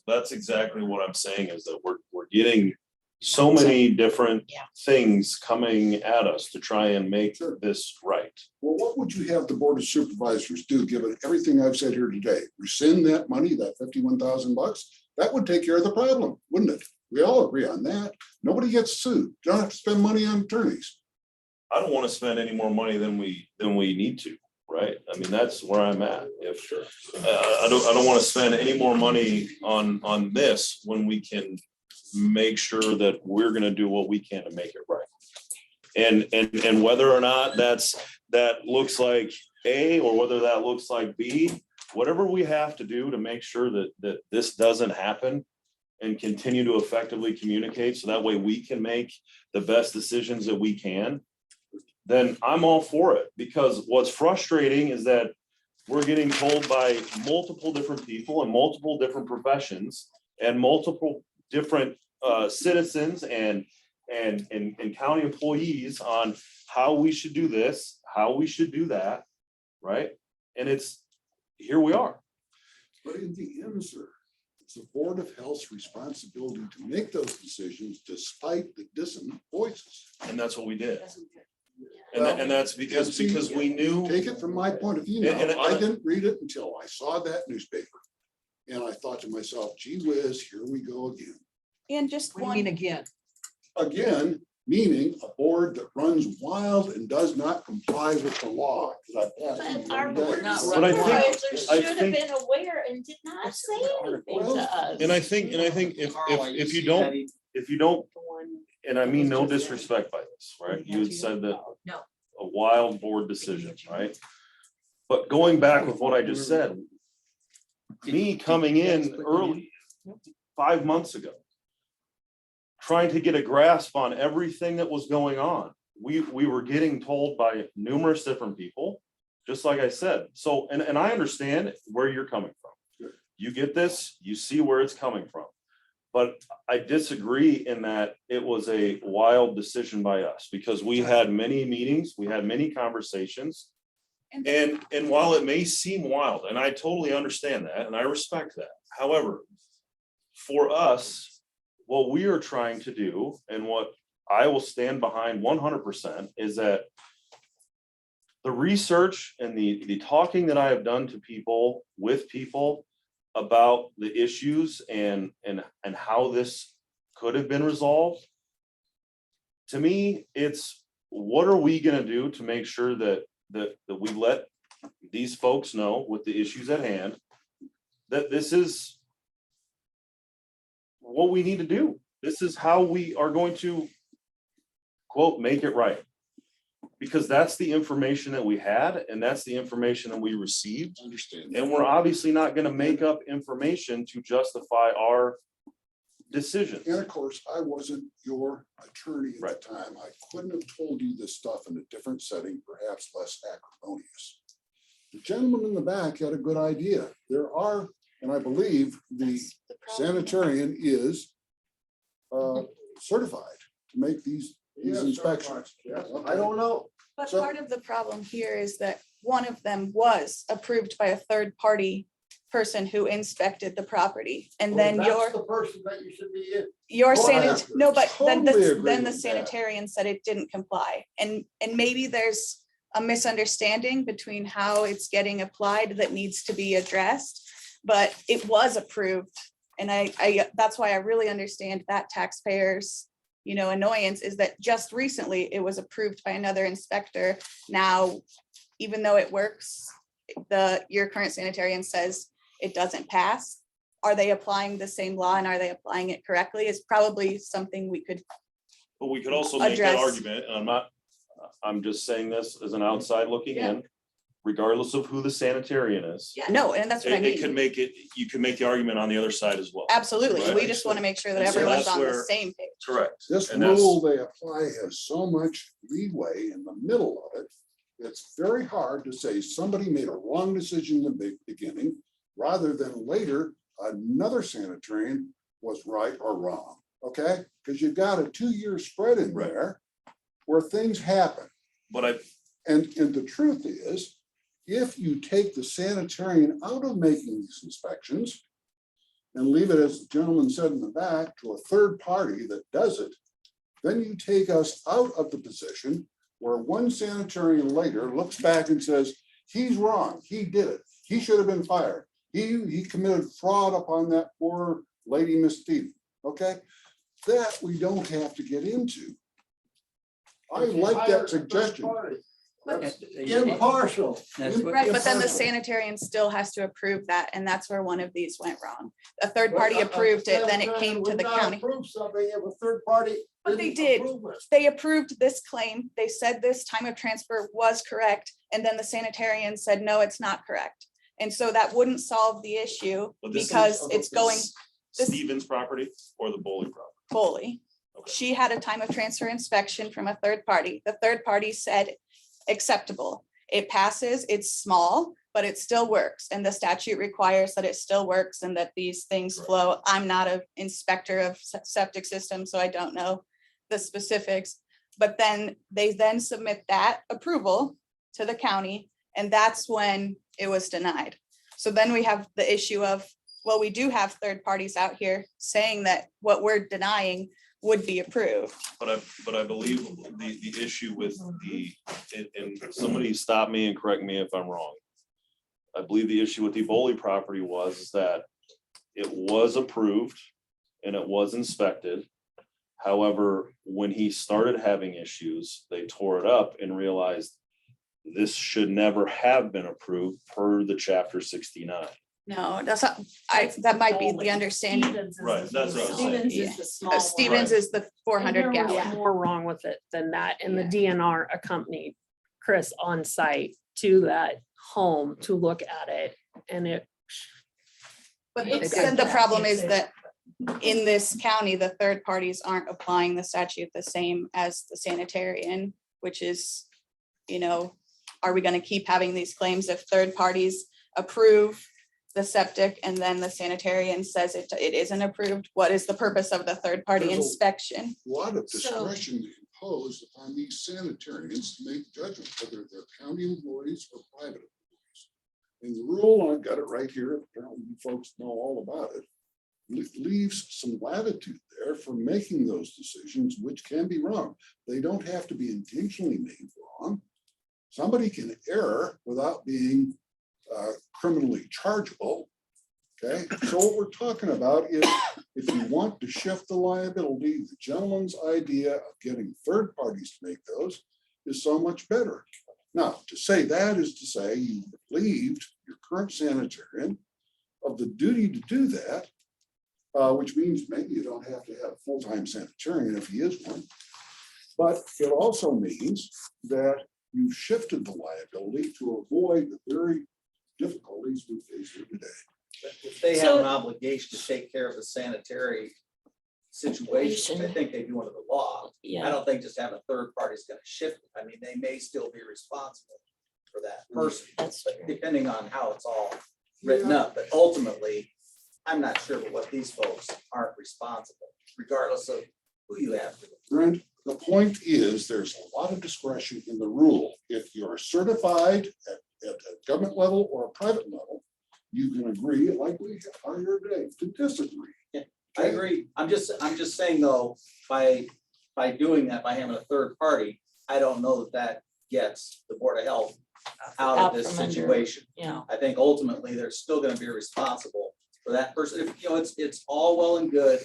S6: that's exactly what I'm saying is that we're getting so many different
S9: Yeah.
S6: things coming at us to try and make
S7: Sure.
S6: this right.
S7: Well, what would you have the Board of Supervisors do, given everything I've said here today? Rescind that money, that $51,000? That would take care of the problem, wouldn't it? We all agree on that. Nobody gets sued. Don't have to spend money on attorneys.
S6: I don't want to spend any more money than we need to, right? I mean, that's where I'm at. If I don't want to spend any more money on this when we can make sure that we're gonna do what we can to make it right. And whether or not that looks like A or whether that looks like B, whatever we have to do to make sure that this doesn't happen and continue to effectively communicate so that way we can make the best decisions that we can, then I'm all for it. Because what's frustrating is that we're getting told by multiple different people and multiple different professions and multiple different citizens and county employees on how we should do this, how we should do that, right? And here we are.
S7: But in the end, sir, it's the Board of Health's responsibility to make those decisions despite the dissonant voices.
S6: And that's what we did. And that's because we knew.
S7: Take it from my point of view now.
S6: And
S7: I didn't read it until I saw that newspaper. And I thought to myself, gee whiz, here we go again.
S21: And just
S11: What do you mean
S21: one,
S11: again?
S7: Again, meaning a board that runs wild and does not comply with the law. 'Cause I passed it
S9: But our
S7: one day.
S9: board of
S6: But I think-
S9: supervisors
S6: I
S9: should have
S6: think-
S9: been aware and did not say anything to us.
S6: And I think if you don't, and I mean no disrespect by this, right? You had said that
S1: No.
S6: a wild board decision, right? But going back with what I just said, me coming in early, 5 months ago, trying to get a grasp on everything that was going on, we were getting told by numerous different people, just like I said. So, and I understand where you're coming from. You get this, you see where it's coming from. But I disagree in that it was a wild decision by us, because we had many meetings, we had many conversations. And while it may seem wild, and I totally understand that, and I respect that. However, for us, what we are trying to do, and what I will stand behind 100%, is that the research and the talking that I have done to people, with people, about the issues and how this could have been resolved. To me, it's what are we gonna do to make sure that we let these folks know with the issues at hand, that this is what we need to do. This is how we are going to, quote, make it right. Because that's the information that we had, and that's the information that we received.
S7: Understand.
S6: And we're obviously not gonna make up information to justify our decisions.
S7: And of course, I wasn't your attorney at the time. I couldn't have told you this stuff in a different setting, perhaps less acrimonious. The gentleman in the back had a good idea. There are, and I believe the sanitarian is certified to make these inspections.
S17: I don't know.
S21: But
S7: So-
S21: part of the problem here is that one of them was approved by a third party person who inspected the property. And then
S17: That's the person that you should be in.
S21: your
S17: Go ahead.
S21: sanit, no, but then
S7: Totally agree
S21: then the
S7: with that.
S21: sanitarian said it didn't comply. And maybe there's a misunderstanding between how it's getting applied that needs to be addressed. But it was approved. And I that's why I really understand that taxpayers, annoyance is that just recently it was approved by another inspector. Now, even though it works, your current sanitarian says it doesn't pass. Are they applying the same law, and are they applying it correctly? Is probably something we could.
S6: But we could also make that
S21: address.
S6: argument, and I'm just saying this as an outside looking
S21: Yeah.
S6: in, regardless of who the sanitarian is.
S21: Yeah, no, and that's what I
S6: It could
S21: mean.
S6: make it, you can make the argument on the other side as well.
S21: Absolutely. We
S6: Right.
S21: just want to make sure that
S6: And so
S21: everyone's
S6: that's
S21: on the
S6: where-
S21: same page.
S6: Correct.
S7: This
S6: And that's-
S7: rule they apply has so much leeway in the middle of it. It's very hard to say somebody made a wrong decision in the beginning, rather than later, another sanitarian was right or wrong, okay? Because you've got a 2-year spread in there where things happen.
S6: But
S7: And the truth is, if you take the sanitarian out of making these inspections and leave it, as the gentleman said in the back, to a third party that does it, then you take us out of the position where one sanitarian later looks back and says, he's wrong, he did it, he should have been fired. He committed fraud upon that poor lady, Miss Stevie, okay? That we don't have to get into. I like that suggestion.
S17: That's impartial.
S21: Right, but then the sanitarian still has to approve that, and that's where one of these went wrong. A third party approved it, then it came to the county.
S17: Approve something if a third party.
S21: But they
S17: didn't
S21: did.
S17: approve it.
S21: They approved this claim. They said this time of transfer was correct, and then the sanitarian said, no, it's not correct. And so that wouldn't solve the issue
S6: But this is-
S21: because it's going this-
S6: Stevens property or the Bowley property?
S21: fully. She had a time of transfer inspection from a third party. The third party said acceptable. It passes, it's small, but it still works. And the statute requires that it still works and that these things flow. I'm not an inspector of septic systems, so I don't know the specifics. But then they then submit that approval to the county, and that's when it was denied. So then we have the issue of, well, we do have third parties out here saying that what we're denying would be approved.
S6: But I believe the issue with and somebody stop me and correct me if I'm wrong. I believe the issue with the Bowley property was that it was approved and it was inspected. However, when he started having issues, they tore it up and realized this should never have been approved per the chapter 69.
S21: No, that's not, that might be the understanding.
S6: Right, that's what I was saying.
S1: Stevens is the small one.
S21: Stevens is the 400
S12: And there was
S21: gallon.
S12: more wrong with it than that, and the DNR accompanied Chris on site to that home to look at it, and it.
S21: But
S12: It's
S21: then
S12: good.
S21: the problem is that in this county, the third parties aren't applying the statute the same as the sanitarian. which is, are we gonna keep having these claims if third parties approve the septic and then the sanitarian says it isn't approved? What is the purpose of the third party
S7: There's a
S21: inspection?
S7: lot of
S21: So-
S7: discretion imposed upon these sanitarians to make judgments, whether they're county employees or private employees. And the rule, I've got it right here, apparently you folks know all about it, leaves some latitude there for making those decisions, which can be wrong. They don't have to be intentionally made wrong. Somebody can err without being criminally chargeable. Okay, so what we're talking about is if you want to shift the liability, the gentleman's idea of getting third parties to make those is so much better. Now, to say that is to say you relieved your current sanitarian of the duty to do that, which means maybe you don't have to have a full-time sanitarian if he is one. But it also means that you've shifted the liability to avoid the very difficulties we face here today.
S8: If they have an obligation to take care of the sanitary situation, I think they do under the law. I don't think just having a third party is gonna shift it. I mean, they may still be responsible for that person, but depending on how it's all written up, but ultimately, I'm not sure what these folks aren't responsible, regardless of who you have.
S7: Brent, the point is, there's a lot of discretion in the rule. If you're certified at a government level or a private level, you can agree, like we are here today, to disagree.
S8: I agree. I'm just saying though, by doing that, by having a third party, I don't know that gets the Board of Health out of this
S9: from under,
S8: situation.
S9: Yeah.
S8: I think ultimately, they're still gonna be responsible for that person. If, it's all well and good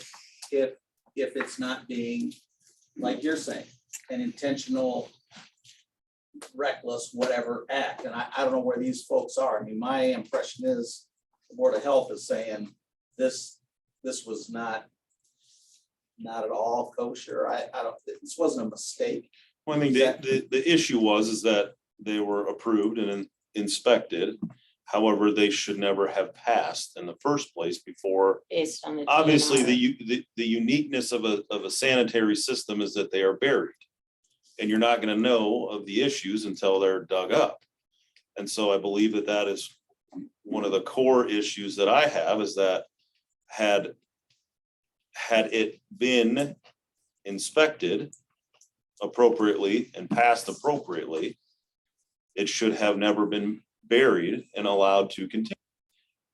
S8: if it's not being, like you're saying, an intentional, reckless, whatever act. And I don't know where these folks are. I mean, my impression is the Board of Health is saying this was not at all kosher. I don't, this wasn't a mistake.
S6: Well, I mean, the issue is that they were approved and inspected. However, they should never have passed in the first place before.
S9: Based on the.
S6: Obviously,
S9: DNR.
S6: the uniqueness of a sanitary system is that they are buried. And you're not gonna know of the issues until they're dug up. And so I believe that is one of the core issues that I have, is that had it been inspected appropriately and passed appropriately, it should have never been buried and allowed to continue.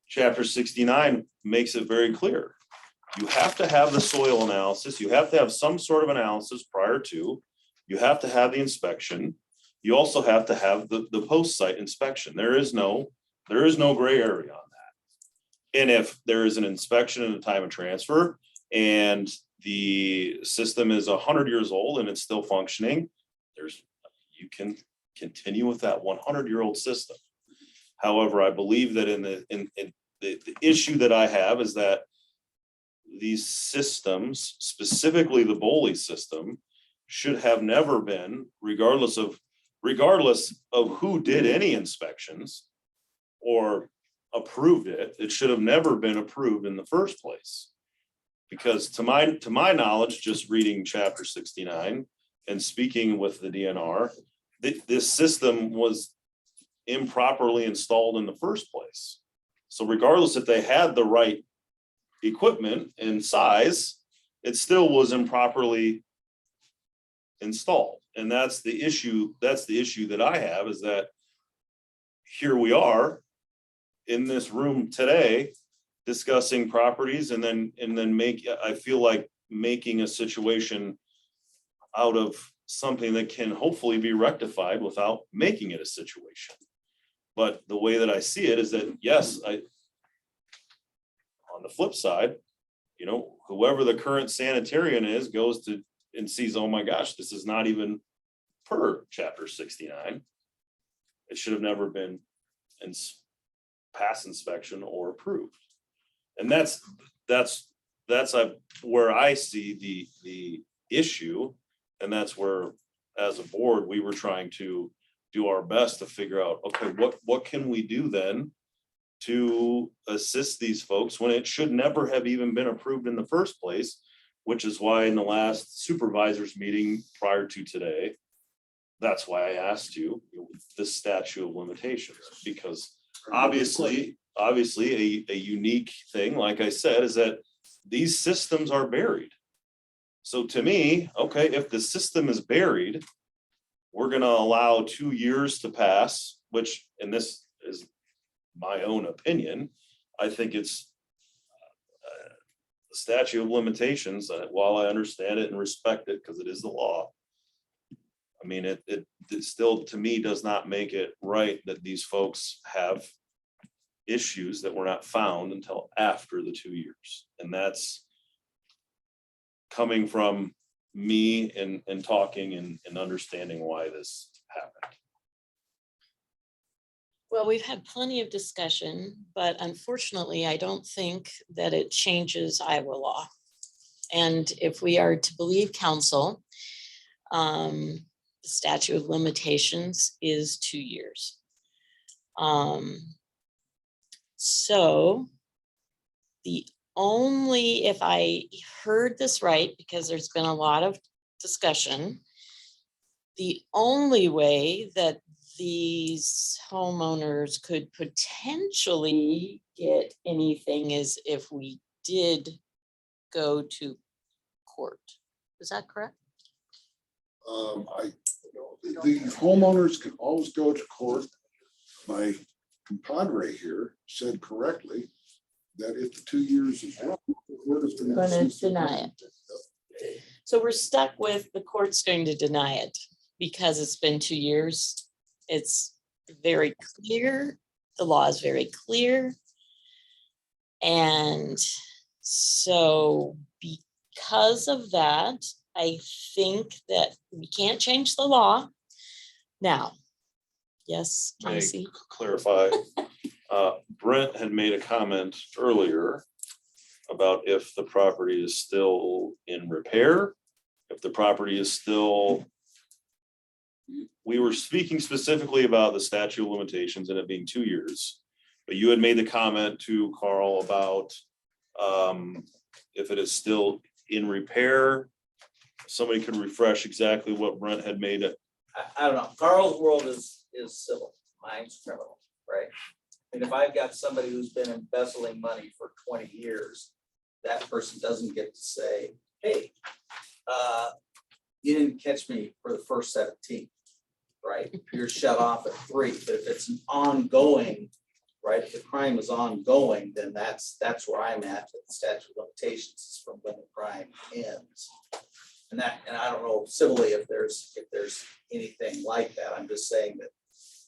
S6: Chapter 69 makes it very clear. You have to have the soil analysis. You have to have some sort of analysis prior to. You have to have the inspection. You also have to have the post-site inspection. There is no gray area on that. And if there is an inspection at a time of transfer and the system is 100 years old and it's still functioning, you can continue with that 100-year-old system. However, I believe that in the issue that I have is that these systems, specifically the Boley system, should have never been, regardless of who did any inspections or approved it, it should have never been approved in the first place. Because to my knowledge, just reading chapter 69 and speaking with the DNR, this system was improperly installed in the first place. So regardless if they had the right equipment and size, it still was improperly installed. And that's the issue that I have, is that here we are in this room today discussing properties and then I feel like making a situation out of something that can hopefully be rectified without making it a situation. But the way that I see it is that, yes, on the flip side, whoever the current sanitarian is goes to and sees, oh my gosh, this is not even per chapter 69. It should have never been pass inspection or approved. And that's where I see the issue. And that's where, as a board, we were trying to do our best to figure out, okay, what can we do then to assist these folks when it should never have even been approved in the first place, which is why in the last supervisors meeting prior to today, that's why I asked you the statute of limitations, because obviously a unique thing, like I said, is that these systems are buried. So to me, okay, if the system is buried, we're gonna allow 2 years to pass, which, and this is my own opinion, I think it's the statute of limitations, while I understand it and respect it, because it is the law. I mean, it still, to me, does not make it right that these folks have issues that were not found until after the 2 years. And that's coming from me and talking and understanding why this happened.
S9: Well, we've had plenty of discussion, but unfortunately, I don't think that it changes Iowa law. And if we are to believe counsel, the statute of limitations is 2 years. So the only, if I heard this right, because there's been a lot of discussion, the only way that these homeowners could potentially get anything is if we did go to court. Is that correct?
S7: The homeowners can always go to court. My compadre here said correctly that if the 2 years is wrong, the court is
S9: Gonna deny it. So we're stuck with the court's going to deny it because it's been 2 years. It's very clear. The law is very clear. And so because of that, I think that we can't change the law. Now, yes,
S6: May I
S9: Casey?
S6: clarify, Brent had made a comment earlier about if the property is still in repair, if the property is still, we were speaking specifically about the statute of limitations and it being 2 years. But you had made the comment to Carl about if it is still in repair. Somebody could refresh exactly what Brent had made it.
S8: I don't know, Carl's world is civil, mine's criminal, right? And if I've got somebody who's been embezzling money for 20 years, that person doesn't get to say, hey, you didn't catch me for the first 17, right? You're shut off at 3, but if it's an ongoing, right, if the crime is ongoing, then that's where I'm at. The statute of limitations is from when the crime ends. And I don't know civilly if there's anything like that. I'm just saying that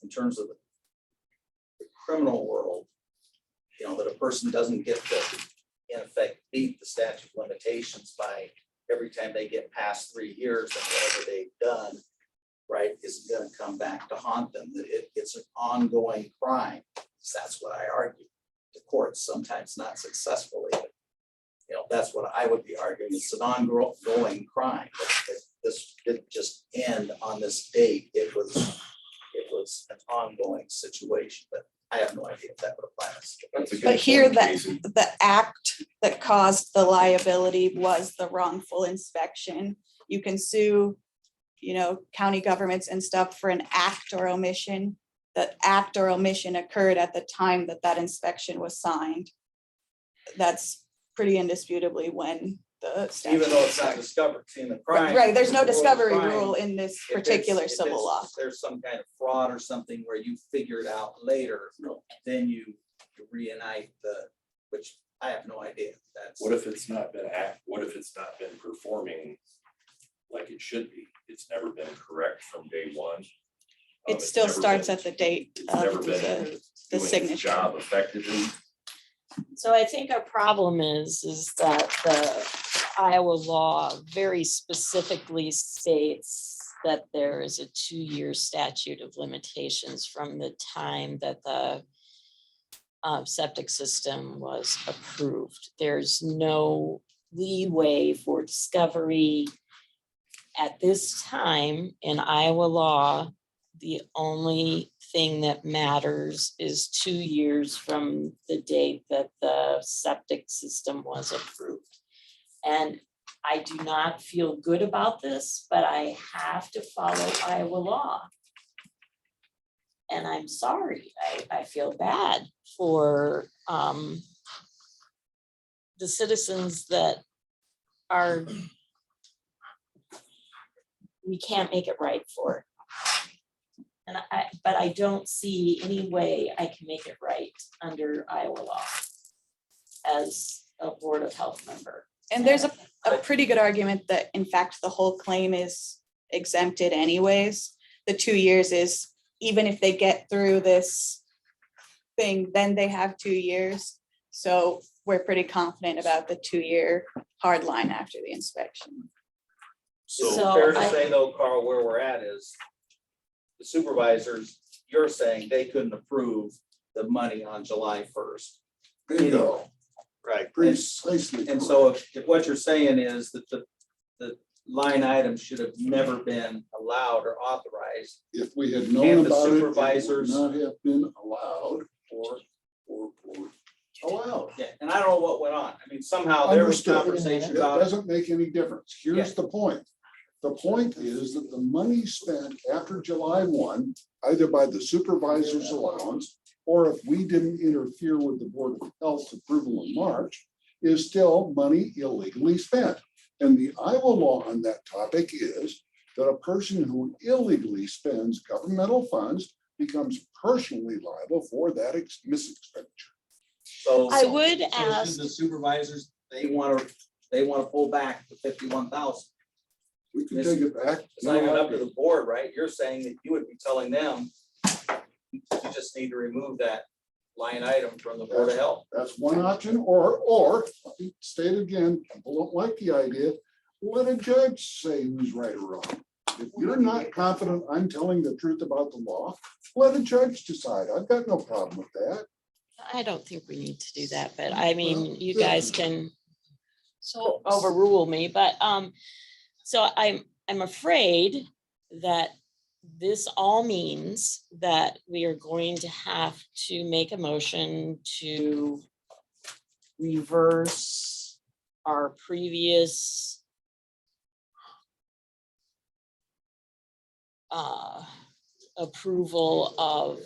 S8: in terms of the criminal world, you know, that a person doesn't get to, in effect, beat the statute of limitations by every time they get past 3 years and whatever they've done, right, is going to come back to haunt them. That it's an ongoing crime. So that's what I argue. The courts sometimes not successfully, but you know, that's what I would be arguing. It's an ongoing crime. This didn't just end on this date. It was an ongoing situation, but I have no idea if that would apply.
S21: But here the act that caused the liability was the wrongful inspection. You can sue, you know, county governments and stuff for an act or omission. That act or omission occurred at the time that that inspection was signed. That's pretty indisputably when the statute.
S8: Even though it's not discovered, seeing the crime.
S21: Right, there's no
S8: the
S21: discovery
S8: crime,
S21: rule in this
S8: if
S21: particular
S8: it's-
S21: civil law.
S8: if there's some kind of fraud or something where you figure it out later, then you reunite which I have no idea. That's.
S14: What if it's not been what if it's not been performing like it should be? It's never been correct from day one.
S21: It
S14: It's
S21: still
S14: never
S21: starts
S14: been-
S21: at the date
S14: It's
S21: of
S14: never been
S21: the
S14: doing its
S21: signature.
S14: job effectively.
S9: So I think our problem is that the Iowa law very specifically states that there is a 2-year statute of limitations from the time that the septic system was approved. There's no leeway for discovery. At this time in Iowa law, the only thing that matters is 2 years from the date that the septic system was approved. And I do not feel good about this, but I have to follow Iowa law. And I'm sorry, I feel bad for the citizens that are, we can't make it right for. And but I don't see any way I can make it right under Iowa law as a Board of Health member.
S21: And there's a pretty good argument that in fact, the whole claim is exempted anyways. The 2 years is, even if they get through this thing, then they have 2 years. So we're pretty confident about the 2-year hard line after the inspection.
S8: So fair to say though, Carl, where we're at is the supervisors, you're saying they couldn't approve the money on July 1st.
S7: Bingo.
S8: Right.
S7: Precisely.
S8: And so if what you're saying is that the line item should have never been allowed or authorized.
S7: If we had
S8: And
S7: known
S8: the
S7: about it, it would
S8: supervisors-
S7: not have been allowed or allowed.
S8: Yeah, and I don't know what went on. I mean, somehow there was
S7: Understood.
S8: conversation
S7: It
S8: about.
S7: doesn't make any difference. Here's
S8: Yeah.
S7: the point. The point is that the money spent after July 1, either by the supervisor's allowance, or if we didn't interfere with the Board of Health's approval in March, is still money illegally spent. And the Iowa law on that topic is that a person who illegally spends governmental funds becomes personally liable for that misexpenditure.
S8: So
S9: I would
S8: so
S9: ask-
S8: the supervisors, they want to pull back the 51,000.
S7: We can take it back.
S8: It's not even up to the board, right? You're saying that you would be telling them, you just need to remove that line item from the Board of Health.
S7: That's one option, or, let me state again, people don't like the idea, let a judge say who's right or wrong. If you're not confident I'm telling the truth about the law, let a judge decide. I've got no problem with that.
S9: I don't think we need to do that, but I mean, you guys can
S5: So
S9: overrule me, but so I'm afraid that this all means that we are going to have to make a motion to reverse our previous approval of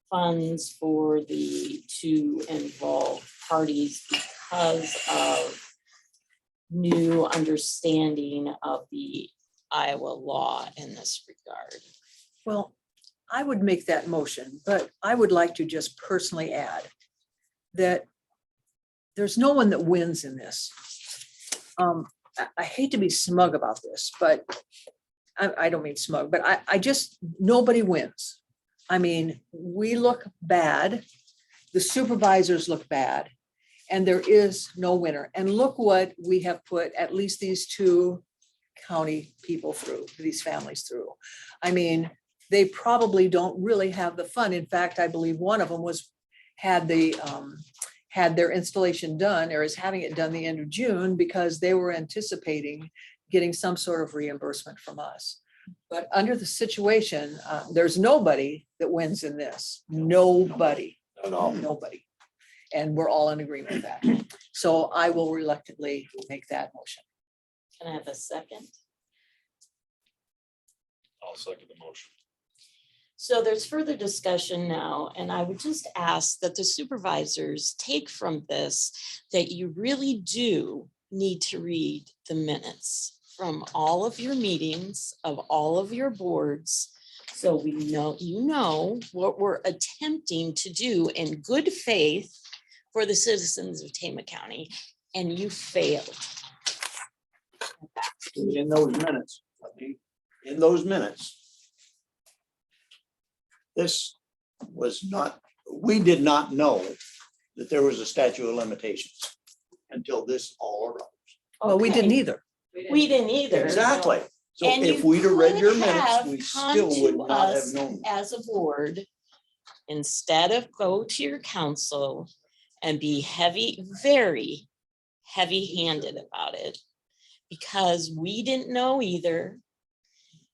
S9: funds for the two involved parties because of new understanding of the Iowa law in this regard.
S11: Well, I would make that motion, but I would like to just personally add that there's no one that wins in this. I hate to be smug about this, but I don't mean smug, but I just, nobody wins. I mean, we look bad, the supervisors look bad, and there is no winner. And look what we have put at least these two county people through, these families through. I mean, they probably don't really have the fun. In fact, I believe one of them had their installation done or is having it done the end of June because they were anticipating getting some sort of reimbursement from us. But under the situation, there's nobody that wins in this. Nobody. Nobody. And we're all in agreement with that. So I will reluctantly make that motion.
S9: Can I have a second?
S6: I'll second the motion.
S9: So there's further discussion now, and I would just ask that the supervisors take from this that you really do need to read the minutes from all of your meetings of all of your boards. So we know, you know, what we're attempting to do in good faith for the citizens of Tama County, and you failed.
S20: In those minutes, this was not, we did not know that there was a statute of limitations until this all arose.
S11: Well, we didn't either.
S9: We didn't either.
S20: Exactly. So
S9: And
S20: if
S9: you
S20: we'd have read your
S9: could
S20: minutes,
S9: have
S20: we
S9: come
S20: still would
S9: to
S20: not have
S9: us
S20: known.
S9: as a board, instead of go to your council and be very heavy-handed about it, because we didn't know either.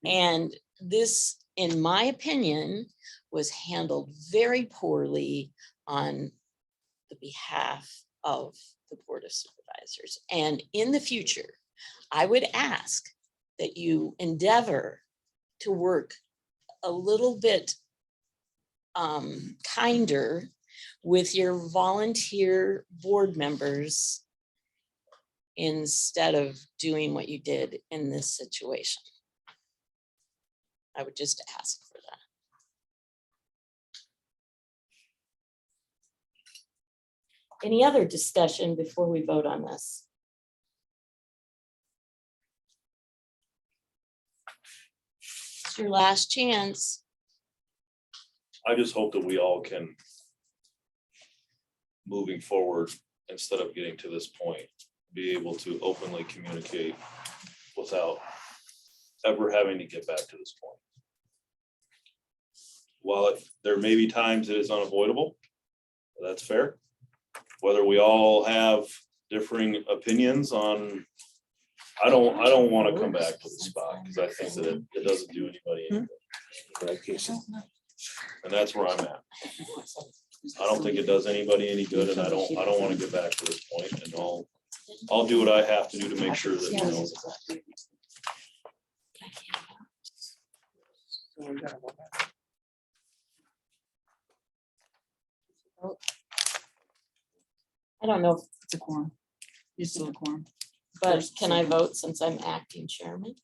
S9: And this, in my opinion, was handled very poorly on the behalf of the Board of Supervisors. Supervisors. And in the future, I would ask that you endeavor to work a little bit kinder with your volunteer board members instead of doing what you did in this situation. I would just ask for that. Any other discussion before we vote on this? It's your last chance.
S6: I just hope that we all can, moving forward, instead of getting to this point, be able to openly communicate without ever having to get back to this point. While there may be times it is unavoidable, that's fair. Whether we all have differing opinions on, I don't want to come back to the spot because I think that it doesn't do anybody any good. And that's where I'm at. I don't think it does anybody any good, and I don't want to get back to this point, and I'll do what I have to do to make sure that, you know.
S9: I don't know,
S11: It's a quorum. You're still a quorum.
S9: but can I vote since I'm acting chairman?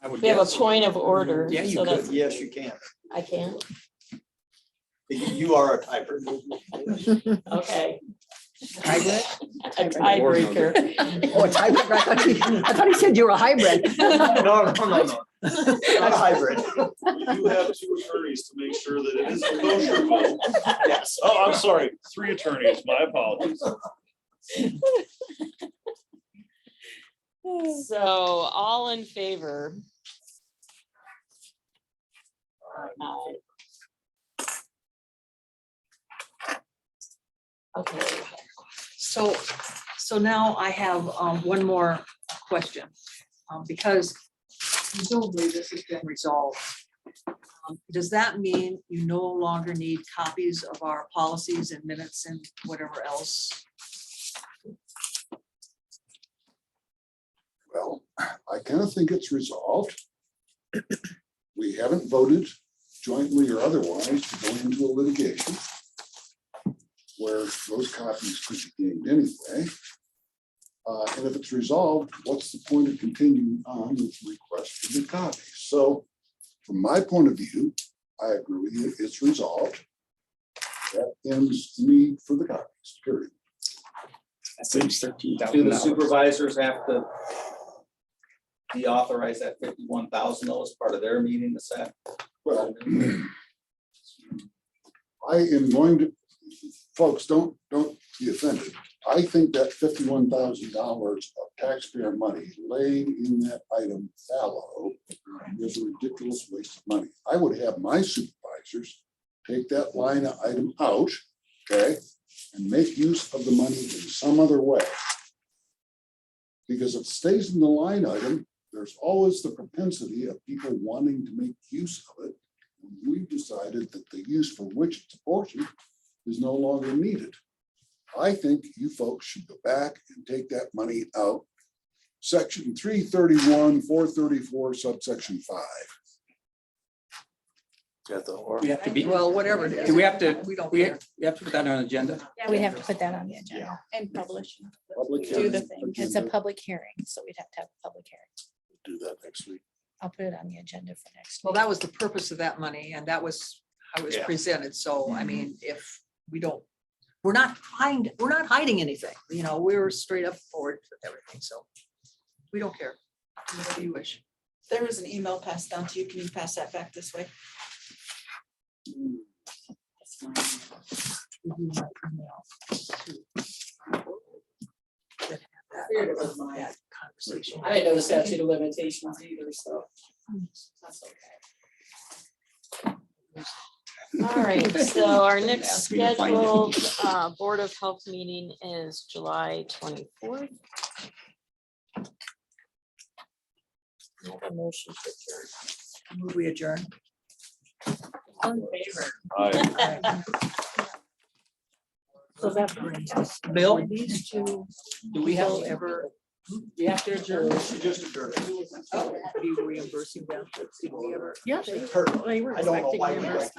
S18: I would
S9: We have a
S18: guess.
S9: point of order.
S20: Yeah, you
S9: so
S20: could.
S9: that
S20: Yes, you can.
S9: I can,
S20: You are a tiebreaker.
S9: okay.
S11: Hybrid?
S9: A tiebreaker.
S11: Oh, a tiebreaker. I thought he said you were a hybrid.
S20: No. Not a hybrid.
S6: You have 2 attorneys to make sure that it is a kosher vote.
S20: Yes.
S6: Oh, I'm sorry, 3 attorneys, my apologies.
S9: So all in favor? Aye. Okay.
S11: So now I have one more question, because presumably this has been resolved. Does that mean you no longer need copies of our policies and minutes and whatever else?
S7: Well, I kind of think it's resolved. We haven't voted jointly or otherwise to go into a litigation where those copies could be gained anyway. And if it's resolved, what's the point of continuing on with requests for the copies? So from my point of view, I agree with you, it's resolved. That ends the need for the copies, period.
S4: That seems $13,000.
S8: Do the supervisors have to deauthorize that 51,000 as part of their meeting this Saturday?
S7: Well, I am going to, folks, don't be offended. I think that $51,000 of taxpayer money laying in that item fallow is a ridiculous waste of money. I would have my supervisors take that line item out, okay, and make use of the money in some other way. Because if it stays in the line item, there's always the propensity of people wanting to make use of it. And we've decided that the use for which it's apportioned is no longer needed. I think you folks should go back and take that money out. Section 331, 434, subsection 5.
S4: We have to be,
S11: Well, whatever it is.
S4: do we have to,
S11: We don't
S4: we
S11: care.
S4: have to put that on an agenda?
S12: Yeah, we'd have to put that on the agenda.
S9: And publish.
S7: Public
S12: Do the
S7: hearing,
S12: thing. It's a public hearing, so we'd have to have a public hearing.
S7: do that next week.
S12: I'll put it on the agenda for next
S11: Well,
S12: week.
S11: that was the purpose of that money, and that was how it was
S20: Yeah.
S11: presented. So, I mean, if we don't, we're not hiding anything, you know, we're straight up forward with everything, so we don't care. Do whatever you wish.
S13: There was an email passed down to you. Can you pass that back this way?
S11: Conversation.
S15: I didn't know the statute of limitations either, so. That's okay.
S9: All right, so our next
S4: Ask me to find it.
S9: scheduled Board of Health meeting is July 24th. Make a motion to adjourn.
S11: Move we adjourn.
S9: All in favor?
S6: Aye.
S11: So that brings us.
S4: Bill?
S11: Were these two
S4: Do we have?
S11: people ever
S4: You have to adjourn.
S20: She just adjourned.
S11: be reimbursing them? Did we ever?
S20: Yeah.
S11: They
S20: Her-
S11: they were
S20: I don't know
S11: expecting
S20: why we
S11: reimbursement.